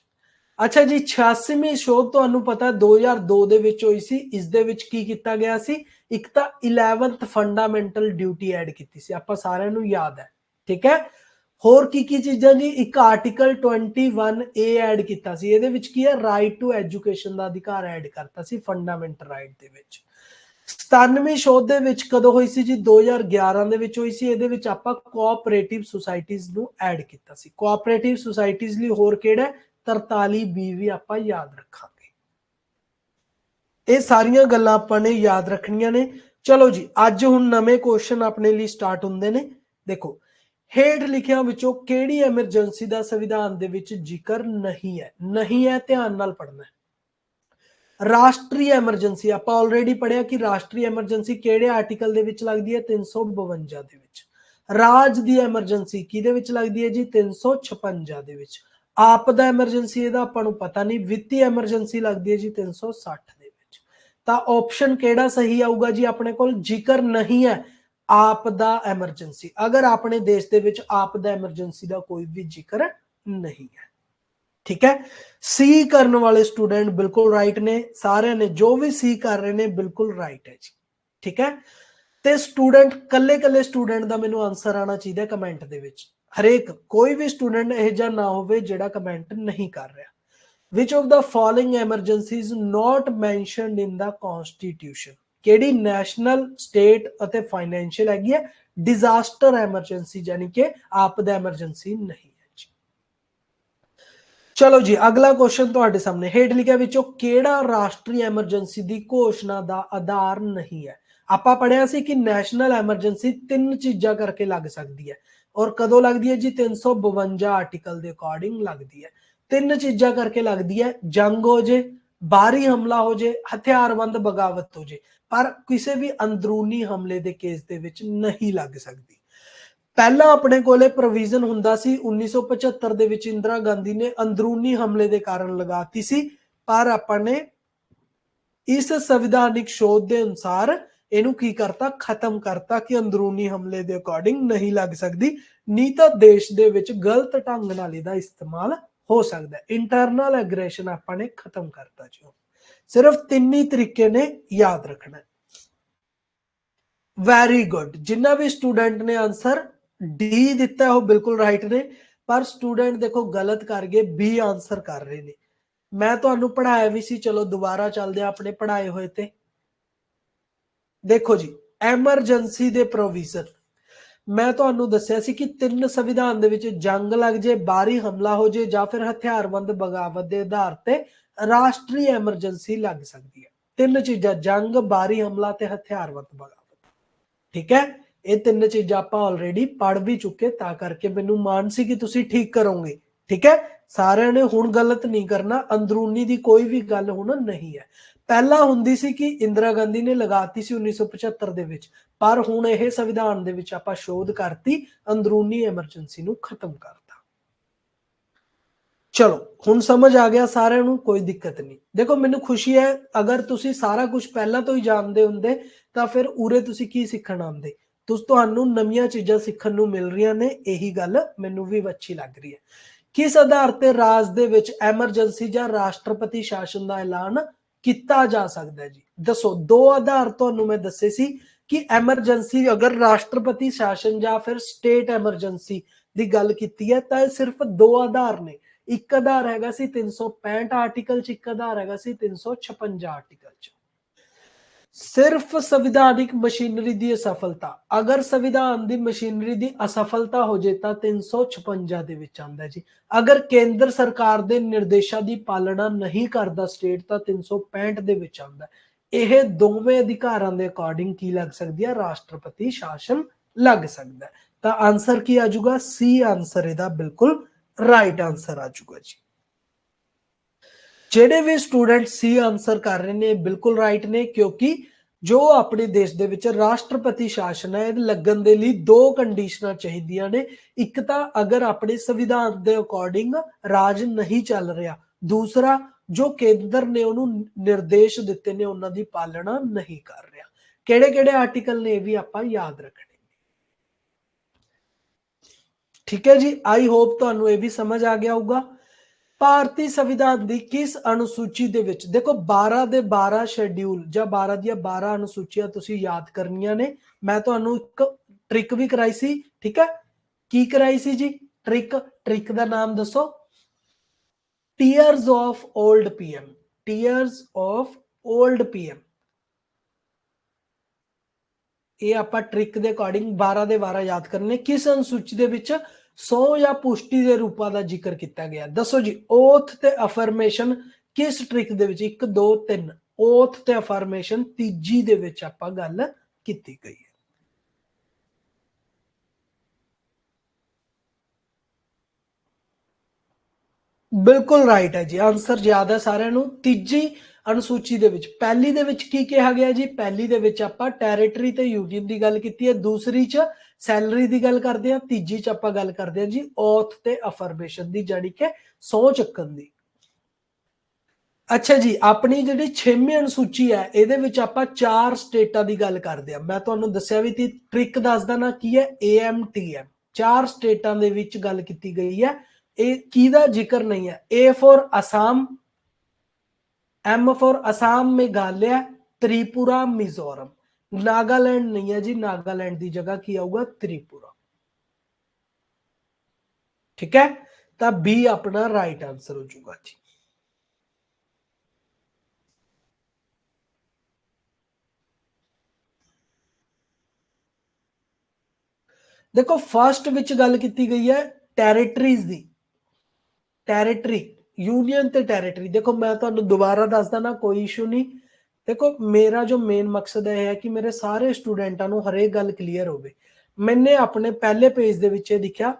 ਅੱਛਾ ਜੀ, 86ਵੀਂ ਸ਼ੋਧ ਤੁਹਾਨੂੰ ਪਤਾ 2002 ਦੇ ਵਿੱਚ ਹੋਈ ਸੀ। ਇਸ ਦੇ ਵਿੱਚ ਕੀ ਕੀਤਾ ਗਿਆ ਸੀ, ਇੱਕ ਤਾਂ 11th ਫੰਡਾਮੈਂਟਲ ਡਿਊਟੀ ਐਡ ਕੀਤੀ ਸੀ, ਆਪਾਂ ਸਾਰਿਆਂ ਨੂੰ ਯਾਦ ਹੈ। ਠੀਕ ਹੈ, ਹੋਰ ਕੀ ਕੀ ਚੀਜ਼ਾਂ ਜੀ, ਇੱਕ ਆਰਟੀਕਲ 21A ਐਡ ਕੀਤਾ ਸੀ। ਇਹਦੇ ਵਿੱਚ ਕੀ ਹੈ, ਰਾਈਟ ਟੂ ਐਜੂਕੇਸ਼ਨ ਦਾ ਅਧਿਕਾਰ ਐਡ ਕਰਤਾ ਸੀ ਫੰਡਾਮੈਂਟਲ ਰਾਈਟ ਦੇ ਵਿੱਚ। 97ਵੀਂ ਸ਼ੋਧ ਦੇ ਵਿੱਚ ਕਦੋਂ ਹੋਈ ਸੀ ਜੀ, 2011 ਦੇ ਵਿੱਚ ਹੋਈ ਸੀ। ਇਹਦੇ ਵਿੱਚ ਆਪਾਂ ਕੋਆਪਰੇਟਿਵ ਸੁਸਾਇਟੀਜ਼ ਨੂੰ ਐਡ ਕੀਤਾ ਸੀ। ਕੋਆਪਰੇਟਿਵ ਸੁਸਾਇਟੀਜ਼ ਲਈ ਹੋਰ ਕਿਹੜਾ 43B ਵੀ ਆਪਾਂ ਯਾਦ ਰੱਖਾਂਗੇ। ਇਹ ਸਾਰੀਆਂ ਗੱਲਾਂ ਆਪਾਂ ਨੇ ਯਾਦ ਰੱਖਣੀਆਂ ਨੇ। ਚਲੋ ਜੀ, ਅੱਜ ਹੁਣ ਨਵੇਂ ਕੁਐਸਚਨ ਆਪਣੇ ਲਈ ਸਟਾਰਟ ਹੁੰਦੇ ਨੇ। ਦੇਖੋ, ਹੇਠ ਲਿਖਿਆਂ ਵਿੱਚੋਂ ਕਿਹੜੀ ਐਮਰਜੈਂਸੀ ਦਾ ਸੰਵਿਧਾਨ ਦੇ ਵਿੱਚ ਜ਼ਿਕਰ ਨਹੀਂ ਹੈ? ਨਹੀਂ ਹੈ, ਧਿਆਨ ਨਾਲ ਪੜਨਾ। ਰਾਸ਼ਟਰੀ ਐਮਰਜੈਂਸੀ ਆਪਾਂ ਆਲਰੇਡੀ ਪੜਿਆ ਕਿ ਰਾਸ਼ਟਰੀ ਐਮਰਜੈਂਸੀ ਕਿਹੜੇ ਆਰਟੀਕਲ ਦੇ ਵਿੱਚ ਲੱਗਦੀ ਹੈ, 352 ਦੇ ਵਿੱਚ। ਰਾਜ ਦੀ ਐਮਰਜੈਂਸੀ ਕਿਹਦੇ ਵਿੱਚ ਲੱਗਦੀ ਹੈ ਜੀ, 356 ਦੇ ਵਿੱਚ। ਆਪਦਾ ਐਮਰਜੈਂਸੀ ਇਹਦਾ ਆਪਾਂ ਨੂੰ ਪਤਾ ਨਹੀਂ, ਵਿੱਤੀ ਐਮਰਜੈਂਸੀ ਲੱਗਦੀ ਹੈ ਜੀ 360 ਦੇ ਵਿੱਚ। ਤਾਂ ਆਪਸ਼ਨ ਕਿਹੜਾ ਸਹੀ ਆਊਗਾ ਜੀ, ਆਪਣੇ ਕੋਲ ਜ਼ਿਕਰ ਨਹੀਂ ਹੈ ਆਪਦਾ ਐਮਰਜੈਂਸੀ। ਅਗਰ ਆਪਣੇ ਦੇਸ਼ ਦੇ ਵਿੱਚ ਆਪਦਾ ਐਮਰਜੈਂਸੀ ਦਾ ਕੋਈ ਵੀ ਜ਼ਿਕਰ ਨਹੀਂ ਹੈ। ठीक है, सी करने वाले स्टूडेंट बिल्कुल राइट ने, सारे ने जो भी सी कर रहे ने बिल्कुल राइट है जी। ठीक है, ते स्टूडेंट कल्ले कल्ले स्टूडेंट दा मेनू आंसर आना चाहिए कमेंट दे विच। हरेक कोई भी स्टूडेंट इहो जिहा ना होवे जिहड़ा कमेंट नहीं कर रहा। Which of the following emergencies not mentioned in the constitution? केड़ी नैशनल, स्टेट अते फाइनैंशियल हैगी है डिजास्टर एमरजेंसी, यानी कि आपदा एमरजेंसी नहीं। चलो जी, अगला क्वेश्चन तुहाडे सामने। हेठ लिखिया विचों केड़ा राष्ट्रीय एमरजेंसी दी घोषणा दा आधार नहीं है? आपां पढ़िया सी कि नैशनल एमरजेंसी 3 चीज़ां करके लग सकदी है, और कदों लगदी है जी, 352 आर्टिकल दे अकॉर्डिंग लगदी है। 3 चीज़ां करके लगदी है, जंग हो जे, बाहरी हमला हो जे, हथियारबंद बगावत हो जे, पर किसी भी अंदरूनी हमले दे केस दे विच नहीं लग सकदी। पहला अपने कोले प्रोविजन हुंदा सी 1975 ਦੇ ਵਿੱਚ ਇੰਦਰਾ ਗਾਂਧੀ ਨੇ ਅੰਦਰੂਨੀ ਹਮਲੇ ਦੇ ਕਾਰਨ ਲਗਾਤੀ ਸੀ, ਪਰ ਆਪਾਂ ਨੇ ਇਸ ਸੰਵਿਧਾਨਿਕ ਸ਼ੋਧ ਦੇ ਅਨੁਸਾਰ ਇਹਨੂੰ ਕੀ ਕਰਤਾ, ਖਤਮ ਕਰਤਾ ਕਿ ਅੰਦਰੂਨੀ ਹਮਲੇ ਦੇ ਅਕੋਰਡਿੰਗ ਨਹੀਂ ਲੱਗ ਸਕਦੀ, ਨਹੀਂ ਤਾਂ ਦੇਸ਼ ਦੇ ਵਿੱਚ ਗਲਤ ਢੰਗ ਨਾਲ ਇਹਦਾ ਇਸਤੇਮਾਲ ਹੋ ਸਕਦਾ ਹੈ। ਇੰਟਰਨਲ ਐਗਰੈਸ਼ਨ ਆਪਾਂ ਨੇ ਖਤਮ ਕਰਤਾ ਜੀ। ਸਿਰਫ 3 ਹੀ ਤਰੀਕੇ ਨੇ ਯਾਦ ਰੱਖਣਾ। ਵੈਰੀ ਗੁੱਡ, ਜਿੰਨਾ ਵੀ ਸਟੂਡੈਂਟ ਨੇ ਆਨਸਰ डी दिता है वो बिल्कुल राइट ने, पर स्टूडेंट देखो गलत कर गए, बी आंसर कर रहे ने। मैं तुहानू पढ़ाया भी सी, चलो दोबारा चलते अपने पढ़ाए हुए थे। देखो जी, एमरजेंसी दे प्रोविजन मैं तुहानू दस्सिया सी कि 3 संविधान दे विच जंग लग जाए, बाहरी हमला हो जाए, या फिर हथियारबंद बगावत के आधार ते राष्ट्रीय एमरजेंसी लग सकती है। 3 चीज़ां, जंग, बाहरी हमला ते हथियारबंद बगावत। ठीक है, ਇਹ 3 ਚੀਜ਼ਾਂ ਆਪਾਂ ਆਲਰੇਡੀ ਪੜ੍ਹ ਵੀ ਚੁੱਕੇ, ਤਾਂ ਕਰਕੇ ਮੈਨੂੰ ਮਾਨ ਸੀ ਕਿ ਤੁਸੀਂ ਠੀਕ ਕਰੋਗੇ। ਠੀਕ ਹੈ, ਸਾਰਿਆਂ ਨੇ ਹੁਣ ਗਲਤ ਨਹੀਂ ਕਰਨਾ, ਅੰਦਰੂਨੀ ਦੀ ਕੋਈ ਵੀ ਗੱਲ ਹੁਣ ਨਹੀਂ ਹੈ। ਪਹਿਲਾਂ ਹੁੰਦੀ ਸੀ ਕਿ ਇੰਦਰਾ ਗਾਂਧੀ ਨੇ ਲਗਾਤੀ ਸੀ 1975 ਦੇ ਵਿੱਚ, ਪਰ ਹੁਣ ਇਹ ਸੰਵਿਧਾਨ ਦੇ ਵਿੱਚ ਆਪਾਂ ਸ਼ੋਧ ਕਰਤੀ, ਅੰਦਰੂਨੀ ਐਮਰਜੈਂਸੀ ਨੂੰ ਖਤਮ ਕਰਤਾ। ਚਲੋ ਹੁਣ ਸਮਝ ਆ ਗਿਆ ਸਾਰਿਆਂ ਨੂੰ, ਕੋਈ ਦਿੱਕਤ ਨਹੀਂ। ਦੇਖੋ ਮੈਨੂੰ ਖੁਸ਼ੀ ਹੈ, ਅਗਰ ਤੁਸੀਂ ਸਾਰਾ ਕੁਝ ਪਹਿਲਾਂ ਤੋਂ ਹੀ ਜਾਣਦੇ ਹੁੰਦੇ ਤਾਂ ਫਿਰ ਉਰੇ ਤੁਸੀਂ ਕੀ ਸਿੱਖਣ ਆਉਂਦੇ। ਤੁਹਾਨੂੰ ਨਵੀਆਂ ਚੀਜ਼ਾਂ ਸਿੱਖਣ ਨੂੰ ਮਿਲ ਰਹੀਆਂ ਨੇ, ਇਹੀ ਗੱਲ ਮੈਨੂੰ ਵੀ ਅੱਛੀ ਲੱਗ ਰਹੀ ਹੈ। ਕਿਸ ਆਧਾਰ ਤੇ ਰਾਜ ਦੇ ਵਿੱਚ ਐਮਰਜੈਂਸੀ ਜਾਂ ਰਾਸ਼ਟਰਪਤੀ ਸ਼ਾਸਨ ਦਾ ਐਲਾਨ ਕੀਤਾ ਜਾ ਸਕਦਾ ਹੈ ਜੀ? ਦੱਸੋ, 2 ਆਧਾਰ ਤੁਹਾਨੂੰ ਮੈਂ ਦੱਸੇ ਸੀ ਕਿ ਐਮਰਜੈਂਸੀ ਅਗਰ ਰਾਸ਼ਟਰਪਤੀ ਸ਼ਾਸਨ ਜਾਂ ਫਿਰ ਸਟੇਟ ਐਮਰਜੈਂਸੀ ਦੀ ਗੱਲ ਕੀਤੀ ਹੈ ਤਾਂ ਇਹ ਸਿਰਫ 2 ਆਧਾਰ ਨੇ। ਇੱਕ ਆਧਾਰ ਹੈਗਾ ਸੀ 365 ਆਰਟੀਕਲ ਚ, ਇੱਕ ਆਧਾਰ ਹੈਗਾ ਸੀ 356 ਆਰਟੀਕਲ ਚ। सिर्फ संविधानिक मशीनरी की असफलता, अगर संविधान की मशीनरी की असफलता हो जाए तो 356 दे विच आंदा जी। अगर केंद्र सरकार के निर्देशों की पालना नहीं करता स्टेट तो 365 दे विच आंदा। यह दोवें अधिकारां दे अकॉर्डिंग की लग सकती है, राष्ट्रपति शासन लग सकता है। तो आंसर की आजूगा, सी आंसर इहदा बिल्कुल राइट आंसर आजूगा जी। ਜਿਹੜੇ ਵੀ ਸਟੂਡੈਂਟ ਸੀ ਆਨਸਰ ਕਰ ਰਹੇ ਨੇ ਬਿਲਕੁਲ ਰਾਈਟ ਨੇ, ਕਿਉਂਕਿ ਜੋ ਆਪਣੇ ਦੇਸ਼ ਦੇ ਵਿੱਚ ਰਾਸ਼ਟਰਪਤੀ ਸ਼ਾਸਨ ਹੈ, ਇਹ ਲੱਗਣ ਦੇ ਲਈ ਦੋ ਕੰਡੀਸ਼ਨਾਂ ਚਾਹੀਦੀਆਂ ਨੇ। ਇੱਕ ਤਾਂ ਅਗਰ ਆਪਣੇ ਸੰਵਿਧਾਨ ਦੇ ਅਕੋਰਡਿੰਗ ਰਾਜ ਨਹੀਂ ਚੱਲ ਰਿਹਾ, ਦੂਸਰਾ ਜੋ ਕੇਂਦਰ ਨੇ ਉਹਨੂੰ ਨਿਰਦੇਸ਼ ਦਿੱਤੇ ਨੇ ਉਹਨਾਂ ਦੀ ਪਾਲਣਾ ਨਹੀਂ ਕਰ ਰਿਹਾ। ਕਿਹੜੇ ਕਿਹੜੇ ਆਰਟੀਕਲ ਨੇ ਇਹ ਵੀ ਆਪਾਂ ਯਾਦ ਰੱਖਣੇ। ਠੀਕ ਹੈ ਜੀ, आई होप ਤੁਹਾਨੂੰ ਇਹ ਵੀ ਸਮਝ ਆ ਗਿਆ ਹੋਊਗਾ। ਭਾਰਤੀ ਸੰਵਿਧਾਨ ਦੀ ਕਿਸ ਅਨੁਸੂਚੀ ਦੇ ਵਿੱਚ, ਦੇਖੋ 12 ਦੇ 12 ਸ਼ੈਡਿਊਲ ਜਾਂ 12 ਦੀਆਂ 12 ਅਨੁਸੂਚੀਆਂ ਤੁਸੀਂ ਯਾਦ ਕਰਨੀਆਂ ਨੇ। ਮੈਂ ਤੁਹਾਨੂੰ ਇੱਕ ਟ੍ਰਿਕ ਵੀ ਕਰਾਈ ਸੀ, ਠੀਕ ਹੈ। ਕੀ ਕਰਾਈ ਸੀ ਜੀ? ਟ੍ਰਿਕ ਦਾ ਨਾਮ ਦੱਸੋ। Tears of old PM, tears of old PM. ਇਹ ਆਪਾਂ ਟ੍ਰਿਕ ਦੇ ਅਕੋਰਡਿੰਗ 12 ਦੇ 12 ਯਾਦ ਕਰਨੇ। ਕਿਸ ਅਨੁਸੂਚੀ ਦੇ ਵਿੱਚ ਸਹੁੰ ਜਾਂ ਪੁਸ਼ਟੀ ਦੇ ਰੂਪਾਂ ਦਾ ਜ਼ਿਕਰ ਕੀਤਾ ਗਿਆ? ਦੱਸੋ ਜੀ। ਓਥ ਤੇ ਅਫਰਮੇਸ਼ਨ ਕਿਸ ਟ੍ਰਿਕ ਦੇ ਵਿੱਚ? 1 2 3 ਓਥ ਤੇ ਅਫਰਮੇਸ਼ਨ ਤੀਜੀ ਦੇ ਵਿੱਚ ਆਪਾਂ ਗੱਲ ਕੀਤੀ ਗਈ ਹੈ। ਬਿਲਕੁਲ ਰਾਈਟ ਹੈ ਜੀ, ਆਨਸਰ ਯਾਦ ਹੈ ਸਾਰਿਆਂ ਨੂੰ। ਤੀਜੀ ਅਨੁਸੂਚੀ ਦੇ ਵਿੱਚ ਪਹਿਲੀ ਦੇ ਵਿੱਚ ਕੀ ਕਿਹਾ ਗਿਆ ਜੀ? ਪਹਿਲੀ ਦੇ ਵਿੱਚ ਆਪਾਂ ਟੈਰੀਟਰੀ ਤੇ ਯੂਨੀਅਨ ਦੀ ਗੱਲ ਕੀਤੀ ਹੈ, ਦੂਸਰੀ ਚ ਸੈਲਰੀ ਦੀ ਗੱਲ ਕਰਦੇ ਹਾਂ, ਤੀਜੀ ਚ ਆਪਾਂ ਗੱਲ ਕਰਦੇ ਹਾਂ ਜੀ ਓਥ ਤੇ ਅਫਰਮੇਸ਼ਨ ਦੀ, ਜਾਨੀ ਕਿ ਸਹੁੰ ਚੱਕਣ ਦੀ। ਅੱਛਾ ਜੀ, ਆਪਣੀ ਜਿਹੜੀ 6ਵੀਂ ਅਨੁਸੂਚੀ ਹੈ ਇਹਦੇ ਵਿੱਚ ਆਪਾਂ 4 ਸਟੇਟਾਂ ਦੀ ਗੱਲ ਕਰਦੇ ਹਾਂ। ਮੈਂ ਤੁਹਾਨੂੰ ਦੱਸਿਆ ਵੀ ਤੀ, ਟ੍ਰਿਕ ਦੱਸਦਾ ਨਾ ਕੀ ਹੈ, AMTM। 4 ਸਟੇਟਾਂ ਦੇ ਵਿੱਚ ਗੱਲ ਕੀਤੀ ਗਈ ਹੈ। ਇਹ ਕਿਹਦਾ ਜ਼ਿਕਰ ਨਹੀਂ ਹੈ? A for Assam, M for Assam, Meghalaya, Tripura, Mizoram. Nagaland ਨਹੀਂ ਹੈ ਜੀ, ਨਾਗਾਲੈਂਡ ਦੀ ਜਗ੍ਹਾ ਕੀ ਆਊਗਾ? ਤ੍ਰਿਪੁਰਾ। ਠੀਕ ਹੈ, ਤਾਂ B ਆਪਣਾ ਰਾਈਟ ਆंसर ਹੋ ਜਾਊਗਾ ਜੀ। देखो फर्स्ट विच गल की गई है टैरेटरीज दी, टैरेटरी यूनियन ते टैरेटरी। देखो मैं तो दोबारा दसदा ना, कोई इशू नहीं। देखो मेरा जो मेन मकसद है कि मेरे सारे स्टूडेंटां नूं हरेक गल क्लीयर होवे। मैंने अपने पहले पेज दे विच दिखा,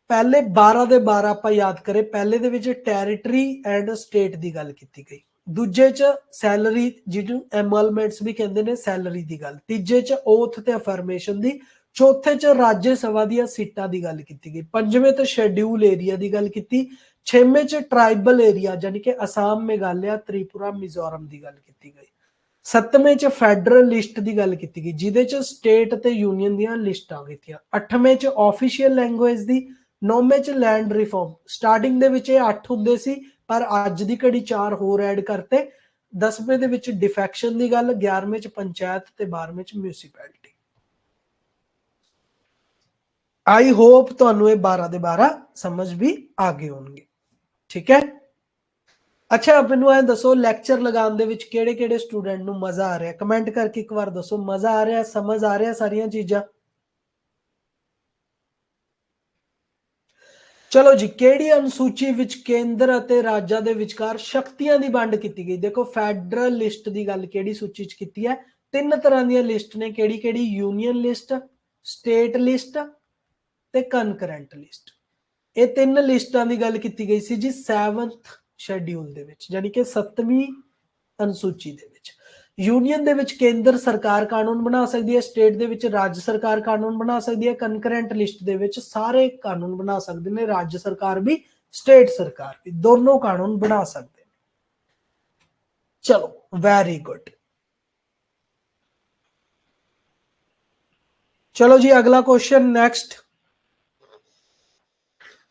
पहले 12 दे 12 आपां याद करें। पहले दे विच टैरेटरी एंड स्टेट दी गल की गई, दूजे च सैलरी जिहनूं एमलमेंट्स भी कहंदे ने, सैलरी दी गल, तीजे च ओथ ते अफर्मेशन दी, चौथे च राज्य सभा दी सीटां दी गल की गई, पंजवें ते शेड्यूल एरिया दी गल की, छेवें च ट्राइबल एरिया यानी कि असम, मेघालय, त्रिपुरा, मिजोरम दी गल की गई, सत्तवें च फैडरल लिस्ट की गल की गई जिहदे च स्टेट ते यूनियन दियां लिस्टां कीतियां, अठवें च ऑफिशियल लैंग्वेज दी, नौवें च लैंड रिफॉर्म। स्टार्टिंग दे विच 8 हुंदे सी पर अज दी घड़ी 4 होर ऐड करते। 10वें दे विच डिफैक्शन की गल, 11वें च पंचायत ते 12वें च म्यूनसिपैलिटी। आई होप तुहानू ये 12 दे 12 समझ भी आ गए होंगे। ठीक है, अच्छा मैनू ऐ दसो लैक्चर लगाने दे विच केड़े केड़े स्टूडेंट नू मजा आ रहा है? कमेंट करके एक बार दसो, मजा आ रहा है, समझ आ रहा है सारियां चीज़ां? चलो जी, केड़ी अनुसूची विच केंद्र अते राज्यां दे विचकार शक्तियां दी वंड कीती गई? देखो फैडरल लिस्ट दी गल केड़ी सूची च कीती है? 3 तरह दी लिस्ट ने, केड़ी केड़ी? यूनियन लिस्ट, स्टेट लिस्ट ते कनकरेंट लिस्ट। ये 3 लिस्टां दी गल कीती गई सी जी 7th शेड्यूल दे विच, यानी कि 7वीं अनुसूची दे विच। यूनियन दे विच केंद्र सरकार कानून बना सकती है, स्टेट दे विच राज्य सरकार कानून बना सकती है, कनकरेंट लिस्ट दे विच सारे कानून बना सकते हैं, राज्य सरकार भी स्टेट सरकार भी, दोनों कानून बना सकते हैं। चलो वेरी गुड। चलो जी अगला क्वेश्चन नेक्स्ट।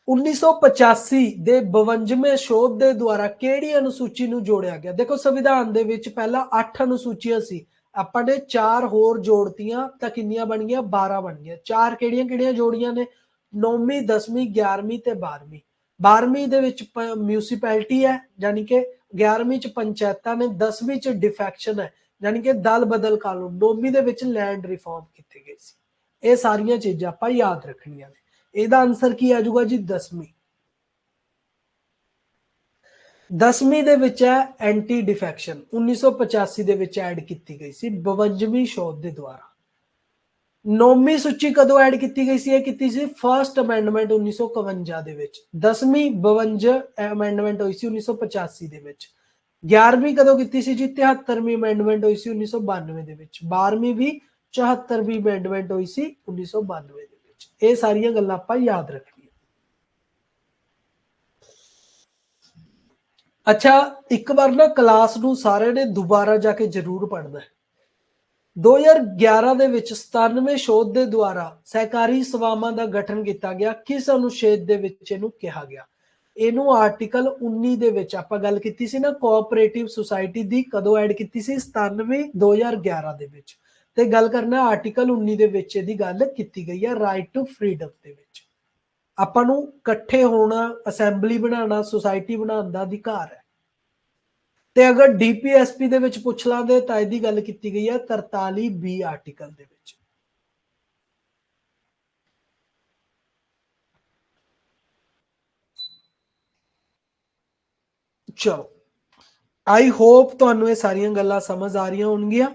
1985 ਦੇ 52ਵੇਂ ਸ਼ੋਧ ਦੇ ਦੁਆਰਾ ਕਿਹੜੀ ਅਨੁਸੂਚੀ ਨੂੰ ਜੋੜਿਆ ਗਿਆ? ਦੇਖੋ ਸੰਵਿਧਾਨ ਦੇ ਵਿੱਚ ਪਹਿਲਾਂ 8 ਅਨੁਸੂਚੀਆਂ ਸੀ, ਆਪਾਂ ਨੇ 4 ਹੋਰ ਜੋੜਤੀਆਂ ਤਾਂ ਕਿੰਨੀਆਂ ਬਣ ਗਈਆਂ? 12 ਬਣ ਗਈਆਂ। 4 ਕਿਹੜੀਆਂ ਕਿਹੜੀਆਂ ਜੋੜੀਆਂ ਨੇ? 9ਵੀਂ 10ਵੀਂ 11ਵੀਂ ਤੇ 12ਵੀਂ। 12ਵੀਂ ਦੇ ਵਿੱਚ ਮਿਊਨਿਸਪੈਲਿਟੀ ਹੈ, ਯਾਨੀ ਕਿ 11ਵੀਂ ਚ ਪੰਚਾਇਤਾਂ ਨੇ, 10ਵੀਂ ਚ ਡਿਫੈਕਸ਼ਨ ਹੈ ਯਾਨੀ ਕਿ ਦਲ ਬਦਲ ਕਾਨੂੰਨ, 9ਵੀਂ ਦੇ ਵਿੱਚ ਲੈਂਡ ਰਿਫਾਰਮ ਕੀਤੇ ਗਏ ਸੀ। ਇਹ ਸਾਰੀਆਂ ਚੀਜ਼ਾਂ ਆਪਾਂ ਯਾਦ ਰੱਖਣੀਆਂ ਨੇ। ਇਹਦਾ ਆਨਸਰ ਕੀ ਆ ਜਾਊਗਾ ਜੀ? 10ਵੀਂ। 10ਵੀਂ ਦੇ ਵਿੱਚ ਹੈ ਐਂਟੀ ਡਿਫੈਕਸ਼ਨ, 1985 ਦੇ ਵਿੱਚ ਐਡ ਕੀਤੀ ਗਈ ਸੀ 52ਵੀਂ ਸ਼ੋਧ ਦੇ ਦੁਆਰਾ। ਨੌਵੀਂ ਸੂਚੀ ਕਦੋਂ ਐਡ ਕੀਤੀ ਗਈ ਸੀ? ਇਹ ਕੀਤੀ ਸੀ ਫਰਸਟ ਅਮੈਂਡਮੈਂਟ 1951 ਦੇ ਵਿੱਚ। 10ਵੀਂ 52 ਅਮੈਂਡਮੈਂਟ ਹੋਈ ਸੀ 1985 ਦੇ ਵਿੱਚ। 11ਵੀਂ ਕਦੋਂ ਕੀਤੀ ਸੀ ਜੀ? 73ਵੀਂ ਅਮੈਂਡਮੈਂਟ ਹੋਈ ਸੀ 1992 ਦੇ ਵਿੱਚ। 12ਵੀਂ ਵੀ 74ਵੀਂ ਅਮੈਂਡਮੈਂਟ ਹੋਈ ਸੀ 1992 ਦੇ ਵਿੱਚ। ਇਹ ਸਾਰੀਆਂ ਗੱਲਾਂ ਆਪਾਂ ਯਾਦ ਰੱਖੀਏ। ਅੱਛਾ, ਇੱਕ ਵਾਰ ਨਾ ਕਲਾਸ ਨੂੰ ਸਾਰਿਆਂ ਨੇ ਦੁਬਾਰਾ ਜਾ ਕੇ ਜ਼ਰੂਰ ਪੜ੍ਹਨਾ ਹੈ। 2011 ਦੇ ਵਿੱਚ 97 ਸ਼ੋਧ ਦੇ ਦੁਆਰਾ ਸਹਿਕਾਰੀ ਸਭਾਵਾਂ ਦਾ ਗਠਨ ਕੀਤਾ ਗਿਆ। ਕਿਸ ਅਨੁਛੇਦ ਦੇ ਵਿੱਚ ਇਹਨੂੰ ਕਿਹਾ ਗਿਆ? ਇਹਨੂੰ ਆਰਟੀਕਲ 19 ਦੇ ਵਿੱਚ ਆਪਾਂ ਗੱਲ ਕੀਤੀ ਸੀ ਨਾ, ਕੋਆਪਰੇਟਿਵ ਸੁਸਾਇਟੀ ਦੀ ਕਦੋਂ ਐਡ ਕੀਤੀ ਸੀ? 97 2011 ਦੇ ਵਿੱਚ। ਤੇ ਗੱਲ ਕਰਨਾ ਆਰਟੀਕਲ 19 ਦੇ ਵਿੱਚ ਇਹਦੀ ਗੱਲ ਕੀਤੀ ਗਈ ਹੈ, ਰਾਈਟ ਟੂ ਫਰੀडम ਦੇ ਵਿੱਚ। ਆਪਾਂ ਨੂੰ ਇਕੱਠੇ ਹੋਣਾ, ਅਸੈਂਬਲੀ ਬਣਾਉਣਾ, ਸੁਸਾਇਟੀ ਬਣਾਉਣ ਦਾ ਅਧਿਕਾਰ ਹੈ। ਤੇ ਅਗਰ ਡੀਪੀਐਸਪੀ ਦੇ ਵਿੱਚ ਪੁੱਛ ਲਾਂਦੇ ਤਾਂ ਇਹਦੀ ਗੱਲ ਕੀਤੀ ਗਈ ਹੈ 43B ਆਰਟੀਕਲ ਦੇ ਵਿੱਚ। ਚਲੋ, ਆਈ ਹੋਪ ਤੁਹਾਨੂੰ ਇਹ ਸਾਰੀਆਂ ਗੱਲਾਂ ਸਮਝ ਆ ਰਹੀਆਂ ਹੋਣਗੀਆਂ।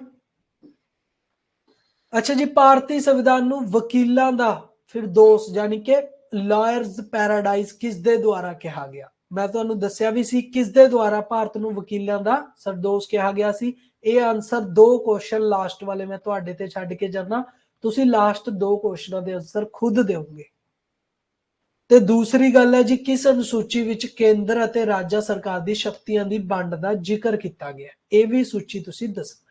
ਅੱਛਾ ਜੀ, ਭਾਰਤੀ ਸੰਵਿਧਾਨ ਨੂੰ ਵਕੀਲਾਂ ਦਾ ਫਿਰਦੌਸ ਯਾਨੀ ਕਿ ਲਾਇਰਸ ਪੈਰਾਡਾਈਜ਼ ਕਿਸ ਦੇ ਦੁਆਰਾ ਕਿਹਾ ਗਿਆ? ਮੈਂ ਤੁਹਾਨੂੰ ਦੱਸਿਆ ਵੀ ਸੀ ਕਿਸ ਦੇ ਦੁਆਰਾ ਭਾਰਤ ਨੂੰ ਵਕੀਲਾਂ ਦਾ ਸਰਦੋਸ਼ ਕਿਹਾ ਗਿਆ ਸੀ। ਇਹ ਆਨਸਰ 2 ਕੁਐਸਚਨ ਲਾਸਟ ਵਾਲੇ ਮੈਂ ਤੁਹਾਡੇ ਤੇ ਛੱਡ ਕੇ ਜਾਣਾ, ਤੁਸੀਂ ਲਾਸਟ 2 ਕੁਐਸਚਨਾਂ ਦੇ ਆਨਸਰ ਖੁਦ ਦਿਓਗੇ। ਤੇ ਦੂਸਰੀ ਗੱਲ ਹੈ ਜੀ, ਕਿਸ ਅਨੁਸੂਚੀ ਵਿੱਚ ਕੇਂਦਰ ਅਤੇ ਰਾਜ ਸਰਕਾਰ ਦੀ ਸ਼ਕਤੀਆਂ ਦੀ ਵੰਡ ਦਾ ਜ਼ਿਕਰ ਕੀਤਾ ਗਿਆ? ਇਹ ਵੀ ਸੂਚੀ ਤੁਸੀਂ ਦੱਸਣਾ।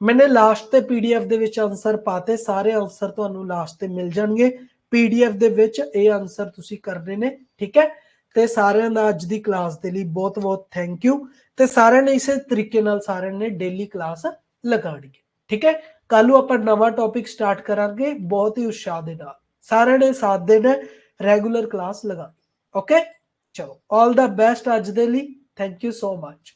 मैंने लास्ट ਤੇ ਪੀਡੀਐਫ ਦੇ ਵਿੱਚ ਆਨਸਰ ਪਾਤੇ, ਸਾਰੇ ਆਨਸਰ ਤੁਹਾਨੂੰ ਲਾਸਟ ਤੇ ਮਿਲ ਜਾਣਗੇ ਪੀਡੀਐਫ ਦੇ ਵਿੱਚ। ਇਹ ਆਨਸਰ ਤੁਸੀਂ ਕਰਨੇ ਨੇ, ਠੀਕ ਹੈ। ਤੇ ਸਾਰਿਆਂ ਦਾ ਅੱਜ ਦੀ ਕਲਾਸ ਦੇ ਲਈ ਬਹੁਤ ਬਹੁਤ ਥੈਂਕ ਯੂ। ਤੇ ਸਾਰਿਆਂ ਨੇ ਇਸੇ ਤਰੀਕੇ ਨਾਲ ਸਾਰਿਆਂ ਨੇ ਡੇਲੀ ਕਲਾਸ ਲਗਾਣੀ ਹੈ, ਠੀਕ ਹੈ। ਕੱਲ ਨੂੰ ਆਪਾਂ ਨਵਾਂ ਟੌਪਿਕ ਸਟਾਰਟ ਕਰਾਂਗੇ ਬਹੁਤ ਹੀ ਉਤਸ਼ਾਹ ਦੇ ਨਾਲ। ਸਾਰਿਆਂ ਨੇ ਸਾਥ ਦੇਣਾ, ਰੈਗੂਲਰ ਕਲਾਸ ਲਗਾਣੀ। ਓਕੇ, ਚਲੋ, ਆਲ ਦਾ ਬੈਸਟ ਅੱਜ ਦੇ ਲਈ। Thank you so much.